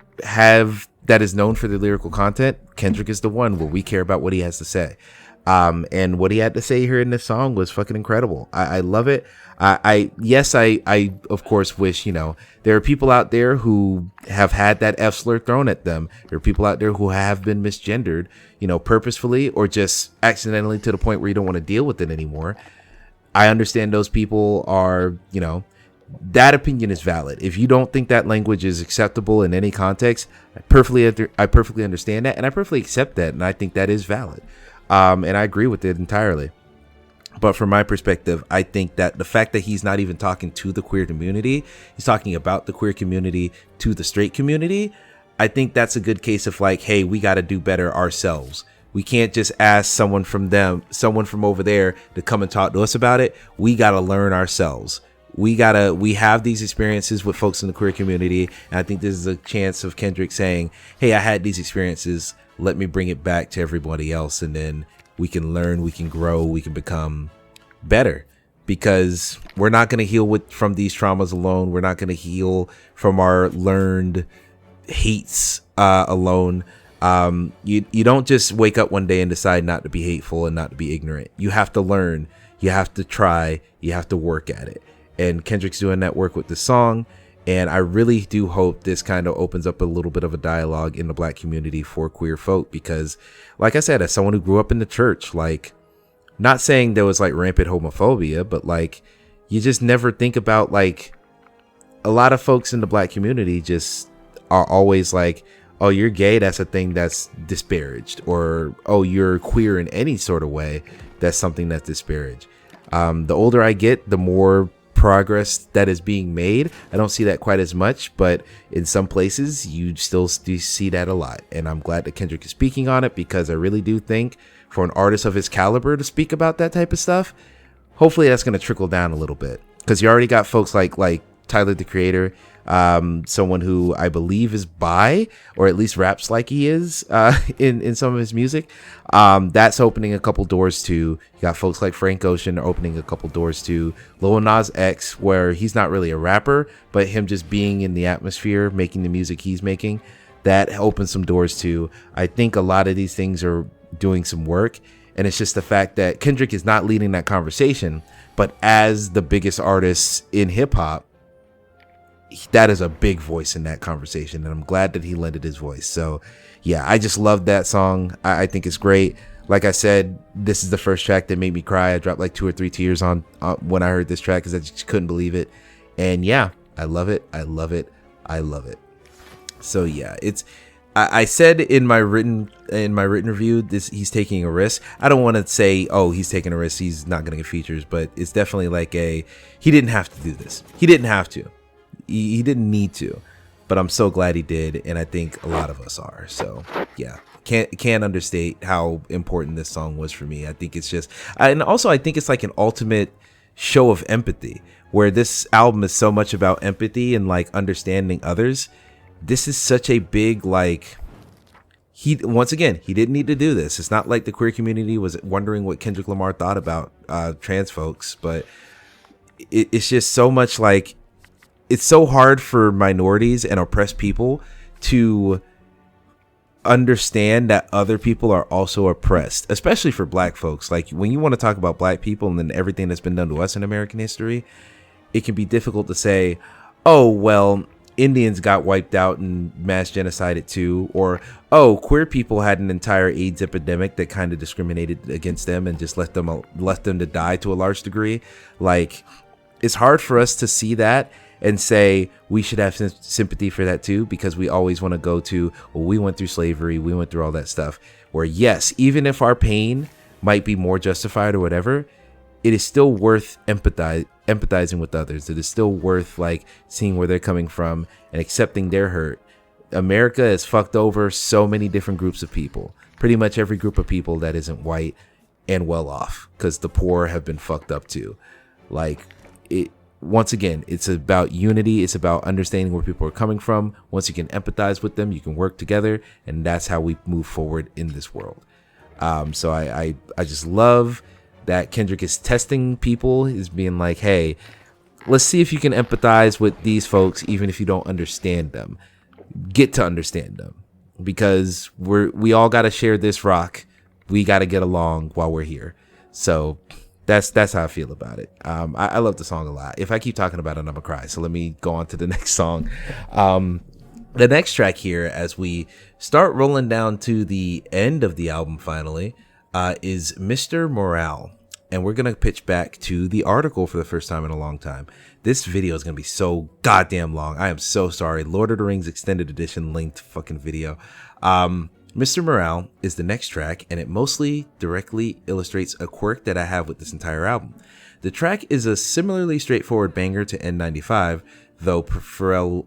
is known for their lyrical content, Kendrick is the one where we care about what he has to say. And what he had to say here in this song was fucking incredible. I love it. I of course wish, there are people out there who have had that F slur thrown at them. There are people out there who have been misgendered, purposefully or just accidentally to the point where you don't want to deal with it anymore. I understand those people are, that opinion is valid. If you don't think that language is acceptable in any context, I perfectly understand that, and I perfectly accept that, and I think that is valid. And I agree with it entirely. But from my perspective, I think that the fact that he's not even talking to the queer community, he's talking about the queer community to the straight community. I think that's a good case of like, hey, we got to do better ourselves. We can't just ask someone from over there to come and talk to us about it. We got to learn ourselves. We have these experiences with folks in the queer community. And I think this is a chance of Kendrick saying, hey, I had these experiences. Let me bring it back to everybody else. And then we can learn, we can grow, we can become better, because we're not going to heal from these traumas alone. We're not going to heal from our learned hates alone. You don't just wake up one day and decide not to be hateful and not to be ignorant. You have to learn, you have to try, you have to work at it. And Kendrick's doing that work with the song. And I really do hope this kind of opens up a little bit of a dialogue in the black community for queer folk, because like I said, as someone who grew up in the church, like, not saying there was like rampant homophobia, but like, you just never think about, like, a lot of folks in the black community just are always like, oh, you're gay, that's a thing that's disparaged, or oh, you're queer in any sort of way, that's something that's disparaged. The older I get, the more progress that is being made. I don't see that quite as much, but in some places you still do see that a lot. And I'm glad that Kendrick is speaking on it, because I really do think for an artist of his caliber to speak about that type of stuff, hopefully that's going to trickle down a little bit, because you already got folks like Tyler the Creator, someone who I believe is bi, or at least raps like he is in some of his music. That's opening a couple doors to. You got folks like Frank Ocean opening a couple doors to. Lil Nas X, where he's not really a rapper, but him just being in the atmosphere, making the music he's making, that opens some doors too. I think a lot of these things are doing some work, and it's just the fact that Kendrick is not leading that conversation, but as the biggest artist in hip hop, that is a big voice in that conversation, and I'm glad that he lended his voice. So yeah, I just love that song. I think it's great. Like I said, this is the first track that made me cry. I dropped like 2 or 3 tears on when I heard this track because I just couldn't believe it. And yeah, I love it. I love it. I love it. So yeah, I said in my written review, he's taking a risk. I don't want to say, oh, he's taking a risk, he's not going to get features, but it's definitely like he didn't have to do this. He didn't have to. He didn't need to. But I'm so glad he did, and I think a lot of us are. So yeah, can't understate how important this song was for me. I think it's just, and also I think it's like an ultimate show of empathy, where this album is so much about empathy and like understanding others. This is such a big, like, once again, he didn't need to do this. It's not like the queer community was wondering what Kendrick Lamar thought about trans folks, but it's just so much like, it's so hard for minorities and oppressed people to understand that other people are also oppressed, especially for black folks. Like, when you want to talk about black people and then everything that's been done to us in American history, it can be difficult to say, oh, well, Indians got wiped out and mass genocided too, or oh, queer people had an entire AIDS epidemic that kind of discriminated against them and just left them to die to a large degree. Like, it's hard for us to see that and say we should have sympathy for that too, because we always want to go to, well, we went through slavery, we went through all that stuff, where yes, even if our pain might be more justified or whatever, it is still worth empathizing with others. It is still worth like seeing where they're coming from and accepting their hurt. America has fucked over so many different groups of people, pretty much every group of people that isn't white and well off, because the poor have been fucked up too. Like, it, once again, it's about unity. It's about understanding where people are coming from. Once you can empathize with them, you can work together, and that's how we move forward in this world. So I just love that Kendrick is testing people, is being like, hey, let's see if you can empathize with these folks, even if you don't understand them. Get to understand them, because we all got to share this rock. We got to get along while we're here. So that's how I feel about it. I love the song a lot. If I keep talking about it, I'm gonna cry. So let me go on to the next song. The next track here, as we start rolling down to the end of the album finally, is Mr. Morale. And we're gonna pitch back to the article for the first time in a long time. This video is gonna be so goddamn long. I am so sorry. Lord of the Rings extended edition linked fucking video. Mr. Morale is the next track, and it mostly directly illustrates a quirk that I have with this entire album. The track is a similarly straightforward banger to N95, though Pharrell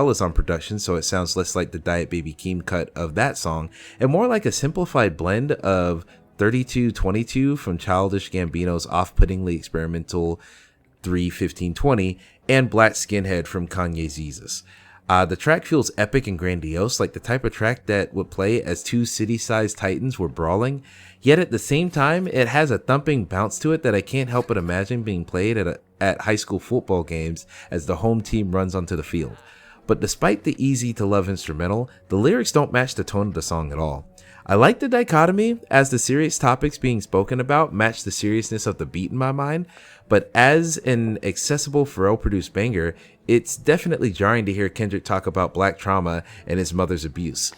is on production, so it sounds less like the Diet Baby Keem cut of that song, and more like a simplified blend of 3222 from Childish Gambino's off-puttingly experimental 3:15:20 and Black Skinhead from Kanye's Jesus. The track feels epic and grandiose, like the type of track that would play as two city-sized titans were brawling, yet at the same time, it has a thumping bounce to it that I can't help but imagine being played at high school football games as the home team runs onto the field. But despite the easy-to-love instrumental, the lyrics don't match the tone of the song at all. I like the dichotomy, as the serious topics being spoken about match the seriousness of the beat in my mind, but as an accessible Pharrell-produced banger, it's definitely jarring to hear Kendrick talk about black trauma and his mother's abuse.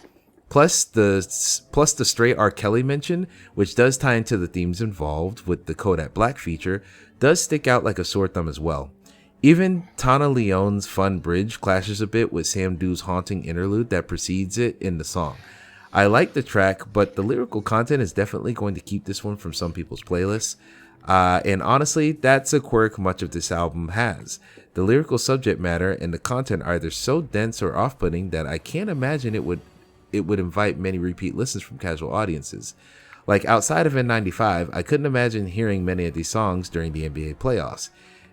Plus the straight R. Kelly mention, which does tie into the themes involved with the Kodak Black feature, does stick out like a sore thumb as well. Even Tana Leone's fun bridge clashes a bit with Sam Dew's haunting interlude that precedes it in the song. I like the track, but the lyrical content is definitely going to keep this one from some people's playlists. And honestly, that's a quirk much of this album has. The lyrical subject matter and the content are either so dense or off-putting that I can't imagine it would invite many repeat listens from casual audiences. Like, outside of N95, I couldn't imagine hearing many of these songs during the NBA playoffs.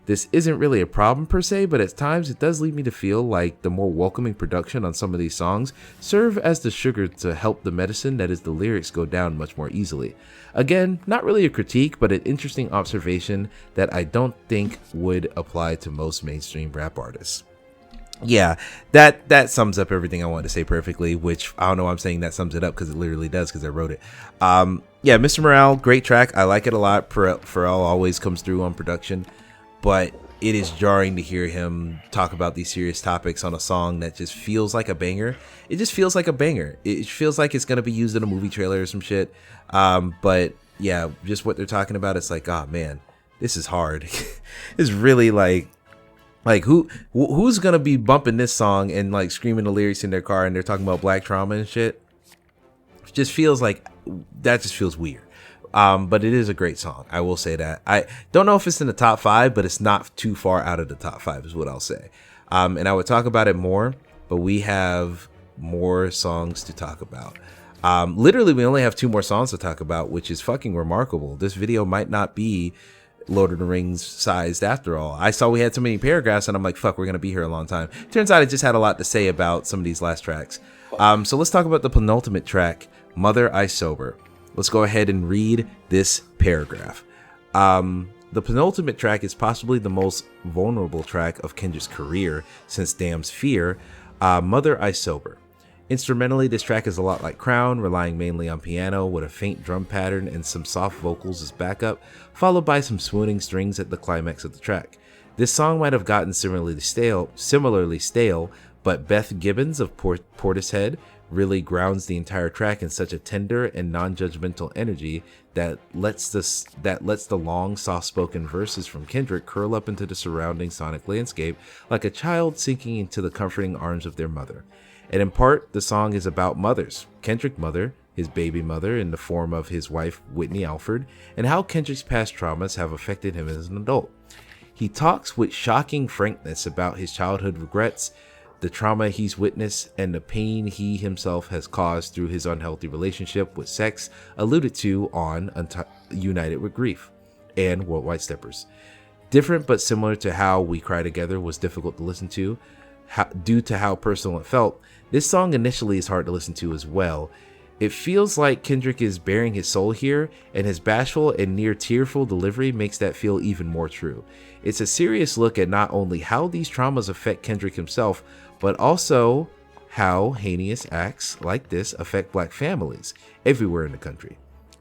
This isn't really a problem per se, but at times it does lead me to feel like the more welcoming production on some of these songs serve as the sugar to help the medicine that is the lyrics go down much more easily. Again, not really a critique, but an interesting observation that I don't think would apply to most mainstream rap artists. Yeah, that sums up everything I wanted to say perfectly, which I don't know why I'm saying that sums it up, because it literally does, because I wrote it. Yeah, Mr. Morale, great track. I like it a lot. Pharrell always comes through on production, but it is jarring to hear him talk about these serious topics on a song that just feels like a banger. It just feels like a banger. It feels like it's going to be used in a movie trailer or some shit. But yeah, just what they're talking about, it's like, oh man, this is hard. It's really like who's gonna be bumping this song and like screaming the lyrics in their car and they're talking about black trauma and shit? It just feels like that just feels weird. But it is a great song. I will say that. I don't know if it's in the top 5, but it's not too far out of the top 5 is what I'll say. And I would talk about it more, but we have more songs to talk about. Literally, we only have 2 more songs to talk about, which is fucking remarkable. This video might not be Lord of the Rings sized after all. I saw we had so many paragraphs and I'm like, fuck, we're gonna be here a long time. Turns out I just had a lot to say about some of these last tracks. So let's talk about the penultimate track, Mother I Sober. Let's go ahead and read this paragraph. The penultimate track is possibly the most vulnerable track of Kendrick's career since Damn's Fear, Mother I Sober. Instrumentally, this track is a lot like Crown, relying mainly on piano with a faint drum pattern and some soft vocals as backup, followed by some swooning strings at the climax of the track. This song might have gotten similarly stale, but Beth Gibbons of Portishead really grounds the entire track in such a tender and non-judgmental energy that lets the long, soft-spoken verses from Kendrick curl up into the surrounding sonic landscape like a child sinking into the comforting arms of their mother. And in part, the song is about mothers. Kendrick's mother, his baby mother in the form of his wife Whitney Alford, and how Kendrick's past traumas have affected him as an adult. He talks with shocking frankness about his childhood regrets, the trauma he's witnessed, and the pain he himself has caused through his unhealthy relationship with sex, alluded to on United with Grief and Worldwide Steppers. Different but similar to How We Cry Together was difficult to listen to, due to how personal it felt. This song initially is hard to listen to as well. It feels like Kendrick is bearing his soul here, and his bashful and near tearful delivery makes that feel even more true. It's a serious look at not only how these traumas affect Kendrick himself, but also how heinous acts like this affect black families everywhere in the country.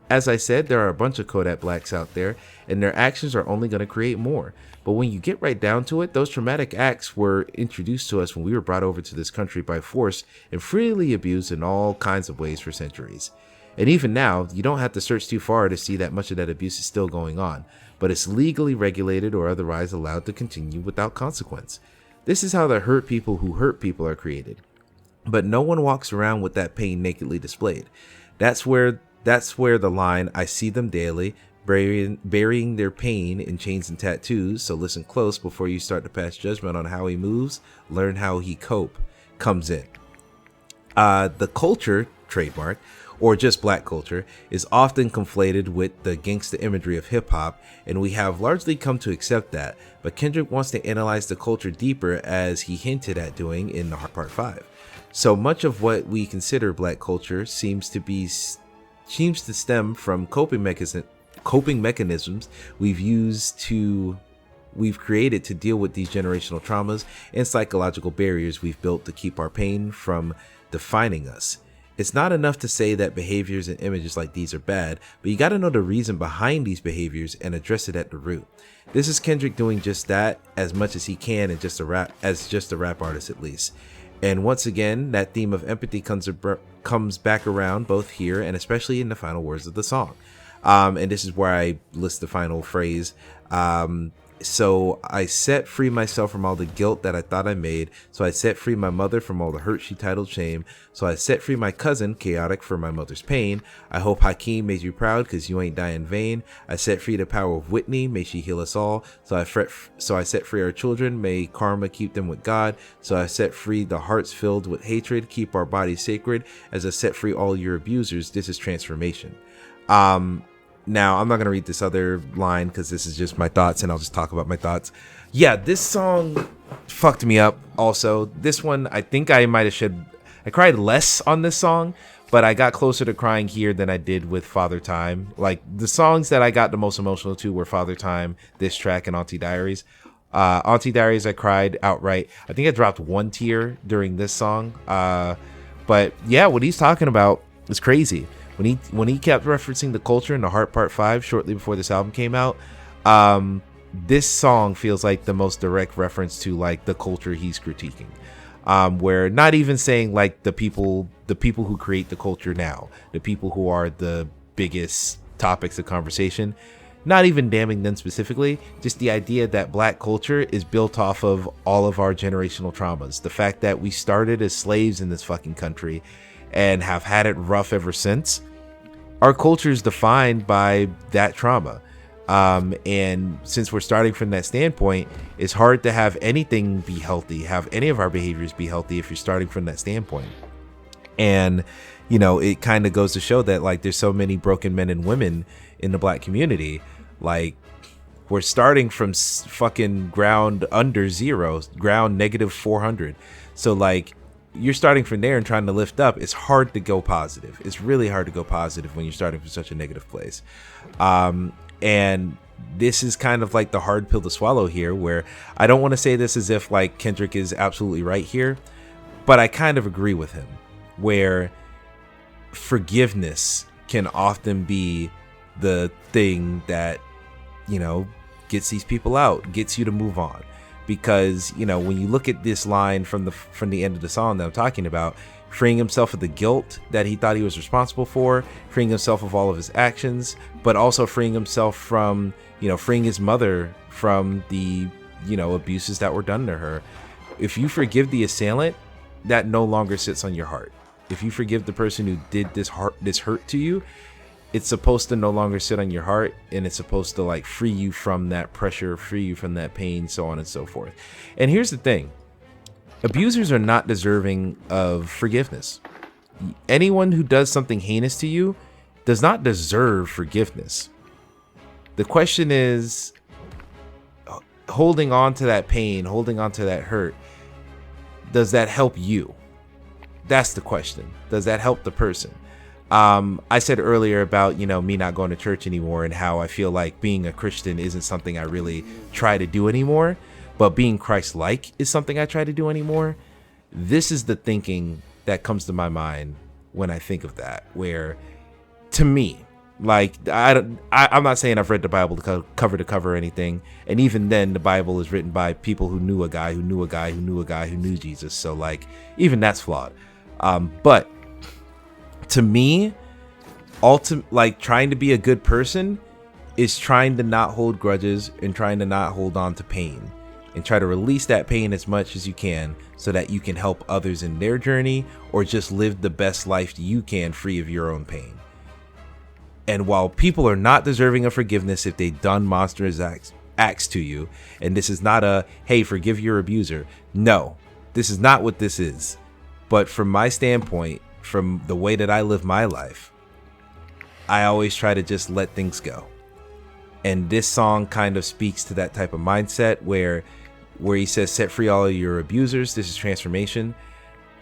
As I said, there are a bunch of Kodak Blacks out there, and their actions are only going to create more. But when you get right down to it, those traumatic acts were introduced to us when we were brought over to this country by force and freely abused in all kinds of ways for centuries. And even now, you don't have to search too far to see that much of that abuse is still going on, but it's legally regulated or otherwise allowed to continue without consequence. This is how the hurt people who hurt people are created. But no one walks around with that pain nakedly displayed. That's where the line, I see them daily, burying their pain in chains and tattoos, so listen close before you start to pass judgment on how he moves, learn how he cope, comes in. The culture, trademark, or just black culture, is often conflated with the gangsta imagery of hip-hop, and we have largely come to accept that, but Kendrick wants to analyze the culture deeper, as he hinted at doing in the Part 5. So much of what we consider black culture seems to stem from coping mechanisms we've created to deal with these generational traumas and psychological barriers we've built to keep our pain from defining us. It's not enough to say that behaviors and images like these are bad, but you got to know the reason behind these behaviors and address it at the root. This is Kendrick doing just that as much as he can, and just a rap artist at least. And once again, that theme of empathy comes back around both here and especially in the final words of the song. And this is where I list the final phrase. So I set free myself from all the guilt that I thought I made. So I set free my mother from all the hurt she titled shame. So I set free my cousin, chaotic, for my mother's pain. I hope Hakeem made you proud, cause you ain't die in vain. I set free the power of Whitney, may she heal us all. So I set free our children, may karma keep them with God. So I set free the hearts filled with hatred, keep our bodies sacred. As I set free all your abusers, this is transformation. Now, I'm not going to read this other line because this is just my thoughts, and I'll just talk about my thoughts. Yeah, this song fucked me up also. This one, I think I might have I cried less on this song, but I got closer to crying here than I did with Father Time. Like, the songs that I got the most emotional to were Father Time, this track, and Auntie Diaries. Auntie Diaries, I cried outright. I think I dropped 1 tear during this song. But yeah, what he's talking about is crazy. When he kept referencing the culture in the Heart Part 5 shortly before this album came out, this song feels like the most direct reference to like the culture he's critiquing. Where not even saying like the people who create the culture now, the people who are the biggest topics of conversation, not even damning them specifically, just the idea that black culture is built off of all of our generational traumas. The fact that we started as slaves in this fucking country and have had it rough ever since. Our culture is defined by that trauma. And since we're starting from that standpoint, it's hard to have anything be healthy, have any of our behaviors be healthy if you're starting from that standpoint. And, you know, it kind of goes to show that like there's so many broken men and women in the black community. Like, we're starting from fucking ground under zero, ground negative 400. So like, you're starting from there and trying to lift up. It's hard to go positive. It's really hard to go positive when you're starting from such a negative place. And this is kind of like the hard pill to swallow here, where I don't want to say this as if like Kendrick is absolutely right here, but I kind of agree with him, where forgiveness can often be the thing that, you know, gets these people out, gets you to move on. Because, you know, when you look at this line from the end of the song that I'm talking about, freeing himself of the guilt that he thought he was responsible for, freeing himself of all of his actions, but also freeing himself from, you know, freeing his mother from the, you know, abuses that were done to her. If you forgive the assailant, that no longer sits on your heart. If you forgive the person who did this hurt to you, it's supposed to no longer sit on your heart, and it's supposed to like free you from that pressure, free you from that pain, so on and so forth. And here's the thing. Abusers are not deserving of forgiveness. Anyone who does something heinous to you does not deserve forgiveness. The question is, holding on to that pain, holding on to that hurt, does that help you? That's the question. Does that help the person? I said earlier about, you know, me not going to church anymore and how I feel like being a Christian isn't something I really try to do anymore, but being Christ-like is something I try to do anymore. This is the thinking that comes to my mind when I think of that, where to me, like, I'm not saying I've read the Bible cover to cover or anything. And even then, the Bible is written by people who knew a guy who knew a guy who knew a guy who knew Jesus. So like, even that's flawed. But to me, like trying to be a good person is trying to not hold grudges and trying to not hold on to pain, and try to release that pain as much as you can so that you can help others in their journey, or just live the best life you can free of your own pain. And while people are not deserving of forgiveness if they've done monstrous acts to you, and this is not a, hey, forgive your abuser. No, this is not what this is. But from my standpoint, from the way that I live my life, I always try to just let things go. And this song kind of speaks to that type of mindset where he says, set free all of your abusers. This is transformation.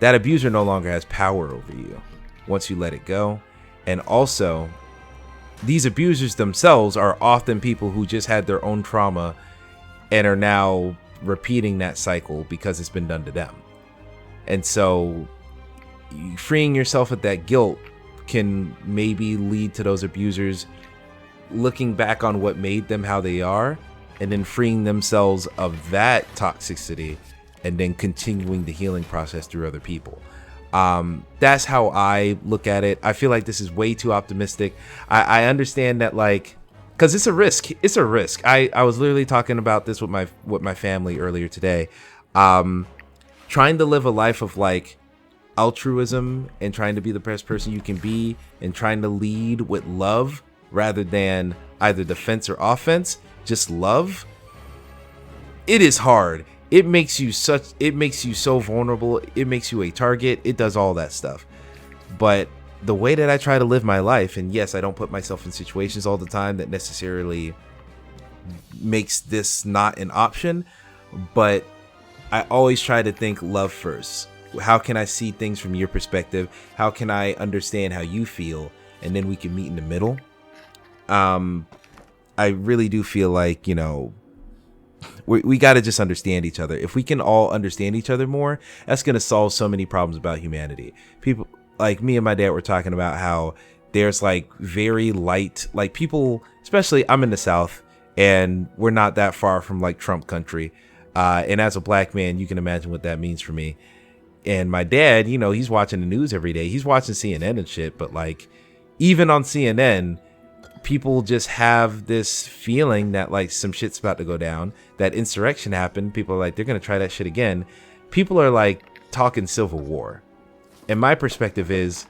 That abuser no longer has power over you once you let it go. And also, these abusers themselves are often people who just had their own trauma and are now repeating that cycle because it's been done to them. And so freeing yourself of that guilt can maybe lead to those abusers looking back on what made them how they are, and then freeing themselves of that toxicity, and then continuing the healing process through other people. That's how I look at it. I feel like this is way too optimistic. I understand that, like, because it's a risk. It's a risk. I was literally talking about this with my family earlier today. Trying to live a life of like altruism and trying to be the best person you can be and trying to lead with love rather than either defense or offense, just love. It is hard. It makes you so vulnerable. It makes you a target. It does all that stuff. But the way that I try to live my life, and yes, I don't put myself in situations all the time that necessarily makes this not an option, but I always try to think love first. How can I see things from your perspective? How can I understand how you feel? And then we can meet in the middle. I really do feel like, you know, We got to just understand each other. If we can all understand each other more, that's going to solve so many problems about humanity. People like me and my dad were talking about how there's like very light, like people, especially I'm in the South and we're not that far from like Trump country. And as a black man, you can imagine what that means for me. And my dad, you know, he's watching the news every day. He's watching CNN and shit. But like, even on CNN, people just have this feeling that like some shit's about to go down. That insurrection happened. People are like, they're going to try that shit again. People are like talking civil war. And my perspective is,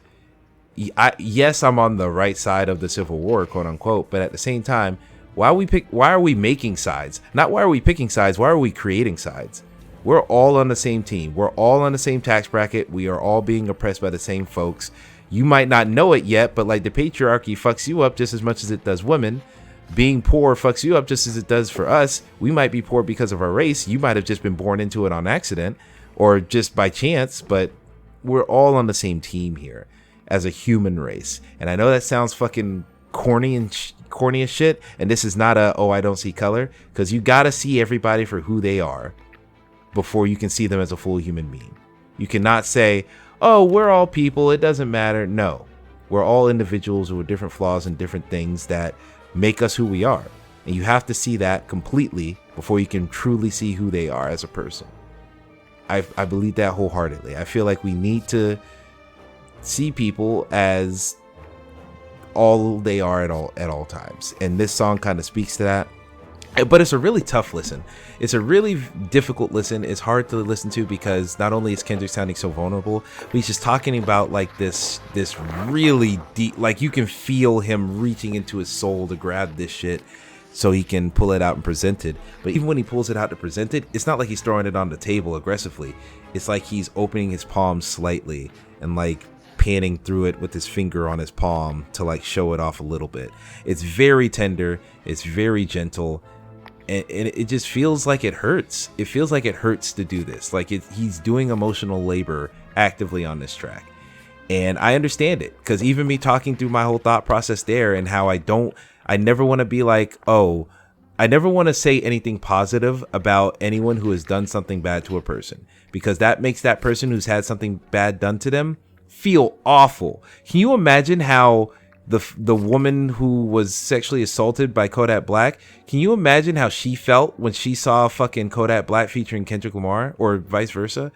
yes, I'm on the right side of the Civil War, quote unquote. But at the same time, why are we making sides? Not why are we picking sides? Why are we creating sides? We're all on the same team. We're all on the same tax bracket. We are all being oppressed by the same folks. You might not know it yet, but like the patriarchy fucks you up just as much as it does women. Being poor fucks you up just as it does for us. We might be poor because of our race. You might have just been born into it on accident or just by chance, but we're all on the same team here as a human race. And I know that sounds fucking corny as shit. And this is not I don't see color, because you got to see everybody for who they are before you can see them as a full human being. You cannot say, oh, we're all people, it doesn't matter. No, we're all individuals with different flaws and different things that make us who we are. And you have to see that completely before you can truly see who they are as a person. I believe that wholeheartedly. I feel like we need to see people as all they are at all times. And this song kind of speaks to that. But it's a really tough listen. It's a really difficult listen. It's hard to listen to because not only is Kendrick sounding so vulnerable, but he's just talking about like this really deep, like you can feel him reaching into his soul to grab this shit so he can pull it out and present it. But even when he pulls it out to present it, it's not like he's throwing it on the table aggressively. It's like he's opening his palm slightly and like panning through it with his finger on his palm to like show it off a little bit. It's very tender. It's very gentle. And it just feels like it hurts. It feels like it hurts to do this. Like he's doing emotional labor actively on this track. And I understand it, because even me talking through my whole thought process there and how I never want to be like, oh, I never want to say anything positive about anyone who has done something bad to a person, because that makes that person who's had something bad done to them feel awful. Can you imagine how the woman who was sexually assaulted by Kodak Black, can you imagine how she felt when she saw fucking Kodak Black featuring Kendrick Lamar, or vice versa?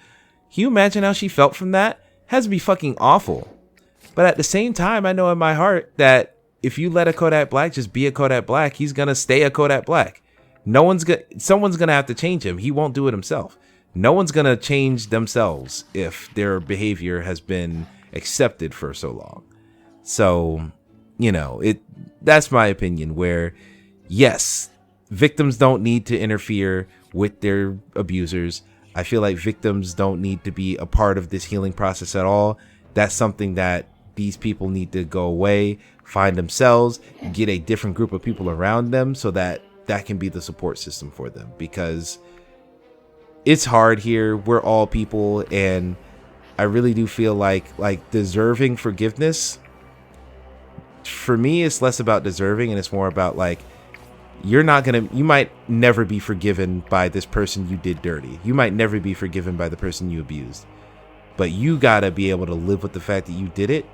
Can you imagine how she felt from that? It has to be fucking awful. But at the same time, I know in my heart that if you let a Kodak Black just be a Kodak Black, he's gonna stay a Kodak Black. Someone's gonna have to change him. He won't do it himself. No one's gonna change themselves if their behavior has been accepted for so long. So, you know, that's my opinion, where yes, victims don't need to interfere with their abusers. I feel like victims don't need to be a part of this healing process at all. That's something that these people need to go away, find themselves, get a different group of people around them so that can be the support system for them, because it's hard here. We're all people, and I really do feel like deserving forgiveness, for me, it's less about deserving and it's more about like, you might never be forgiven by this person you did dirty. You might never be forgiven by the person you abused, but you gotta be able to live with the fact that you did it.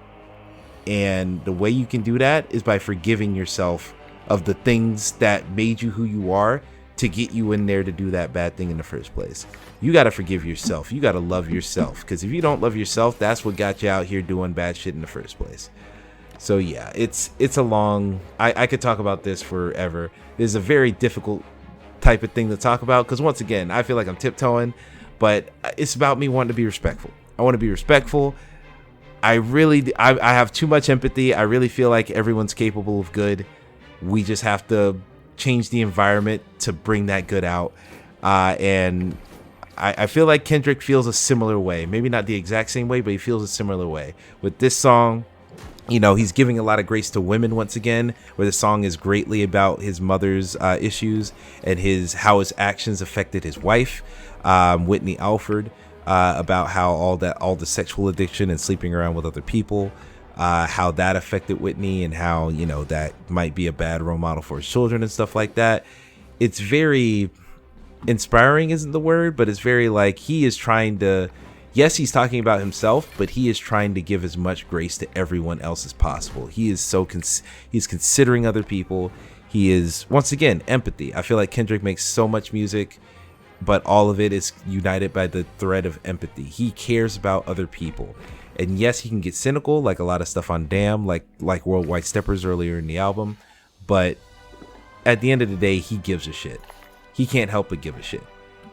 And the way you can do that is by forgiving yourself of the things that made you who you are to get you in there to do that bad thing in the first place. You got to forgive yourself. You got to love yourself, because if you don't love yourself, that's what got you out here doing bad shit in the first place. So yeah, it's a long, I could talk about this forever. This is a very difficult type of thing to talk about, because once again, I feel like I'm tiptoeing, but it's about me wanting to be respectful. I want to be respectful. I have too much empathy. I really feel like everyone's capable of good. We just have to change the environment to bring that good out. And I feel like Kendrick feels a similar way. Maybe not the exact same way, but he feels a similar way. With this song, you know, he's giving a lot of grace to women once again, where the song is greatly about his mother's issues and how his actions affected his wife, Whitney Alford, about how all the sexual addiction and sleeping around with other people, how that affected Whitney, and how, you know, that might be a bad role model for his children and stuff like that. It's very, inspiring isn't the word, but it's very like he is trying to, yes, he's talking about himself, but he is trying to give as much grace to everyone else as possible. He is he's considering other people. He is, once again, empathy. I feel like Kendrick makes so much music, but all of it is united by the thread of empathy. He cares about other people. And yes, he can get cynical, like a lot of stuff on Damn, like Worldwide Steppers earlier in the album. But at the end of the day, he gives a shit. He can't help but give a shit.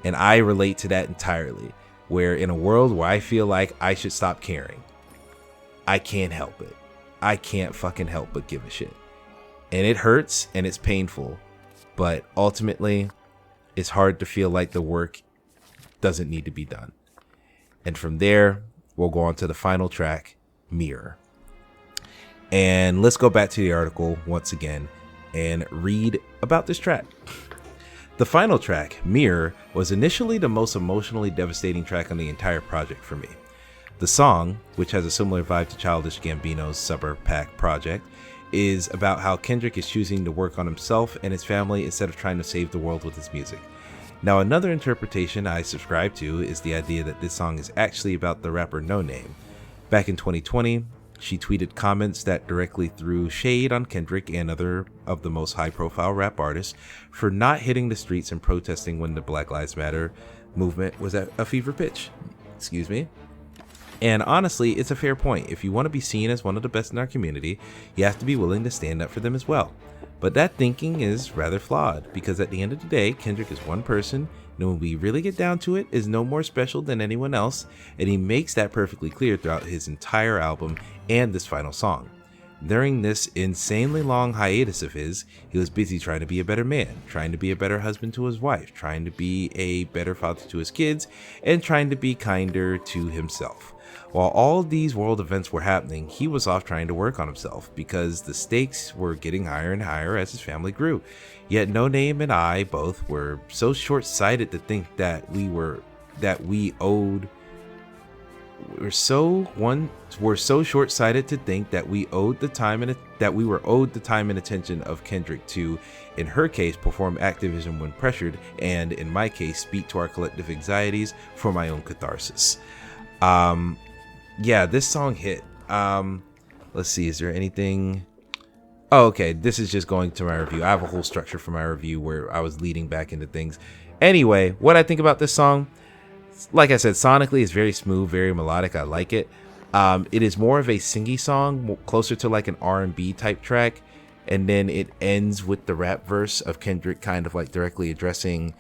And I relate to that entirely. Where in a world where I feel like I should stop caring, I can't help it. I can't fucking help but give a shit. And it hurts and it's painful. But ultimately, it's hard to feel like the work doesn't need to be done. And from there, we'll go on to the final track, Mirror. And let's go back to the article once again and read about this track. The final track, Mirror, was initially the most emotionally devastating track on the entire project for me. The song, which has a similar vibe to Childish Gambino's Suburb Pack project, is about how Kendrick is choosing to work on himself and his family instead of trying to save the world with his music. Now, another interpretation I subscribe to is the idea that this song is actually about the rapper No Name. Back in 2020, she tweeted comments that directly threw shade on Kendrick and other of the most high-profile rap artists for not hitting the streets and protesting when the Black Lives Matter movement was at a fever pitch. Excuse me. And honestly, it's a fair point. If you want to be seen as one of the best in our community, you have to be willing to stand up for them as well. But that thinking is rather flawed, because at the end of the day, Kendrick is one person, and when we really get down to it, is no more special than anyone else, and he makes that perfectly clear throughout his entire album and this final song. During this insanely long hiatus of his, he was busy trying to be a better man, trying to be a better husband to his wife, trying to be a better father to his kids, and trying to be kinder to himself. While all these world events were happening, he was off trying to work on himself because the stakes were getting higher and higher as his family grew. Yet No Name and I both were so short-sighted to think that we were so short-sighted to think that we owed the time and attention of Kendrick to, in her case, perform activism when pressured, and in my case, speak to our collective anxieties for my own catharsis. Yeah, this song hit. Let's see, is there anything? Oh, okay, this is just going to my review. I have a whole structure for my review where I was leading back into things. Anyway, what I think about this song, like I said, sonically it's very smooth, very melodic. I like it. It is more of a singy song, closer to like an R&B type track, and then it ends with the rap verse of Kendrick kind of like directly addressing,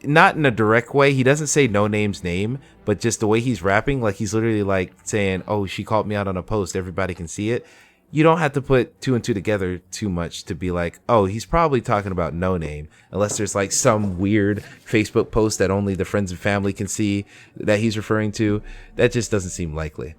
not in a direct way, he doesn't say No Name's name, but just the way he's rapping, like he's literally like saying, oh, she called me out on a post, everybody can see it. You don't have to put two and two together too much to be like, oh, he's probably talking about No Name, unless there's like some weird Facebook post that only the friends and family can see that he's referring to. That just doesn't seem likely.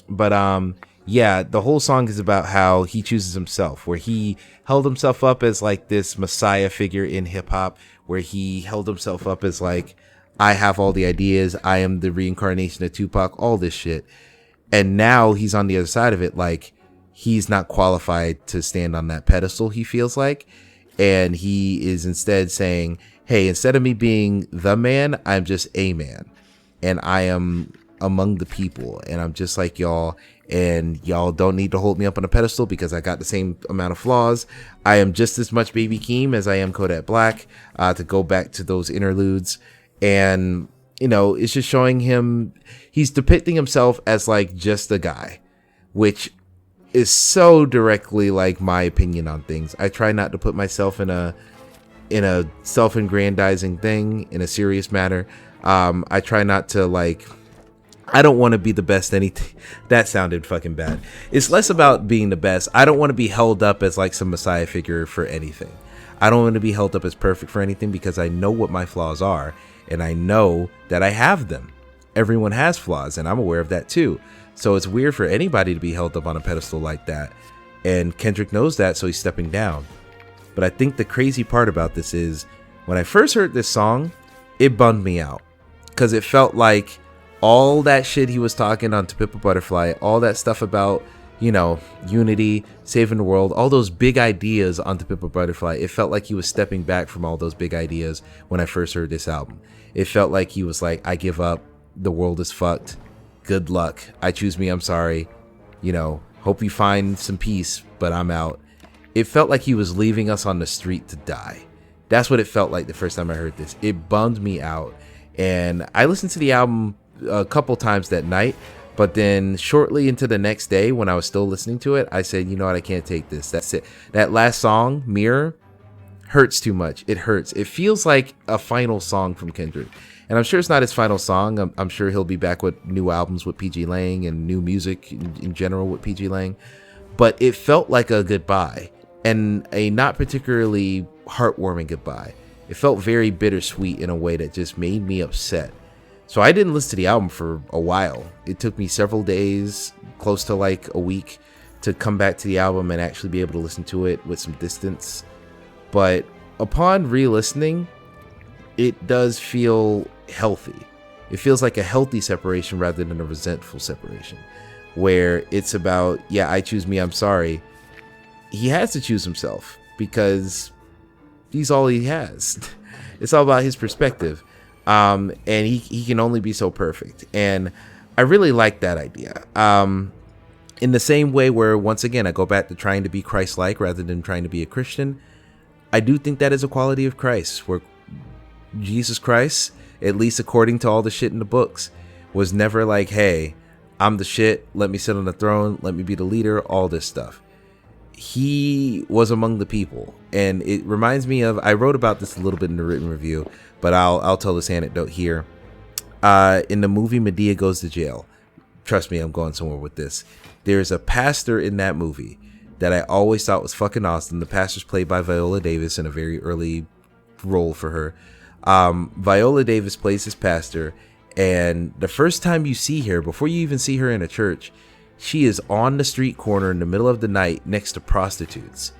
But yeah, the whole song is about how he chooses himself, where he held himself up as like this messiah figure in hip hop, where he held himself up as like, I have all the ideas, I am the reincarnation of Tupac, all this shit. And now he's on the other side of it, like he's not qualified to stand on that pedestal, he feels like. And he is instead saying, hey, instead of me being the man, I'm just a man. And I am among the people, and I'm just like y'all, and y'all don't need to hold me up on a pedestal because I got the same amount of flaws. I am just as much Baby Keem as I am Kodak Black, to go back to those interludes. And, you know, it's just showing him, he's depicting himself as like just a guy, which is so directly like my opinion on things. I try not to put myself in a self-aggrandizing thing, in a serious matter. I try not to like, I don't want to be the best anything. That sounded fucking bad. It's less about being the best. I don't want to be held up as like some messiah figure for anything. I don't want to be held up as perfect for anything because I know what my flaws are, and I know that I have them. Everyone has flaws, and I'm aware of that too. So it's weird for anybody to be held up on a pedestal like that. And Kendrick knows that, so he's stepping down. But I think the crazy part about this is, when I first heard this song, it bummed me out. Because it felt like all that shit he was talking on To Pimp a Butterfly, all that stuff about unity, saving the world, all those big ideas on To Pimp a Butterfly. It felt like he was stepping back from all those big ideas when I first heard this album. It felt like he was like, I give up, the world is fucked, good luck, I choose me, I'm sorry, hope you find some peace, but I'm out. It felt like he was leaving us on the street to die. That's what it felt like the first time I heard this. It bummed me out. And I listened to the album a couple times that night, but then shortly into the next day when I was still listening to it, I said, you know what, I can't take this. That's it. That last song, Mirror, hurts too much. It hurts. It feels like a final song from Kendrick. And I'm sure it's not his final song. I'm sure he'll be back with new albums with PG Lang and new music in general with PG Lang. But it felt like a goodbye, and a not particularly heartwarming goodbye. It felt very bittersweet in a way that just made me upset. So I didn't listen to the album for a while. It took me several days, close to like a week, to come back to the album and actually be able to listen to it with some distance. But upon re-listening, it does feel healthy. It feels like a healthy separation rather than a resentful separation, where it's about, yeah, I choose me, I'm sorry. He has to choose himself because he's all he has. It's all about his perspective. And he can only be so perfect. And I really like that idea. In the same way where, once again, I go back to trying to be Christ-like rather than trying to be a Christian. I do think that is a quality of Christ, where Jesus Christ, at least according to all the shit in the books, was never like, hey, I'm the shit, let me sit on the throne, let me be the leader, all this stuff. He was among the people. And it reminds me of, I wrote about this a little bit in the written review, but I'll tell this anecdote here. In the movie Medea Goes to Jail, trust me, I'm going somewhere with this. There's a pastor in that movie that I always thought was fucking awesome. The pastor's played by Viola Davis in a very early role for her. Viola Davis plays this pastor, and the first time you see her, before you even see her in a church, she is on the street corner in the middle of the night next to prostitutes.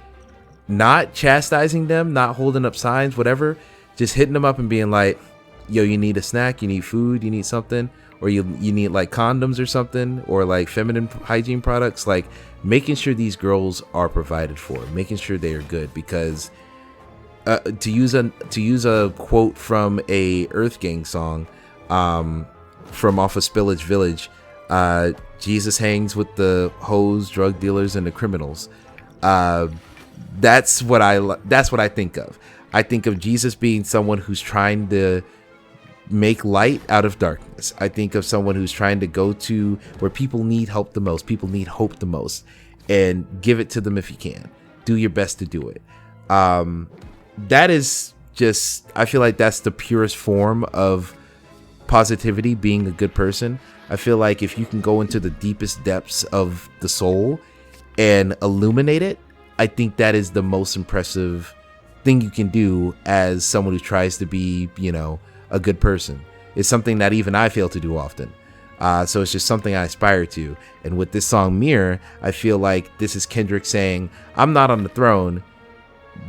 Not chastising them, not holding up signs, whatever, just hitting them up and being like, yo, you need a snack, you need food, you need something, or you need like condoms or something, or like feminine hygiene products, like making sure these girls are provided for, making sure they are good. Because to use a quote from a Earth Gang song, from off of Spillage Village, Jesus hangs with the hoes, drug dealers, and the criminals. That's what I think of. I think of Jesus being someone who's trying to make light out of darkness. I think of someone who's trying to go to where people need help the most, people need hope the most, and give it to them if you can. Do your best to do it. That is just, I feel like that's the purest form of positivity, being a good person. I feel like if you can go into the deepest depths of the soul and illuminate it, I think that is the most impressive thing you can do as someone who tries to be, a good person. It's something that even I fail to do often. So it's just something I aspire to. And with this song Mirror, I feel like this is Kendrick saying, I'm not on the throne,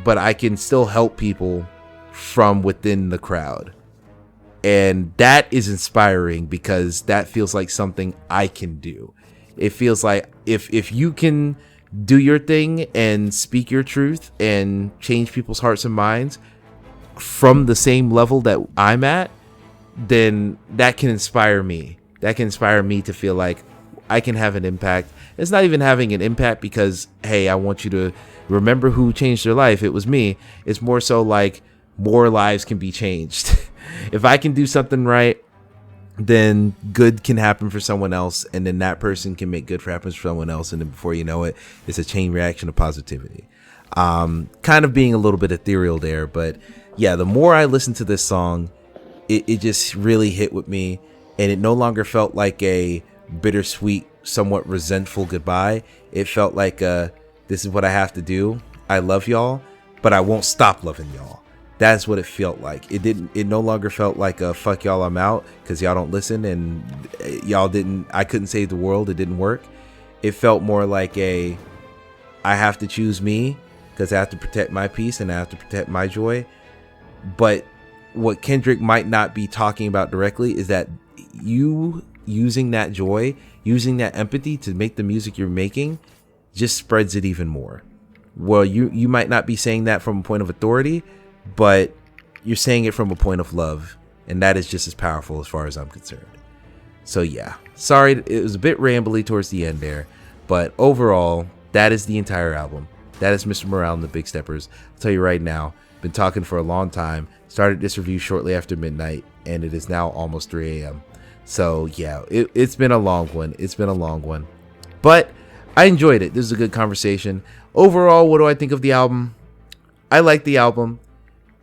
but I can still help people from within the crowd. And that is inspiring because that feels like something I can do. It feels like if you can do your thing and speak your truth and change people's hearts and minds from the same level that I'm at, then that can inspire me. That can inspire me to feel like I can have an impact. It's not even having an impact because, hey, I want you to remember who changed their life. It was me. It's more so like more lives can be changed. If I can do something right, then good can happen for someone else, and then that person can make good happen for someone else, and then before you know it, it's a chain reaction of positivity. Kind of being a little bit ethereal there, but yeah, the more I listened to this song, it just really hit with me, and it no longer felt like a bittersweet, somewhat resentful goodbye. It felt like this is what I have to do. I love y'all, but I won't stop loving y'all. That's what it felt like. It no longer felt like a fuck y'all, I'm out because y'all don't listen and I couldn't save the world. It didn't work. It felt more like I have to choose me because I have to protect my peace and I have to protect my joy. But what Kendrick might not be talking about directly is that you using that joy, using that empathy to make the music you're making just spreads it even more. Well, you might not be saying that from a point of authority, but you're saying it from a point of love, and that is just as powerful as far as I'm concerned. So yeah, sorry, it was a bit rambly towards the end there, but overall, that is the entire album. That is Mr. Morale and the Big Steppers. I'll tell you right now, been talking for a long time, started this review shortly after midnight, and it is now almost 3 a.m. So yeah, it's been a long one. But I enjoyed it. This is a good conversation. Overall, what do I think of the album? I like the album.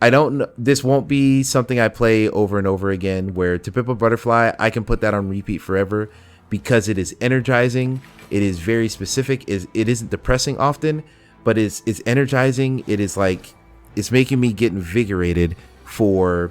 I don't know. This won't be something I play over and over again, where To Pimp a Butterfly, I can put that on repeat forever because it is energizing. It is very specific. It isn't depressing often, but it's energizing. It is like, it's making me get invigorated for,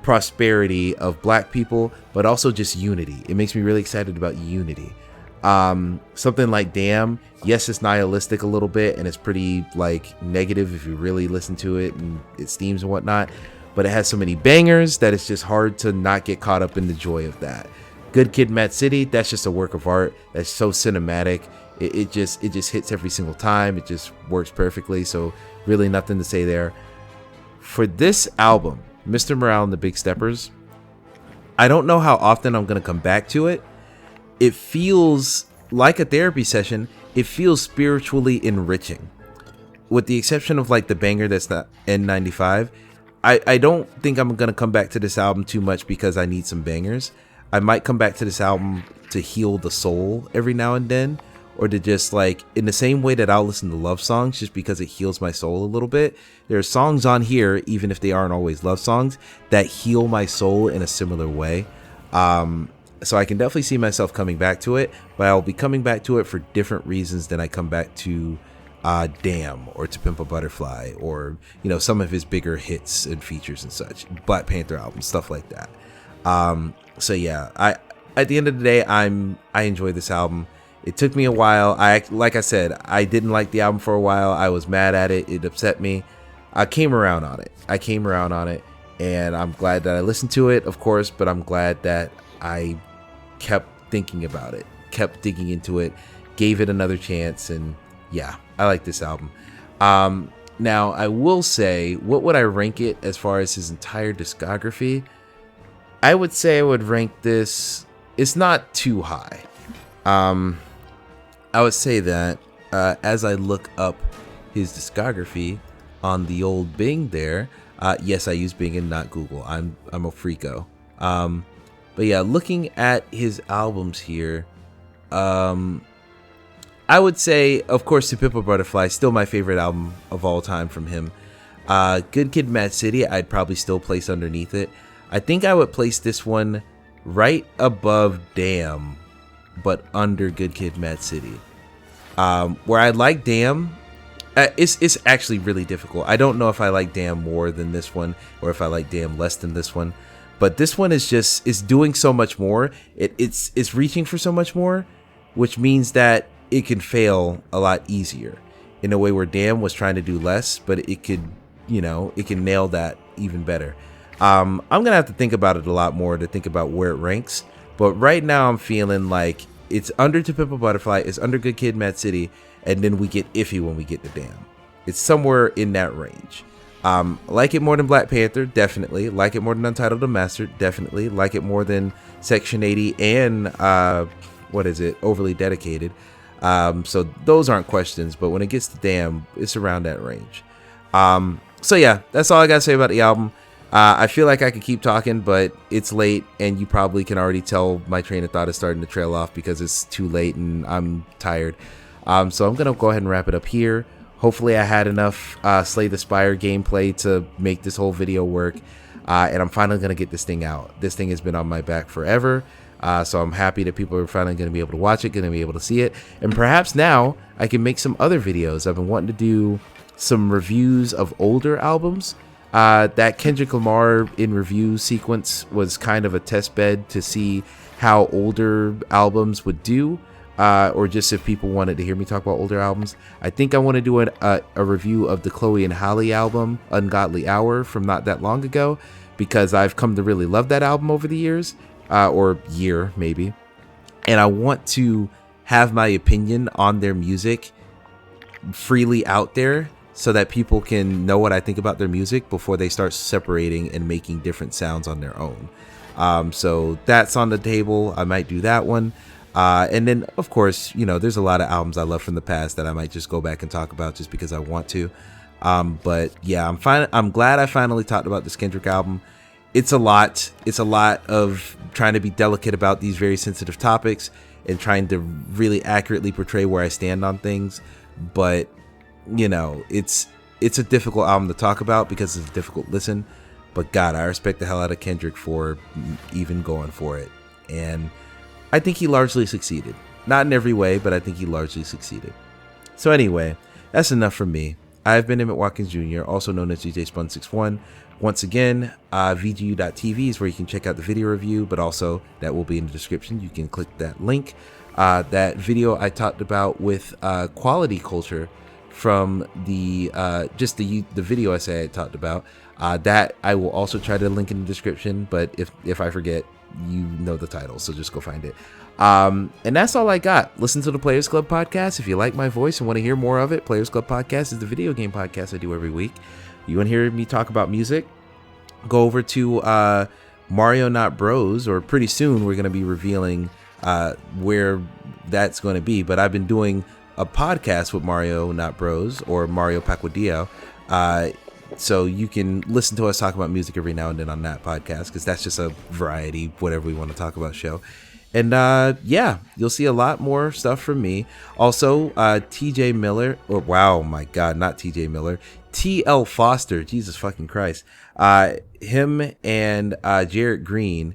prosperity of black people, but also just unity. It makes me really excited about unity. Something like Damn, yes, it's nihilistic a little bit and it's pretty like negative if you really listen to it and its themes and whatnot, but it has so many bangers that it's just hard to not get caught up in the joy of that. Good Kid, Mad City, that's just a work of art. That's so cinematic. It just hits every single time. It just works perfectly. So really nothing to say there. For this album, Mr. Morale and the Big Steppers, I don't know how often I'm going to come back to it. It feels like a therapy session. It feels spiritually enriching. With the exception of like the banger that's the N95, I don't think I'm going to come back to this album too much because I need some bangers. I might come back to this album to heal the soul every now and then, or to just like, in the same way that I'll listen to love songs just because it heals my soul a little bit. There are songs on here, even if they aren't always love songs, that heal my soul in a similar way. So I can definitely see myself coming back to it, but I'll be coming back to it for different reasons than I come back to Damn or To Pimp a Butterfly or, some of his bigger hits and features and such, Black Panther albums, stuff like that. So yeah, at the end of the day, I enjoy this album. It took me a while. Like I said, I didn't like the album for a while. I was mad at it. It upset me. I came around on it, and I'm glad that I listened to it, of course, but I'm glad that I kept thinking about it, kept digging into it, gave it another chance, and yeah, I like this album. Now, I will say, what would I rank it as far as his entire discography? I would say I would rank this, it's not too high. I would say that as I look up his discography on the old Bing there, yes, I use Bing and not Google. I'm a freako. But yeah, looking at his albums here, I would say, of course, To Pimp a Butterfly, still my favorite album of all time from him. Good Kid, Mad City, I'd probably still place underneath it. I think I would place this one right above Damn, but under Good Kid, Mad City. Where I like Damn, it's actually really difficult. I don't know if I like Damn more than this one or if I like Damn less than this one. But this one is just, it's doing so much more. It's reaching for so much more, which means that it can fail a lot easier in a way where Damn was trying to do less, but it could, it can nail that even better. I'm going to have to think about it a lot more to think about where it ranks. But right now I'm feeling like it's under To Pimp a Butterfly, it's under Good Kid, Mad City, and then we get iffy when we get to Damn. It's somewhere in that range. Like it more than Black Panther, definitely. Like it more than Untitled Chapter, definitely. Like it more than Section 80 and Overly Dedicated. So those aren't questions, but when it gets to Damn, it's around that range. So yeah, that's all I gotta say about the album. I feel like I could keep talking, but it's late, and you probably can already tell my train of thought is starting to trail off because it's too late and I'm tired. So I'm gonna go ahead and wrap it up here. Hopefully I had enough Slay the Spire gameplay to make this whole video work, and I'm finally gonna get this thing out. This thing has been on my back forever, so I'm happy that people are finally gonna be able to watch it, gonna be able to see it, and perhaps now I can make some other videos. I've been wanting to do some reviews of older albums. That Kendrick Lamar in review sequence was kind of a test bed to see how older albums would do, or just if people wanted to hear me talk about older albums. I think I want to do a review of the Chloe and Halle album, Ungodly Hour, from not that long ago, because I've come to really love that album over the years, or year maybe. and I want to have my opinion on their music freely out there so that people can know what I think about their music before they start separating and making different sounds on their own. So that's on the table. I might do that one. And then, of course, there's a lot of albums I love from the past that I might just go back and talk about just because I want to. But yeah, I'm glad I finally talked about this Kendrick album. It's a lot. It's a lot of trying to be delicate about these very sensitive topics and trying to really accurately portray where I stand on things. But it's a difficult album to talk about because it's a difficult listen. But God, I respect the hell out of Kendrick for even going for it. And I think he largely succeeded. Not in every way, but I think he largely succeeded. So anyway, that's enough from me. I've been Emmett Watkins Jr., also known as DJ Spun61. Once again, VGU.tv is where you can check out the video review, but also that will be in the description. You can click that link. That video I talked about with quality culture from the video essay I talked about, that I will also try to link in the description, but if I forget, you know the title, so just go find it. And that's all I got. Listen to the Players Club podcast if you like my voice and want to hear more of it. Players Club podcast is the video game podcast I do every week. You want to hear me talk about music? Go over to Mario Not Bros, or pretty soon we're going to be revealing where that's going to be. But I've been doing a podcast with Mario Not Bros, or Mario Pacudio. So you can listen to us talk about music every now and then on that podcast, because that's just a variety, whatever we want to talk about show. And yeah, you'll see a lot more stuff from me. Also, TJ Miller, or wow, my God, not TJ Miller, TL Foster, Jesus fucking Christ. Him and Jarrett Green,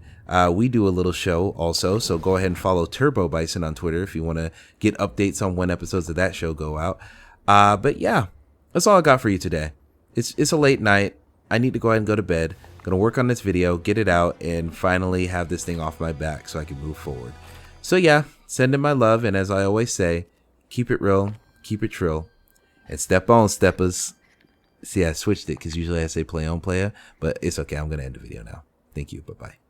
we do a little show also. So go ahead and follow Turbo Bison on Twitter if you want to get updates on when episodes of that show go out. But yeah, that's all I got for you today. It's a late night. I need to go ahead and go to bed. I'm gonna work on this video, get it out, and finally have this thing off my back so I can move forward. So yeah, send in my love, and as I always say, keep it real, keep it trill, and step on, steppers. See, I switched it because usually I say play on, player, but it's okay. I'm gonna end the video now. Thank you. Bye bye.